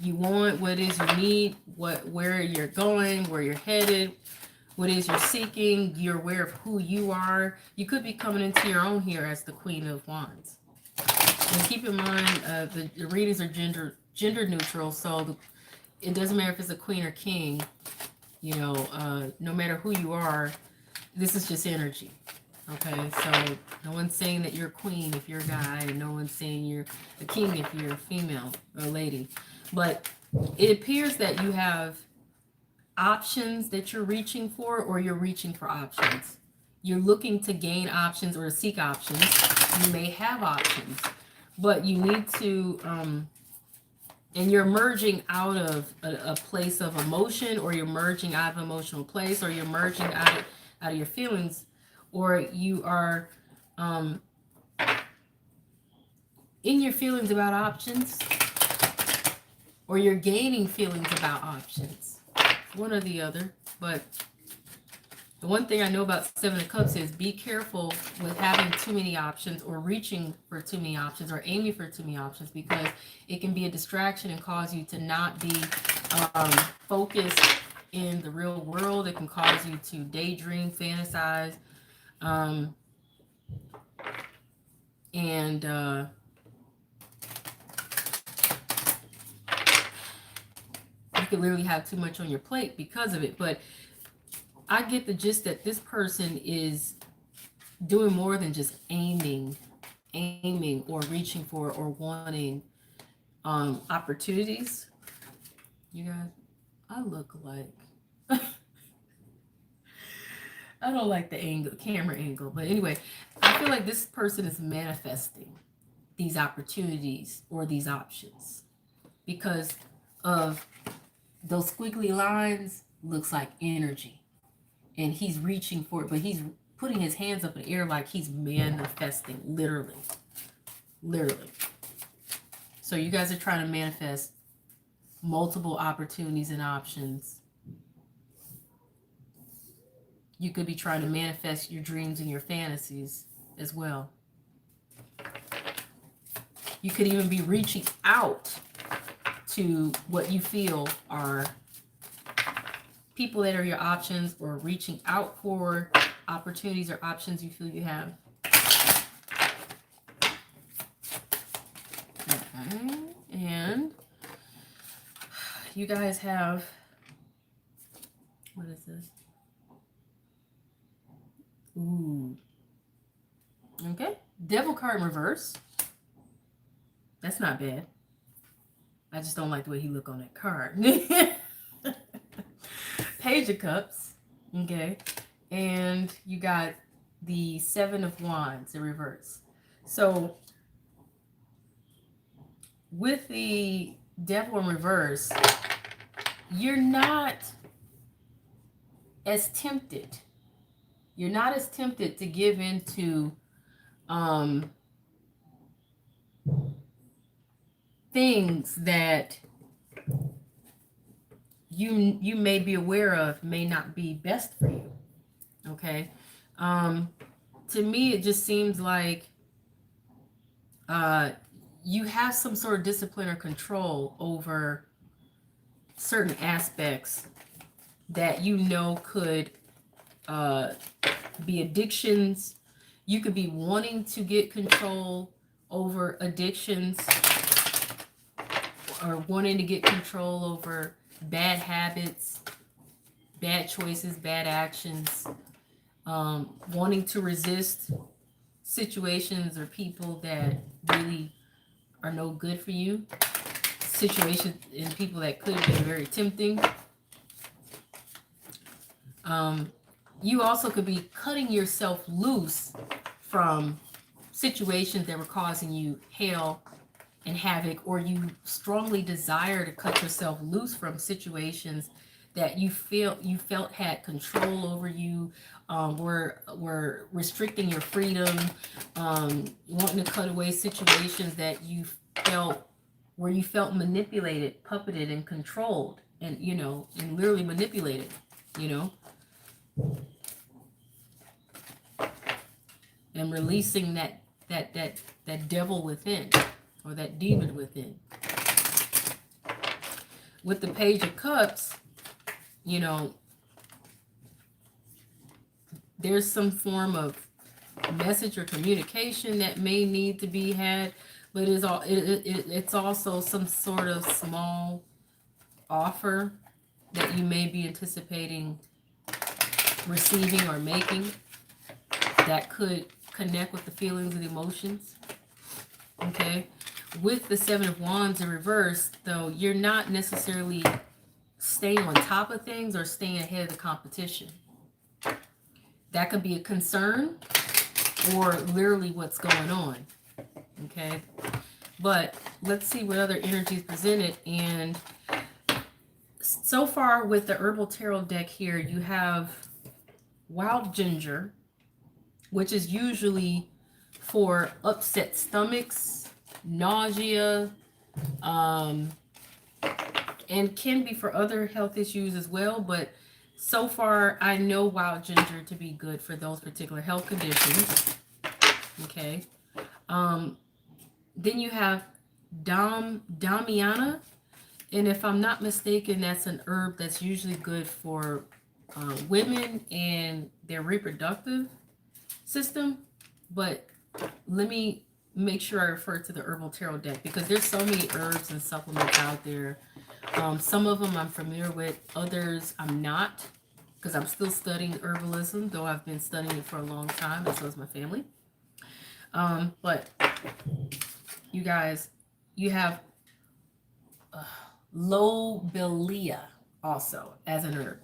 you want, what it is you need, where you're going, where you're headed, what it is you're seeking. You're aware of who you are. You could be coming into your own here as the Queen of Wands. And keep in mind, the readings are gender neutral, so it doesn't matter if it's a queen or king. No matter who you are, this is just energy. Okay, so no one's saying that you're a queen if you're a guy, and no one's saying you're a king if you're a female or a lady. But it appears that you have options that you're reaching for, or you're reaching for options. You're looking to gain options or seek options. You may have options, but you need to, and you're merging out of a place of emotion, or you're merging out of an emotional place, or you're merging out of your feelings, or you are in your feelings about options, or you're gaining feelings about options. One or the other. But the one thing I know about Seven of Cups is be careful with having too many options, or reaching for too many options, or aiming for too many options, because it can be a distraction and cause you to not be focused in the real world. It can cause you to daydream, fantasize, and you could literally have too much on your plate because of it. But I get the gist that this person is doing more than just aiming or reaching for or wanting opportunities. You guys, I look like I don't like the camera angle, but anyway, I feel like this person is manifesting these opportunities or these options because of those squiggly lines. Looks like energy, and he's reaching for it, but he's putting his hands up in the air like he's manifesting, literally. So you guys are trying to manifest multiple opportunities and options. You could be trying to manifest your dreams and your fantasies as well. You could even be reaching out to what you feel are people that are your options, or reaching out for opportunities or options you feel you have. Okay, and you guys have, what is this? Ooh. Okay, Devil card in reverse. That's not bad. I just don't like the way he look on that card. Page of Cups. Okay, and you got the Seven of Wands in reverse. So with the Devil in reverse, you're not as tempted. You're not as tempted to give into things that you may be aware of may not be best for you. Okay, to me it just seems like you have some sort of discipline or control over certain aspects that could be addictions. You could be wanting to get control over addictions, or wanting to get control over bad habits, bad choices, bad actions, wanting to resist situations or people that really are no good for you, situations and people that could be very tempting. You also could be cutting yourself loose from situations that were causing you hell and havoc, or you strongly desire to cut yourself loose from situations that you felt had control over you, were restricting your freedom, wanting to cut away situations that you felt manipulated, puppeted, and controlled, and and literally manipulated, and releasing that devil within, or that demon within. With the Page of Cups, there's some form of message or communication that may need to be had, but it's also some sort of small offer that you may be anticipating receiving or making that could connect with the feelings and emotions. Okay. With the Seven of Wands in reverse, though, you're not necessarily staying on top of things or staying ahead of the competition. That could be a concern or literally what's going on. Okay. But let's see what other energy is presented. And so far with the Herbal Tarot deck here, you have wild ginger, which is usually for upset stomachs, nausea, and can be for other health issues as well. But so far, I know wild ginger to be good for those particular health conditions. Okay. Then you have Damiana, and if I'm not mistaken, that's an herb that's usually good for women and their reproductive system. But let me make sure I refer to the Herbal Tarot deck because there's so many herbs and supplements out there. Some of them I'm familiar with, others I'm not, because I'm still studying herbalism, though I've been studying it for a long time, and so is my family. But you guys, you have lobelia also as an herb.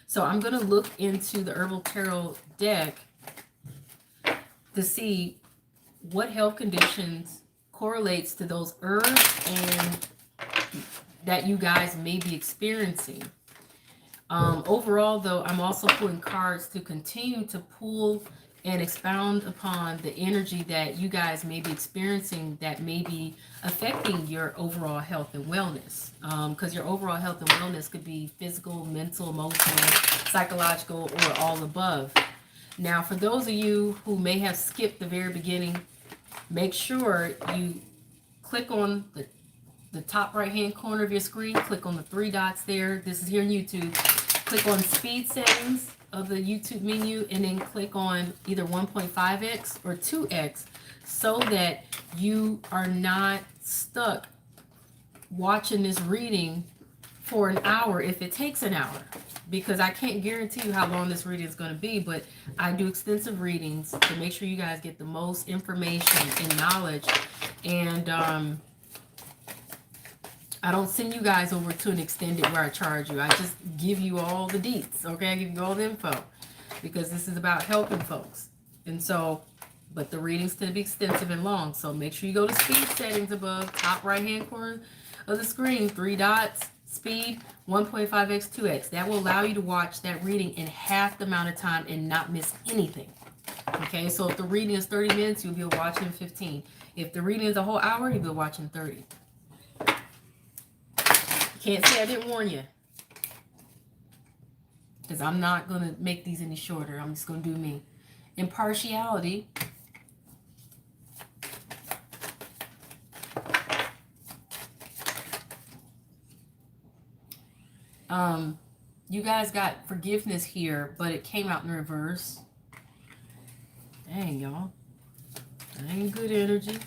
So I'm going to look into the Herbal Tarot deck to see what health conditions correlates to those herbs and that you guys may be experiencing. Overall, though, I'm also pulling cards to continue to pull and expound upon the energy that you guys may be experiencing that may be affecting your overall health and wellness. Because your overall health and wellness could be physical, mental, emotional, psychological, or all above. Now, for those of you who may have skipped the very beginning, make sure you click on the top right hand corner of your screen, click on the three dots there. This is here on YouTube. Click on speed settings of the YouTube menu and then click on either 1.5x or 2x so that you are not stuck watching this reading for an hour if it takes an hour, because I can't guarantee you how long this reading is going to be, but I do extensive readings to make sure you guys get the most information and knowledge. And I don't send you guys over to an extended where I charge you. I just give you all the deets, okay? I give you all the info because this is about helping folks. And so, but the readings tend to be extensive and long. So make sure you go to speed settings above, top right-hand corner of the screen, three dots, speed, 1.5x, 2x. That will allow you to watch that reading in half the amount of time and not miss anything. Okay, so if the reading is 30 minutes, you'll be watching 15. If the reading is a whole hour, you'll be watching 30. Can't say I didn't warn you, because I'm not going to make these any shorter. I'm just going to do me. Impartiality. You guys got forgiveness here, but it came out in reverse. Dang, y'all. That ain't good energy.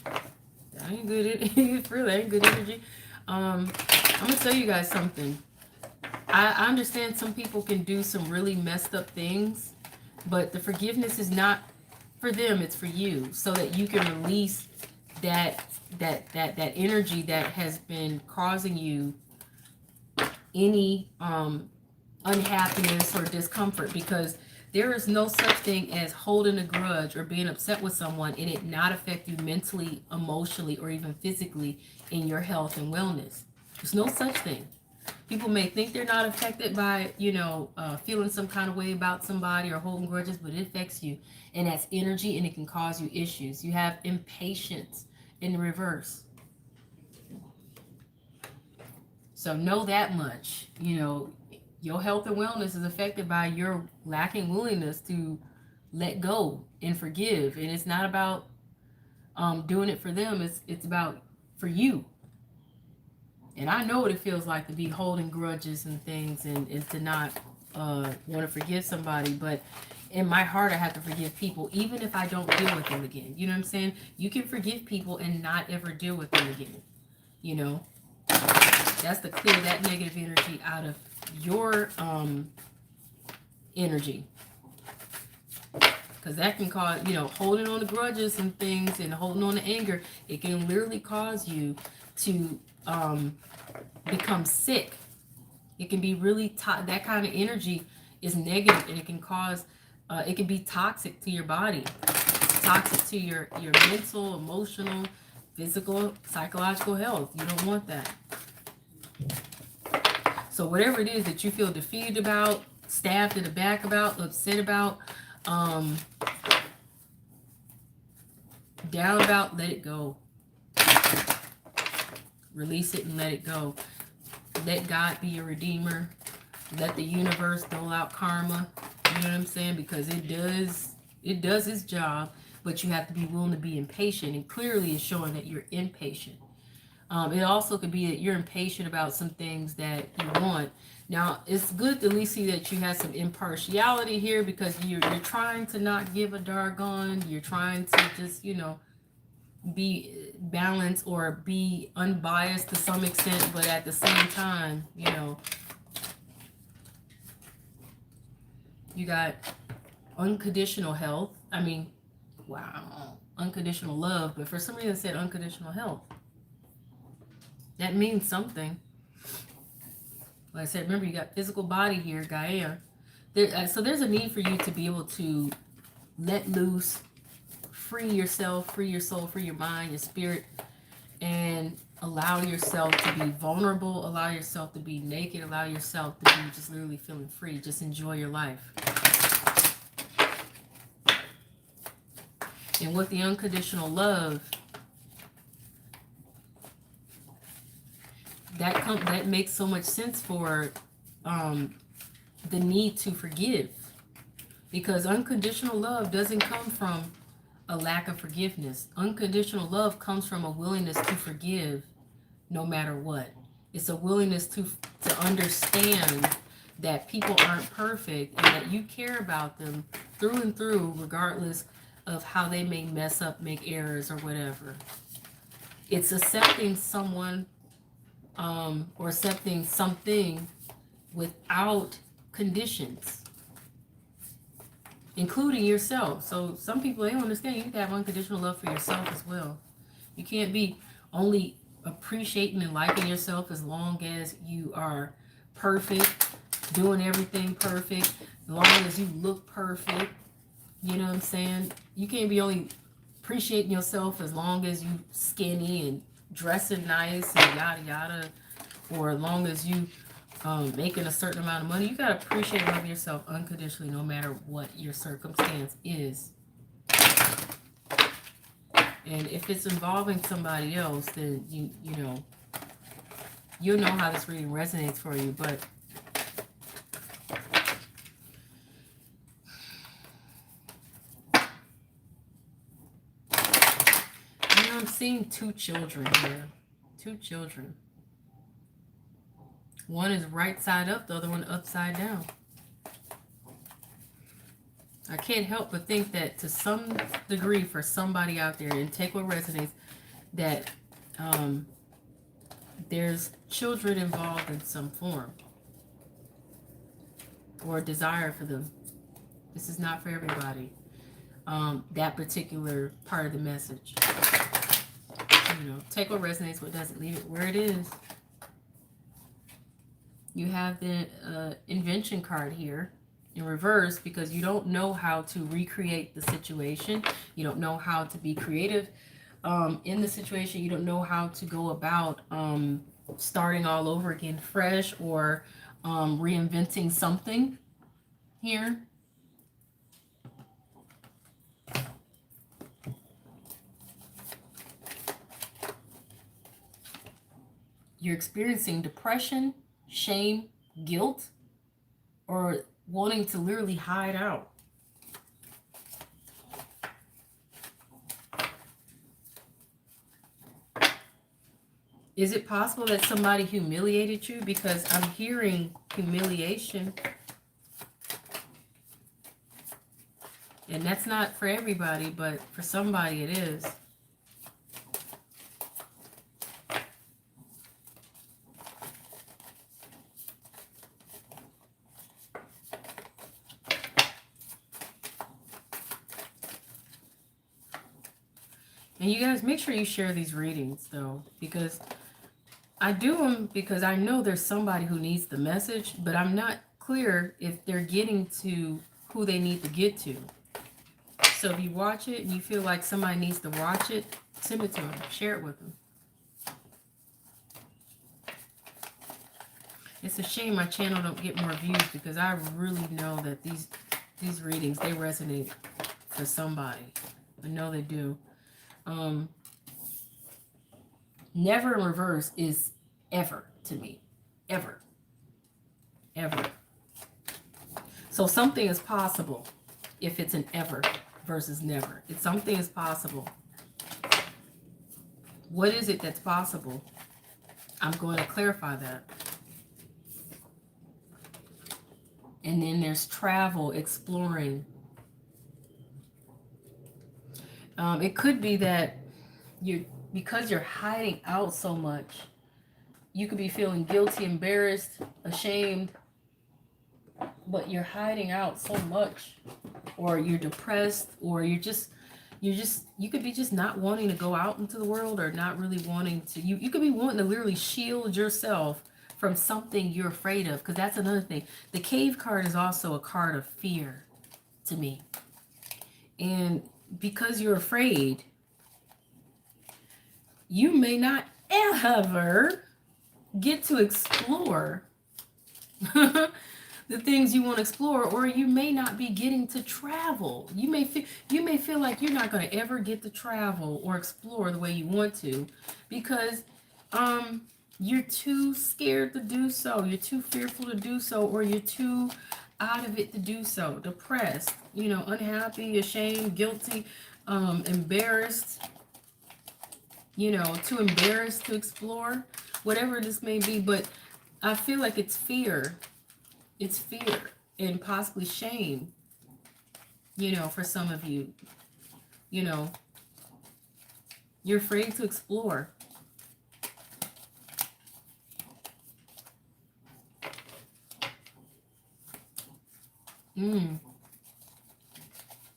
That ain't good. It really ain't good energy. I'm going to tell you guys something. I understand some people can do some really messed up things, but the forgiveness is not for them, it's for you, so that you can release that energy that has been causing you any unhappiness or discomfort, because there is no such thing as holding a grudge or being upset with someone and it not affect you mentally, emotionally, or even physically in your health and wellness. There's no such thing. People may think they're not affected by, feeling some kind of way about somebody or holding grudges, but it affects you. And that's energy, and it can cause you issues. You have impatience in the reverse. So know that much. Your health and wellness is affected by your lacking willingness to let go and forgive. And it's not about doing it for them. It's about for you. And I know what it feels like to be holding grudges and things and to not want to forgive somebody. But in my heart, I have to forgive people, even if I don't deal with them again. You know what I'm saying? You can forgive people and not ever deal with them again. That's to clear that negative energy out of your energy. Because that can cause, you know, holding on to grudges and things and holding on to anger. It can literally cause you to become sick. It can be really, that kind of energy is negative, and it can cause, it can be toxic to your body, toxic to your mental, emotional, physical, psychological health. You don't want that. So whatever it is that you feel defeated about, stabbed in the back about, upset about, down about, let it go. Release it and let it go. Let God be your redeemer. Let the universe dole out karma. You know what I'm saying? Because it does its job, but you have to be willing to be impatient. And clearly it's showing that you're impatient. It also could be that you're impatient about some things that you want. Now, it's good to at least see that you have some impartiality here, because you're trying to not give a doggone. You're trying to just, you know, be balanced or be unbiased to some extent, but at the same time, you know, you got unconditional health. I mean, wow, unconditional love, but for some reason it said unconditional health. That means something. Like I said, remember, you got physical body here, Gaia. So there's a need for you to be able to let loose, free yourself, free your soul, free your mind, your spirit, and allow yourself to be vulnerable, allow yourself to be naked, allow yourself to be just literally feeling free. Just enjoy your life. And with the unconditional love, that makes so much sense for the need to forgive, because unconditional love doesn't come from a lack of forgiveness. Unconditional love comes from a willingness to forgive no matter what. It's a willingness to understand that people aren't perfect and that you care about them through and through, regardless of how they may mess up, make errors, or whatever. It's accepting someone or accepting something without conditions, including yourself. So some people, they don't understand you need to have unconditional love for yourself as well. You can't be only appreciating and liking yourself as long as you are perfect, doing everything perfect, as long as you look perfect. You know what I'm saying? You can't be only appreciating yourself as long as you skinny and dressing nice and yada yada, or as long as you making a certain amount of money. You gotta appreciate and love yourself unconditionally, no matter what your circumstance is. And if it's involving somebody else, then you know, you'll know how this reading resonates for you. But you know, I'm seeing two children here. Two children. One is right side up, the other one upside down. I can't help but think that to some degree, for somebody out there, and take what resonates, that there's children involved in some form, or a desire for them. This is not for everybody. That particular part of the message. You know, take what resonates, what doesn't. Leave it where it is. You have the invention card here in reverse, because you don't know how to recreate the situation. You don't know how to be creative in the situation. You don't know how to go about starting all over again fresh, or reinventing something here. You're experiencing depression, shame, guilt, or wanting to literally hide out. Is it possible that somebody humiliated you? Because I'm hearing humiliation. And that's not for everybody, but for somebody it is. And you guys, make sure you share these readings, though, because I do them because I know there's somebody who needs the message, but I'm not clear if they're getting to who they need to get to. So if you watch it and you feel like somebody needs to watch it, send it to them. Share it with them. It's a shame my channel don't get more views because I really know that these readings, they resonate for somebody. I know they do. Never in reverse is ever to me. Ever. Ever. So something is possible if it's an ever versus never. If something is possible. What is it that's possible? I'm going to clarify that. And then there's travel, exploring. It could be that because you're hiding out so much, you could be feeling guilty, embarrassed, ashamed, but you're hiding out so much, or you're depressed, or you could be just not wanting to go out into the world, or not really wanting to, you could be wanting to literally shield yourself from something you're afraid of, because that's another thing. The Cave card is also a card of fear to me. And because you're afraid, you may not ever get to explore the things you want to explore, or you may not be getting to travel. You may feel like you're not going to ever get to travel or explore the way you want to, because you're too scared to do so. You're too fearful to do so, or you're too out of it to do so. Depressed, unhappy, ashamed, guilty, embarrassed, too embarrassed to explore, whatever this may be. But I feel like it's fear. It's fear and possibly shame, for some of you. You're afraid to explore.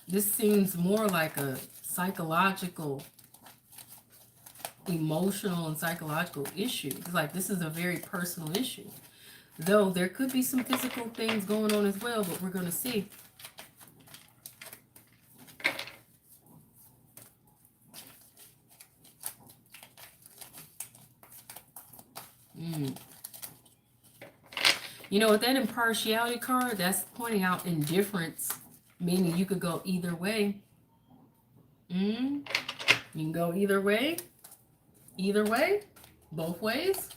This seems more like a psychological, emotional and psychological issue. It's like this is a very personal issue. Though there could be some physical things going on as well, but we're going to see. With that impartiality card, that's pointing out indifference, meaning you could go either way. You can go either way, both ways.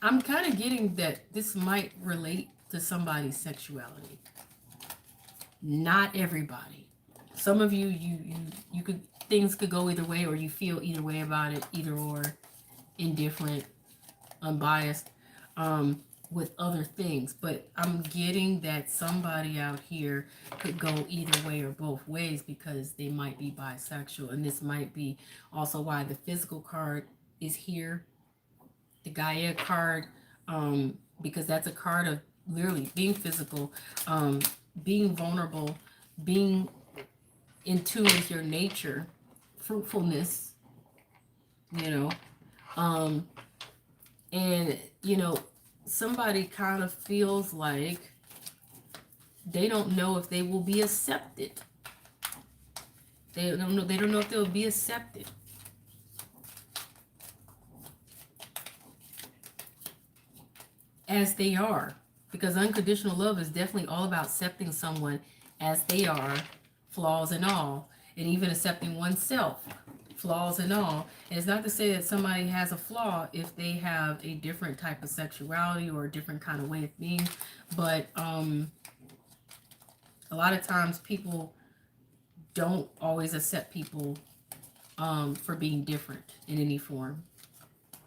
I'm kind of getting that this might relate to somebody's sexuality. Not everybody. Some of you could, things could go either way, or you feel either way about it, either or, indifferent, unbiased, with other things. But I'm getting that somebody out here could go either way or both ways because they might be bisexual. And this might be also why the physical card is here. The Gaia card, because that's a card of literally being physical, being vulnerable, being in tune with your nature, fruitfulness, and somebody kind of feels like they don't know if they will be accepted. They don't know if they'll be accepted. As they are, because unconditional love is definitely all about accepting someone as they are, flaws and all, and even accepting oneself, flaws and all. And it's not to say that somebody has a flaw if they have a different type of sexuality or a different kind of way of being, but a lot of times people don't always accept people for being different in any form,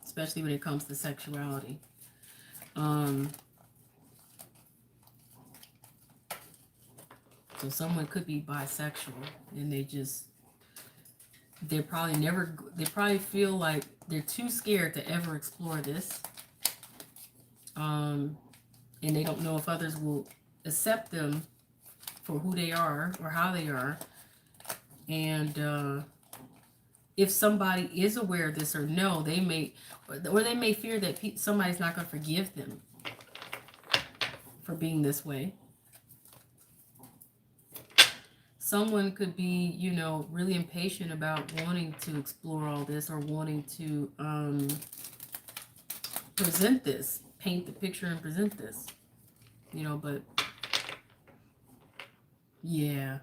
especially when it comes to sexuality. So someone could be bisexual and they probably feel like they're too scared to ever explore this. And they don't know if others will accept them for who they are or how they are. And if somebody is aware of this or no, they may, or they may fear that somebody's not going to forgive them for being this way. Someone could be, you know, really impatient about wanting to explore all this or wanting to present this, paint the picture and present this, you know, but yeah.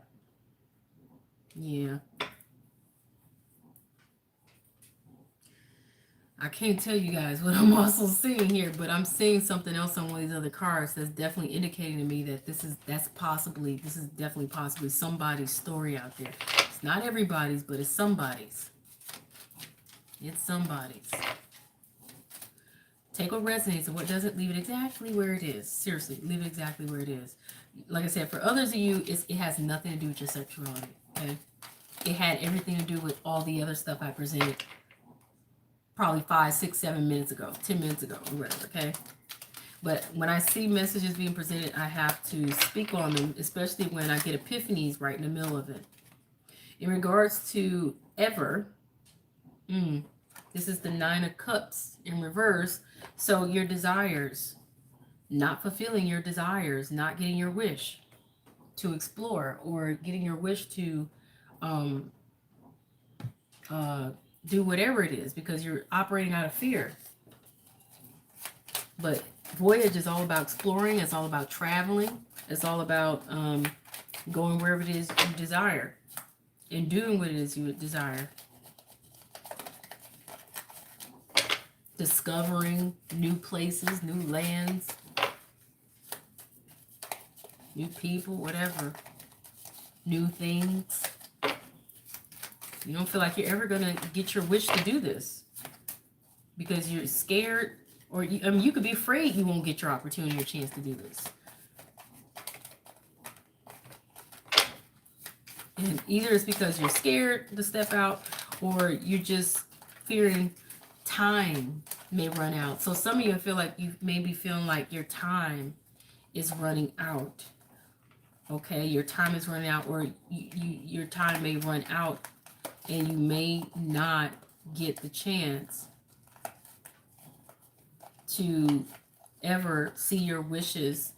I can't tell you guys what I'm also seeing here, but I'm seeing something else on one of these other cards that's definitely indicating to me that this is definitely possibly somebody's story out there. It's not everybody's, but it's somebody's. It's somebody's. Take what resonates and what doesn't, leave it exactly where it is. Seriously, leave it exactly where it is. Like I said, for others of you, it has nothing to do with your sexuality, okay? It had everything to do with all the other stuff I presented probably 5, 6, 7 minutes ago, 10 minutes ago, or whatever, okay? But when I see messages being presented, I have to speak on them, especially when I get epiphanies right in the middle of it. In regards to ever, this is the 9 of Cups in reverse. So your desires, not fulfilling your desires, not getting your wish to explore, or getting your wish to do whatever it is because you're operating out of fear. But voyage is all about exploring. It's all about traveling. It's all about going wherever it is you desire and doing what it is you desire. Discovering new places, new lands, new people, whatever. New things. You don't feel like you're ever going to get your wish to do this because you're scared, or you could be afraid you won't get your opportunity or chance to do this. And either it's because you're scared to step out, or you're just fearing time may run out. So some of you feel like you may be feeling like your time is running out. Okay, your time is running out, or your time may run out, and you may not get the chance to ever see your wishes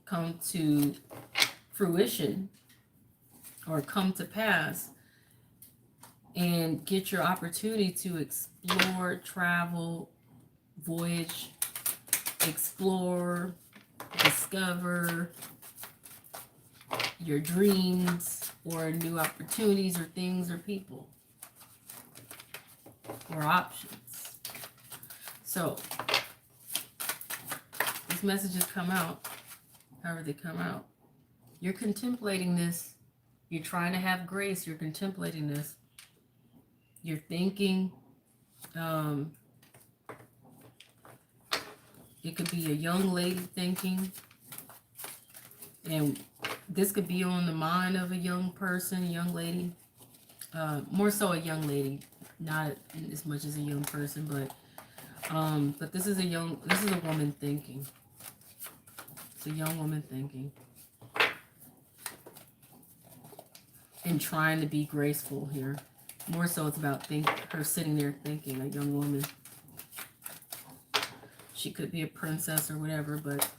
come to fruition or come to pass and get your opportunity to explore, travel, voyage, explore, discover your dreams or new opportunities or things or people or options. So these messages come out however they come out. You're contemplating this. You're trying to have grace. You're contemplating this. You're thinking. It could be a young lady thinking. And this could be on the mind of a young person, a young lady. More so a young lady. Not as much as a young person, but this is a woman thinking. It's a young woman thinking. And trying to be graceful here. More so it's about her sitting there thinking, a young woman. She could be a princess or whatever, but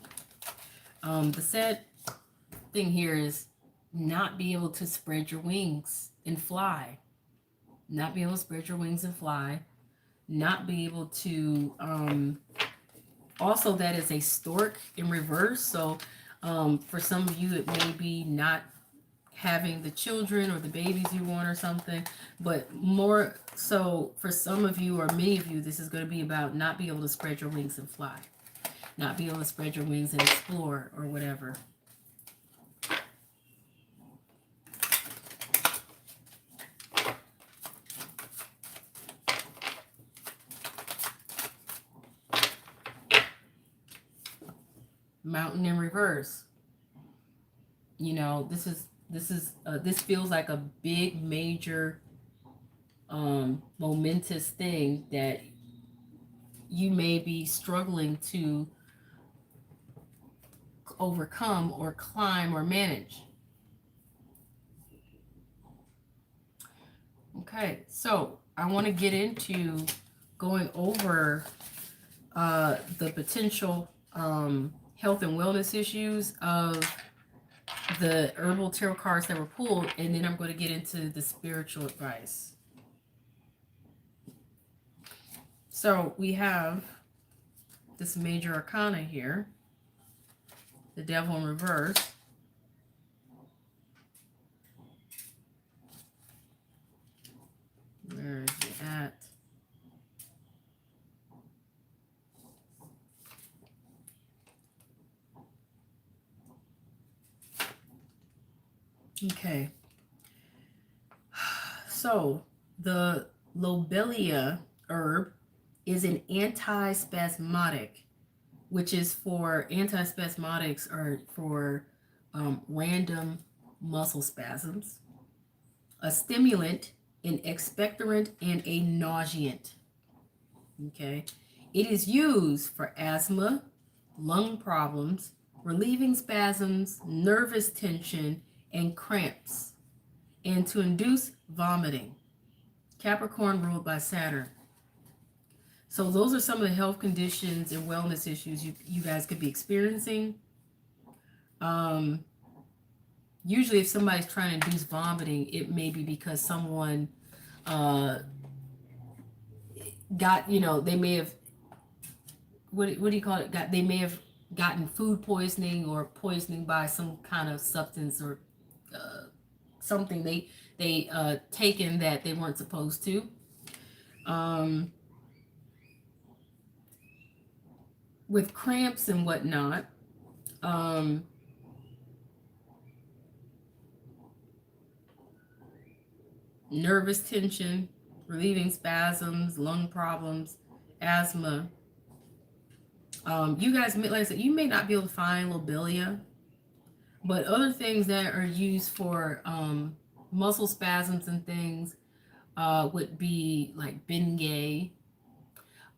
the sad thing here is not be able to spread your wings and fly. Not be able to spread your wings and fly. Not be able to, also that is a stork in reverse. So for some of you, it may be not having the children or the babies you want or something, but more so for some of you or many of you, this is going to be about not being able to spread your wings and fly. Not being able to spread your wings and explore or whatever. Mountain in reverse. You know, this feels like a big, major, momentous thing that you may be struggling to overcome or climb or manage. Okay, so I want to get into going over the potential health and wellness issues of the herbal tarot cards that were pulled, and then I'm going to get into the spiritual advice. So we have this major arcana here, the devil in reverse. Where is it at? Okay. So the lobelia herb is an antispasmodic, which is for antispasmodics or for random muscle spasms, a stimulant, an expectorant, and a nauseant. Okay. It is used for asthma, lung problems, relieving spasms, nervous tension, and cramps, and to induce vomiting. Capricorn ruled by Saturn. So those are some of the health conditions and wellness issues you guys could be experiencing. Usually if somebody's trying to induce vomiting, it may be because someone got, they may have, what do you call it? They may have gotten food poisoning or poisoning by some kind of substance or something they taken that they weren't supposed to. With cramps and whatnot, nervous tension, relieving spasms, lung problems, asthma. You guys, like I said, you may not be able to find lobelia, but other things that are used for muscle spasms and things would be like Bengay.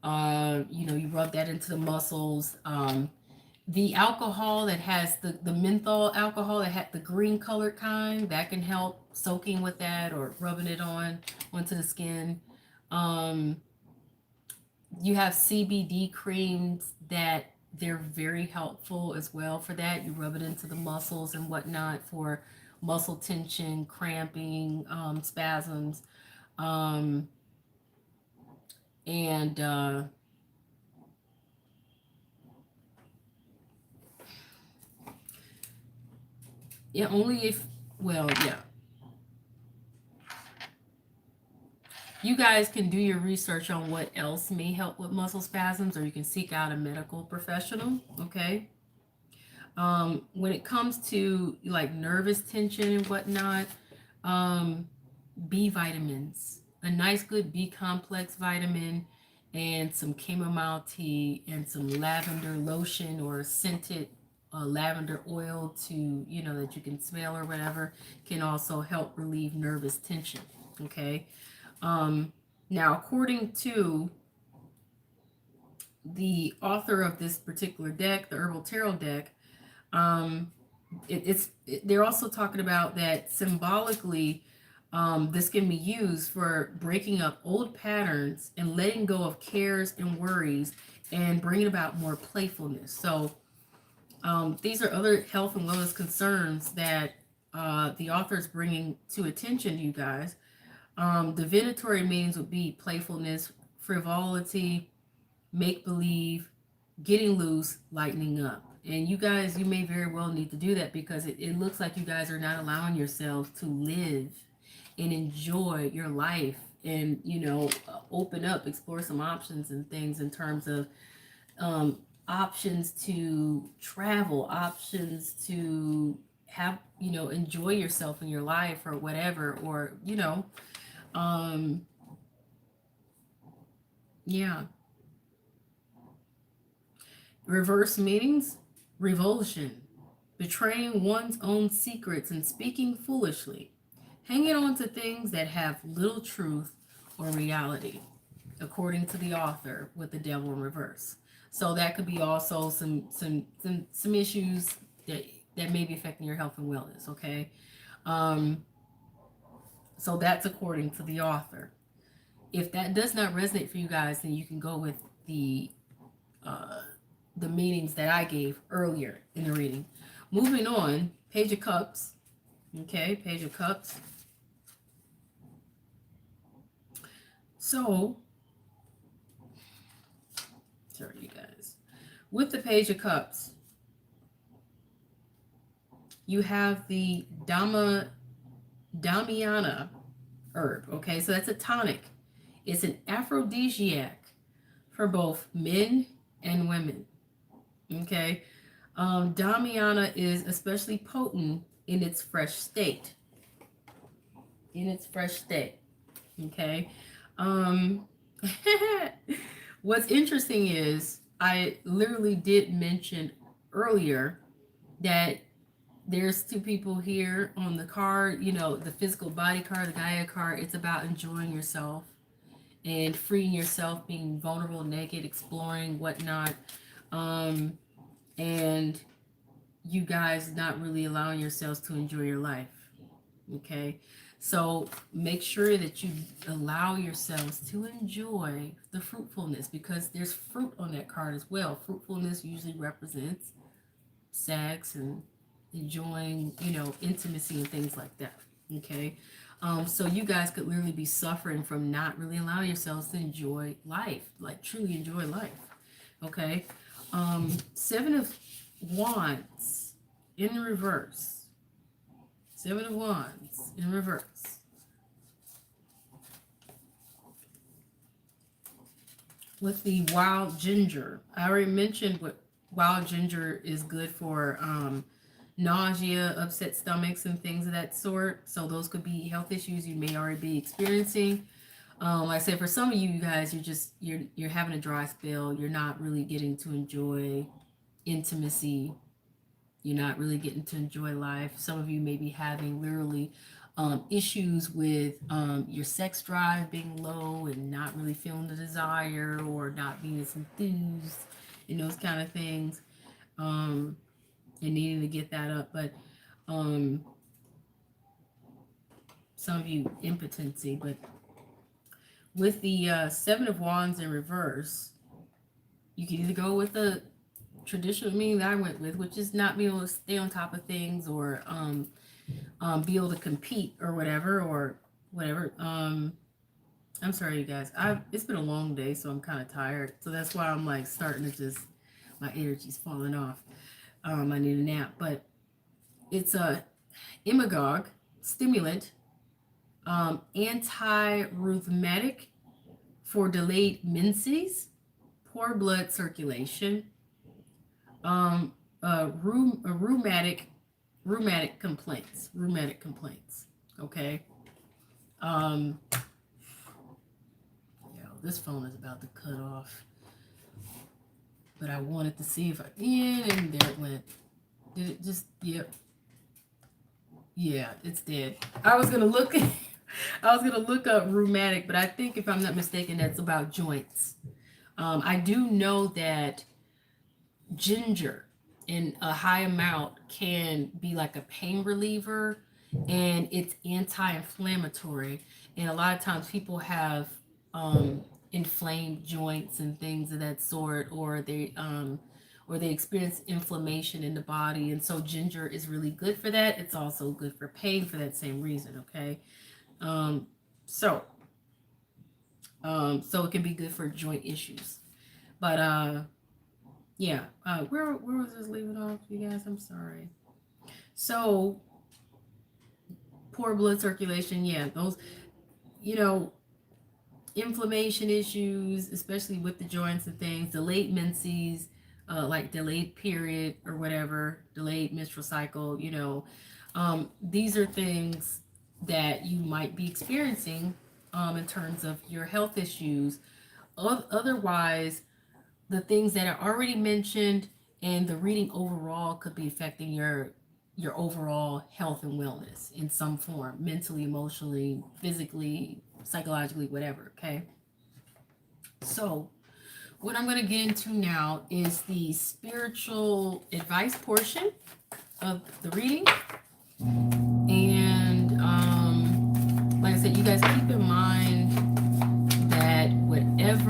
You rub that into the muscles. The alcohol that has the menthol alcohol that had the green colored kind, that can help soaking with that or rubbing it onto the skin. You have CBD creams that they're very helpful as well for that. You rub it into the muscles and whatnot for muscle tension, cramping, spasms. Yeah, only if, yeah. You guys can do your research on what else may help with muscle spasms, or you can seek out a medical professional, okay? When it comes to like nervous tension and whatnot, B vitamins, a nice good B complex vitamin, and some chamomile tea and some lavender lotion or scented lavender oil to, that you can smell or whatever, can also help relieve nervous tension. Okay. Now, according to the author of this particular deck, the Herbal Tarot deck, they're also talking about that symbolically, this can be used for breaking up old patterns and letting go of cares and worries and bringing about more playfulness. So these are other health and wellness concerns that the author is bringing to attention to you guys. Divinatory meanings would be playfulness, frivolity, make-believe, getting loose, lightening up. And you guys, you may very well need to do that because it looks like you guys are not allowing yourselves to live and enjoy your life and, open up, explore some options and things in terms of options to travel, options to have, enjoy yourself in your life or whatever, or, yeah. Reverse meanings, revulsion, betraying one's own secrets and speaking foolishly, hanging on to things that have little truth or reality, according to the author with the devil in reverse. So that could be also some issues that may be affecting your health and wellness. Okay, so that's according to the author. If that does not resonate for you guys, then you can go with the meanings that I gave earlier in the reading. Moving on, Page of Cups. Okay, Page of Cups. So, sorry, you guys. With the Page of Cups, you have the Damiana herb. Okay, so that's a tonic. It's an aphrodisiac for both men and women. Okay, Damiana is especially potent in its fresh state. Okay. What's interesting is I literally did mention earlier that there's two people here on the card, the physical body card, the Gaia card. It's about enjoying yourself and freeing yourself, being vulnerable, naked, exploring, whatnot. And you guys not really allowing yourselves to enjoy your life. Okay, so make sure that you allow yourselves to enjoy the fruitfulness, because there's fruit on that card as well. Fruitfulness usually represents sex and enjoying, intimacy and things like that. Okay, so you guys could literally be suffering from not really allowing yourselves to enjoy life, like truly enjoy life. Okay, Seven of Wands in reverse. Seven of Wands in reverse. With the wild ginger. I already mentioned what wild ginger is good for nausea, upset stomachs, and things of that sort. So those could be health issues you may already be experiencing. Like I said, for some of you guys, you're having a dry spell. You're not really getting to enjoy intimacy. You're not really getting to enjoy life. Some of you may be having literally issues with your sex drive being low and not really feeling the desire, or not being as enthused and those kind of things, and needing to get that up. But some of you impotency. But with the Seven of Wands in reverse, you can either go with the traditional meaning that I went with, which is not being able to stay on top of things, or be able to compete or whatever. I'm sorry, you guys. It's been a long day, so I'm kind of tired. So that's why I'm like starting to just, my energy's falling off. I need a nap. But it's a imagogue, stimulant, anti-rheumatic for delayed menses, poor blood circulation, rheumatic complaints. Okay. This phone is about to cut off, but I wanted to see if I can, and there it went. Did it just? Yep. Yeah, it's dead. I was gonna look up rheumatic, but I think, if I'm not mistaken, that's about joints. I do know that ginger in a high amount can be like a pain reliever, and it's anti-inflammatory. And a lot of times people have inflamed joints and things of that sort, or they experience inflammation in the body, and so ginger is really good for that. It's also good for pain for that same reason. Okay, so it can be good for joint issues. But yeah, where was this leaving off, you guys? I'm sorry. So poor blood circulation, yeah, those, inflammation issues, especially with the joints and things, delayed menses, like delayed period or whatever, delayed menstrual cycle, these are things that you might be experiencing in terms of your health issues. Otherwise, the things that are already mentioned and the reading overall could be affecting your overall health and wellness in some form, mentally, emotionally, physically, psychologically, whatever. Okay, so what I'm going to get into now is the spiritual advice portion of the reading. And like I said, you guys keep in mind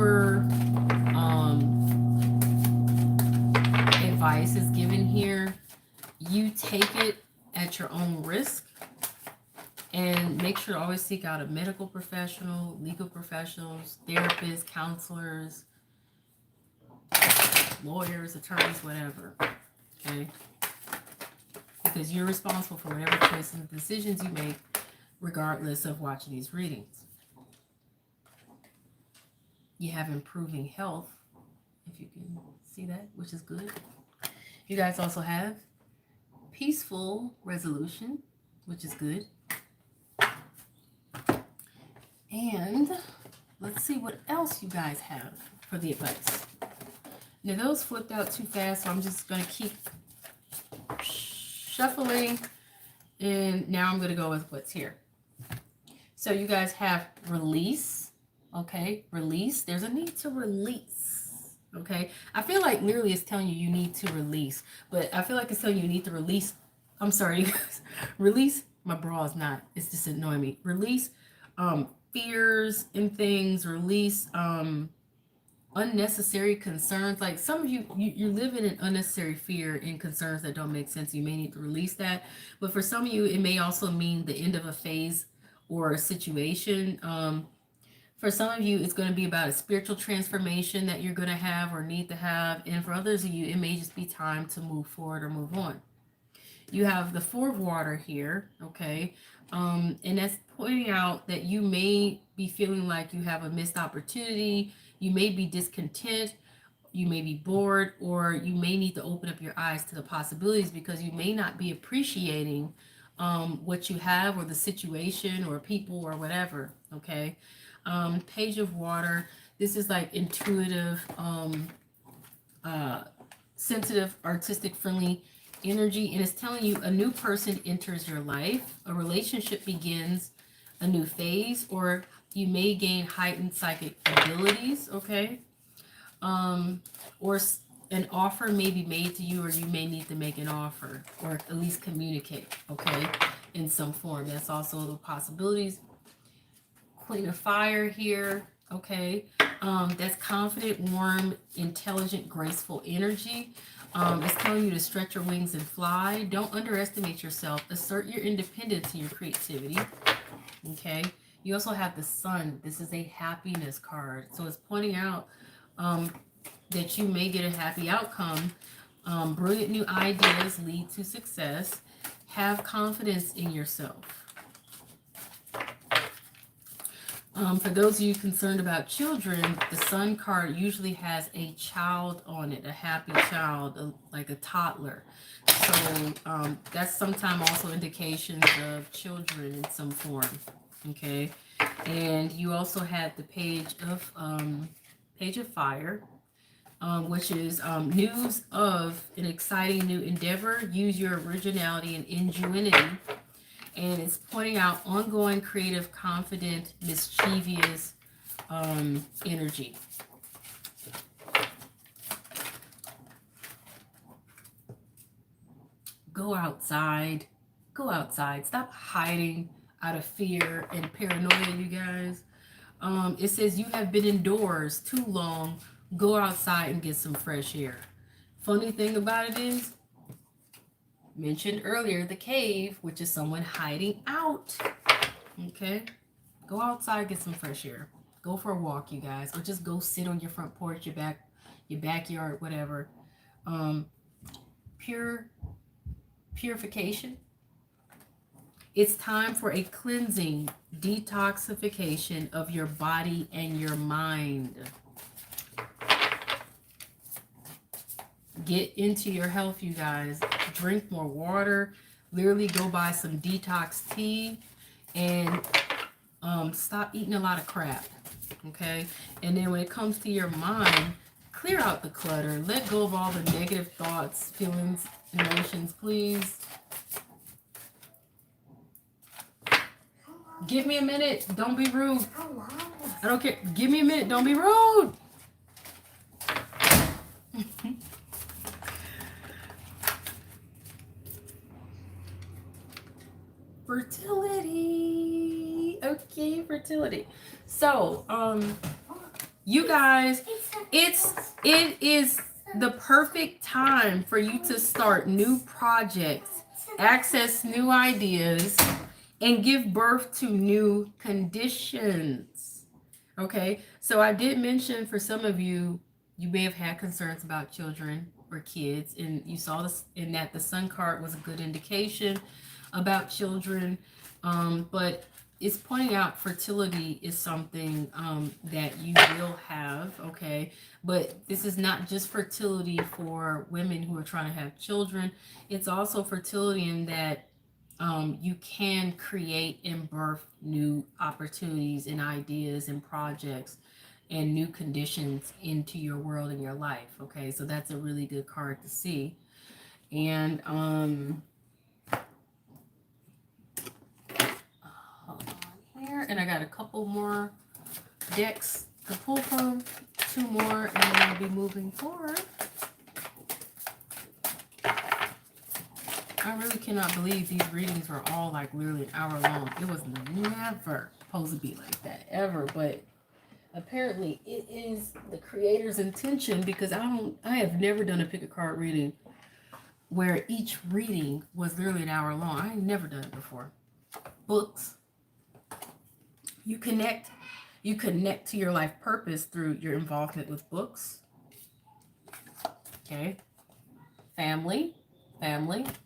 whatever advice is given here, you take it at your own risk, and make sure to always seek out a medical professional, legal professionals, therapists, counselors, lawyers, attorneys, whatever. Okay? Because you're responsible for whatever choices and decisions you make, regardless of watching these readings. You have improving health, if you can see that, which is good. You guys also have peaceful resolution, which is good. And let's see what else you guys have for the advice. Now, those flipped out too fast, so I'm just going to keep shuffling. And now I'm going to go with what's here. So you guys have release. Okay, release. There's a need to release. Okay, I feel like literally it's telling you need to release, but I feel like it's telling you need to release. I'm sorry, you guys. Release. My bra is not. It's just annoying me. Release fears and things. Release unnecessary concerns. Like some of you live in an unnecessary fear and concerns that don't make sense. You may need to release that. But for some of you, it may also mean the end of a phase or a situation. For some of you, it's going to be about a spiritual transformation that you're going to have or need to have. And for others of you, it may just be time to move forward or move on. You have the Four of Water here, okay? And that's pointing out that you may be feeling like you have a missed opportunity. You may be discontent. You may be bored, or you may need to open up your eyes to the possibilities because you may not be appreciating what you have or the situation or people or whatever, okay? Page of Water. This is like intuitive, sensitive, artistic, friendly energy, and it's telling you a new person enters your life, a relationship begins, a new phase, or you may gain heightened psychic abilities, okay? Or an offer may be made to you, or you may need to make an offer, or at least communicate, okay, in some form. That's also the possibilities. Queen of Fire here, okay? That's confident, warm, intelligent, graceful energy. It's telling you to stretch your wings and fly. Don't underestimate yourself. Assert your independence and your creativity. Okay. You also have the Sun. This is a happiness card. So it's pointing out that you may get a happy outcome. Brilliant new ideas lead to success. Have confidence in yourself. For those of you concerned about children, the Sun card usually has a child on it, a happy child, like a toddler. So that's sometimes also indications of children in some form. Okay, and you also have the Page of Fire, which is news of an exciting new endeavor. Use your originality and ingenuity. And it's pointing out ongoing, creative, confident, mischievous energy. Go outside. Go outside. Stop hiding out of fear and paranoia, you guys. It says you have been indoors too long. Go outside and get some fresh air. Funny thing about it is, mentioned earlier, the cave, which is someone hiding out. Okay, go outside, get some fresh air. Go for a walk, you guys, or just go sit on your front porch, your backyard, whatever. Purification. It's time for a cleansing, detoxification of your body and your mind. Get into your health, you guys. Drink more water. Literally go buy some detox tea and stop eating a lot of crap. Okay? And then when it comes to your mind, clear out the clutter. Let go of all the negative thoughts, feelings, emotions, please. Give me a minute. Don't be rude. I don't care. Give me a minute. Don't be rude. Fertility. Okay, fertility. So, You guys, it is the perfect time for you to start new projects, access new ideas, and give birth to new conditions. Okay, so I did mention for some of you, you may have had concerns about children or kids, and you saw this in that the sun card was a good indication about children, but it's pointing out fertility is something that you will have, okay? But this is not just fertility for women who are trying to have children. It's also fertility in that you can create and birth new opportunities and ideas and projects and new conditions into your world and your life, okay? So that's a really good card to see. And hold on here, and I got a couple more decks to pull from, two more, and then I'll be moving forward. I really cannot believe these readings were all like literally an hour long. It was never supposed to be like that, ever, but apparently it is the creator's intention, because I have never done a pick a card reading where each reading was literally an hour long. I ain't never done it before. Books. You connect to your life purpose through your involvement with books. Okay. Family,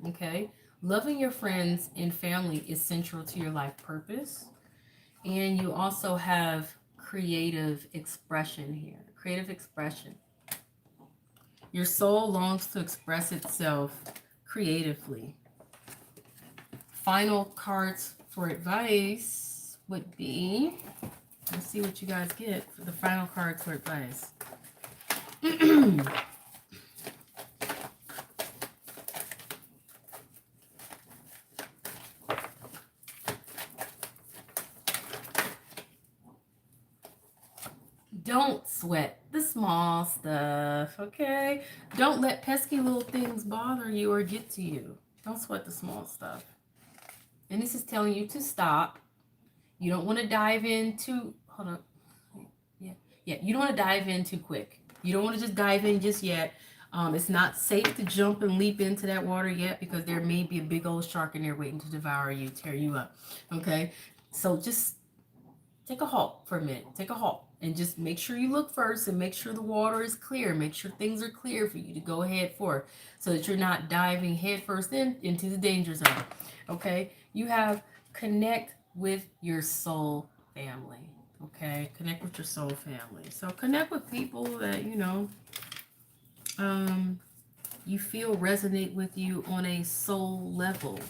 okay. Loving your friends and family is central to your life purpose. And you also have creative expression here. Creative expression. Your soul longs to express itself creatively. Final cards for advice would be, let's see what you guys get for the final cards for advice. Don't sweat the small stuff, okay? Don't let pesky little things bother you or get to you. Don't sweat the small stuff. And this is telling you to stop. You don't want to dive in too, hold up. Yeah, you don't want to dive in too quick. You don't want to just dive in just yet. It's not safe to jump and leap into that water yet, because there may be a big old shark in there waiting to devour you, tear you up, okay? So just take a halt for a minute. Take a halt. And just make sure you look first and make sure the water is clear. Make sure things are clear for you to go ahead for, so that you're not diving headfirst into the danger zone. Okay? You have connect with your soul family. Okay? Connect with your soul family. So connect with people that, you feel resonate with you on a soul level,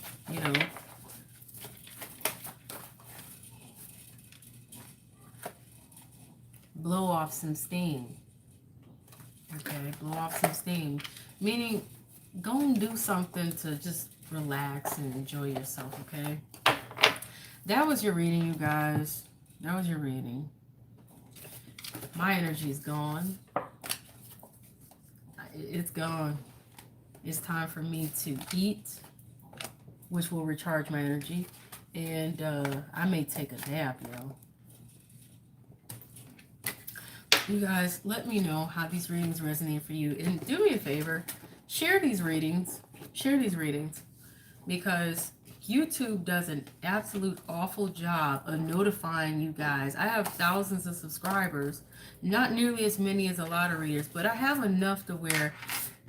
Blow off some steam. Okay, blow off some steam. Meaning, go and do something to just relax and enjoy yourself, okay? That was your reading, you guys. That was your reading. My energy is gone. It's gone. It's time for me to eat, which will recharge my energy. And I may take a nap, You guys, let me know how these readings resonate for you. And do me a favor, share these readings. Share these readings. Because YouTube does an absolute awful job of notifying you guys. I have thousands of subscribers. Not nearly as many as a lot of readers. But I have enough to where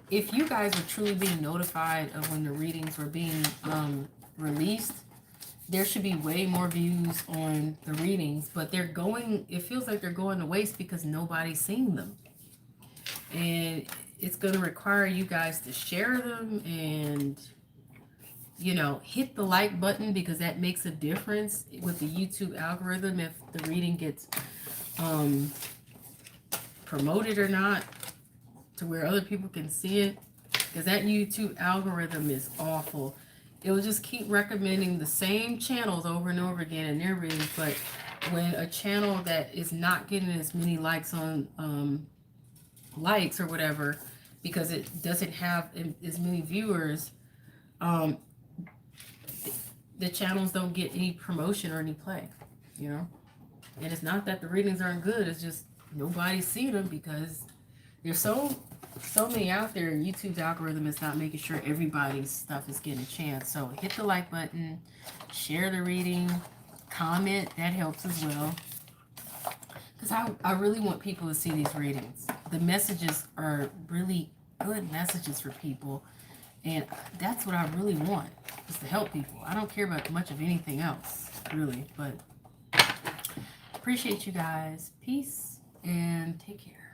if you guys were truly being notified of when the readings were being released, there should be way more views on the readings, but it feels like they're going to waste because nobody's seeing them. And it's going to require you guys to share them and, hit the like button, because that makes a difference with the YouTube algorithm if the reading gets promoted or not, to where other people can see it, because that YouTube algorithm is awful. It will just keep recommending the same channels over and over again in their readings. But when a channel that is not getting as many likes on likes or whatever, because it doesn't have as many viewers, the channels don't get any promotion or any play, And it's not that the readings aren't good. It's just nobody's seen them because there's so many out there. YouTube's algorithm is not making sure everybody's stuff is getting a chance. So hit the like button, share the reading, comment. That helps as well. Because I really want people to see these readings. The messages are really good messages for people. And that's what I really want, is to help people. I don't care about much of anything else, really. But appreciate you guys. Peace and take care.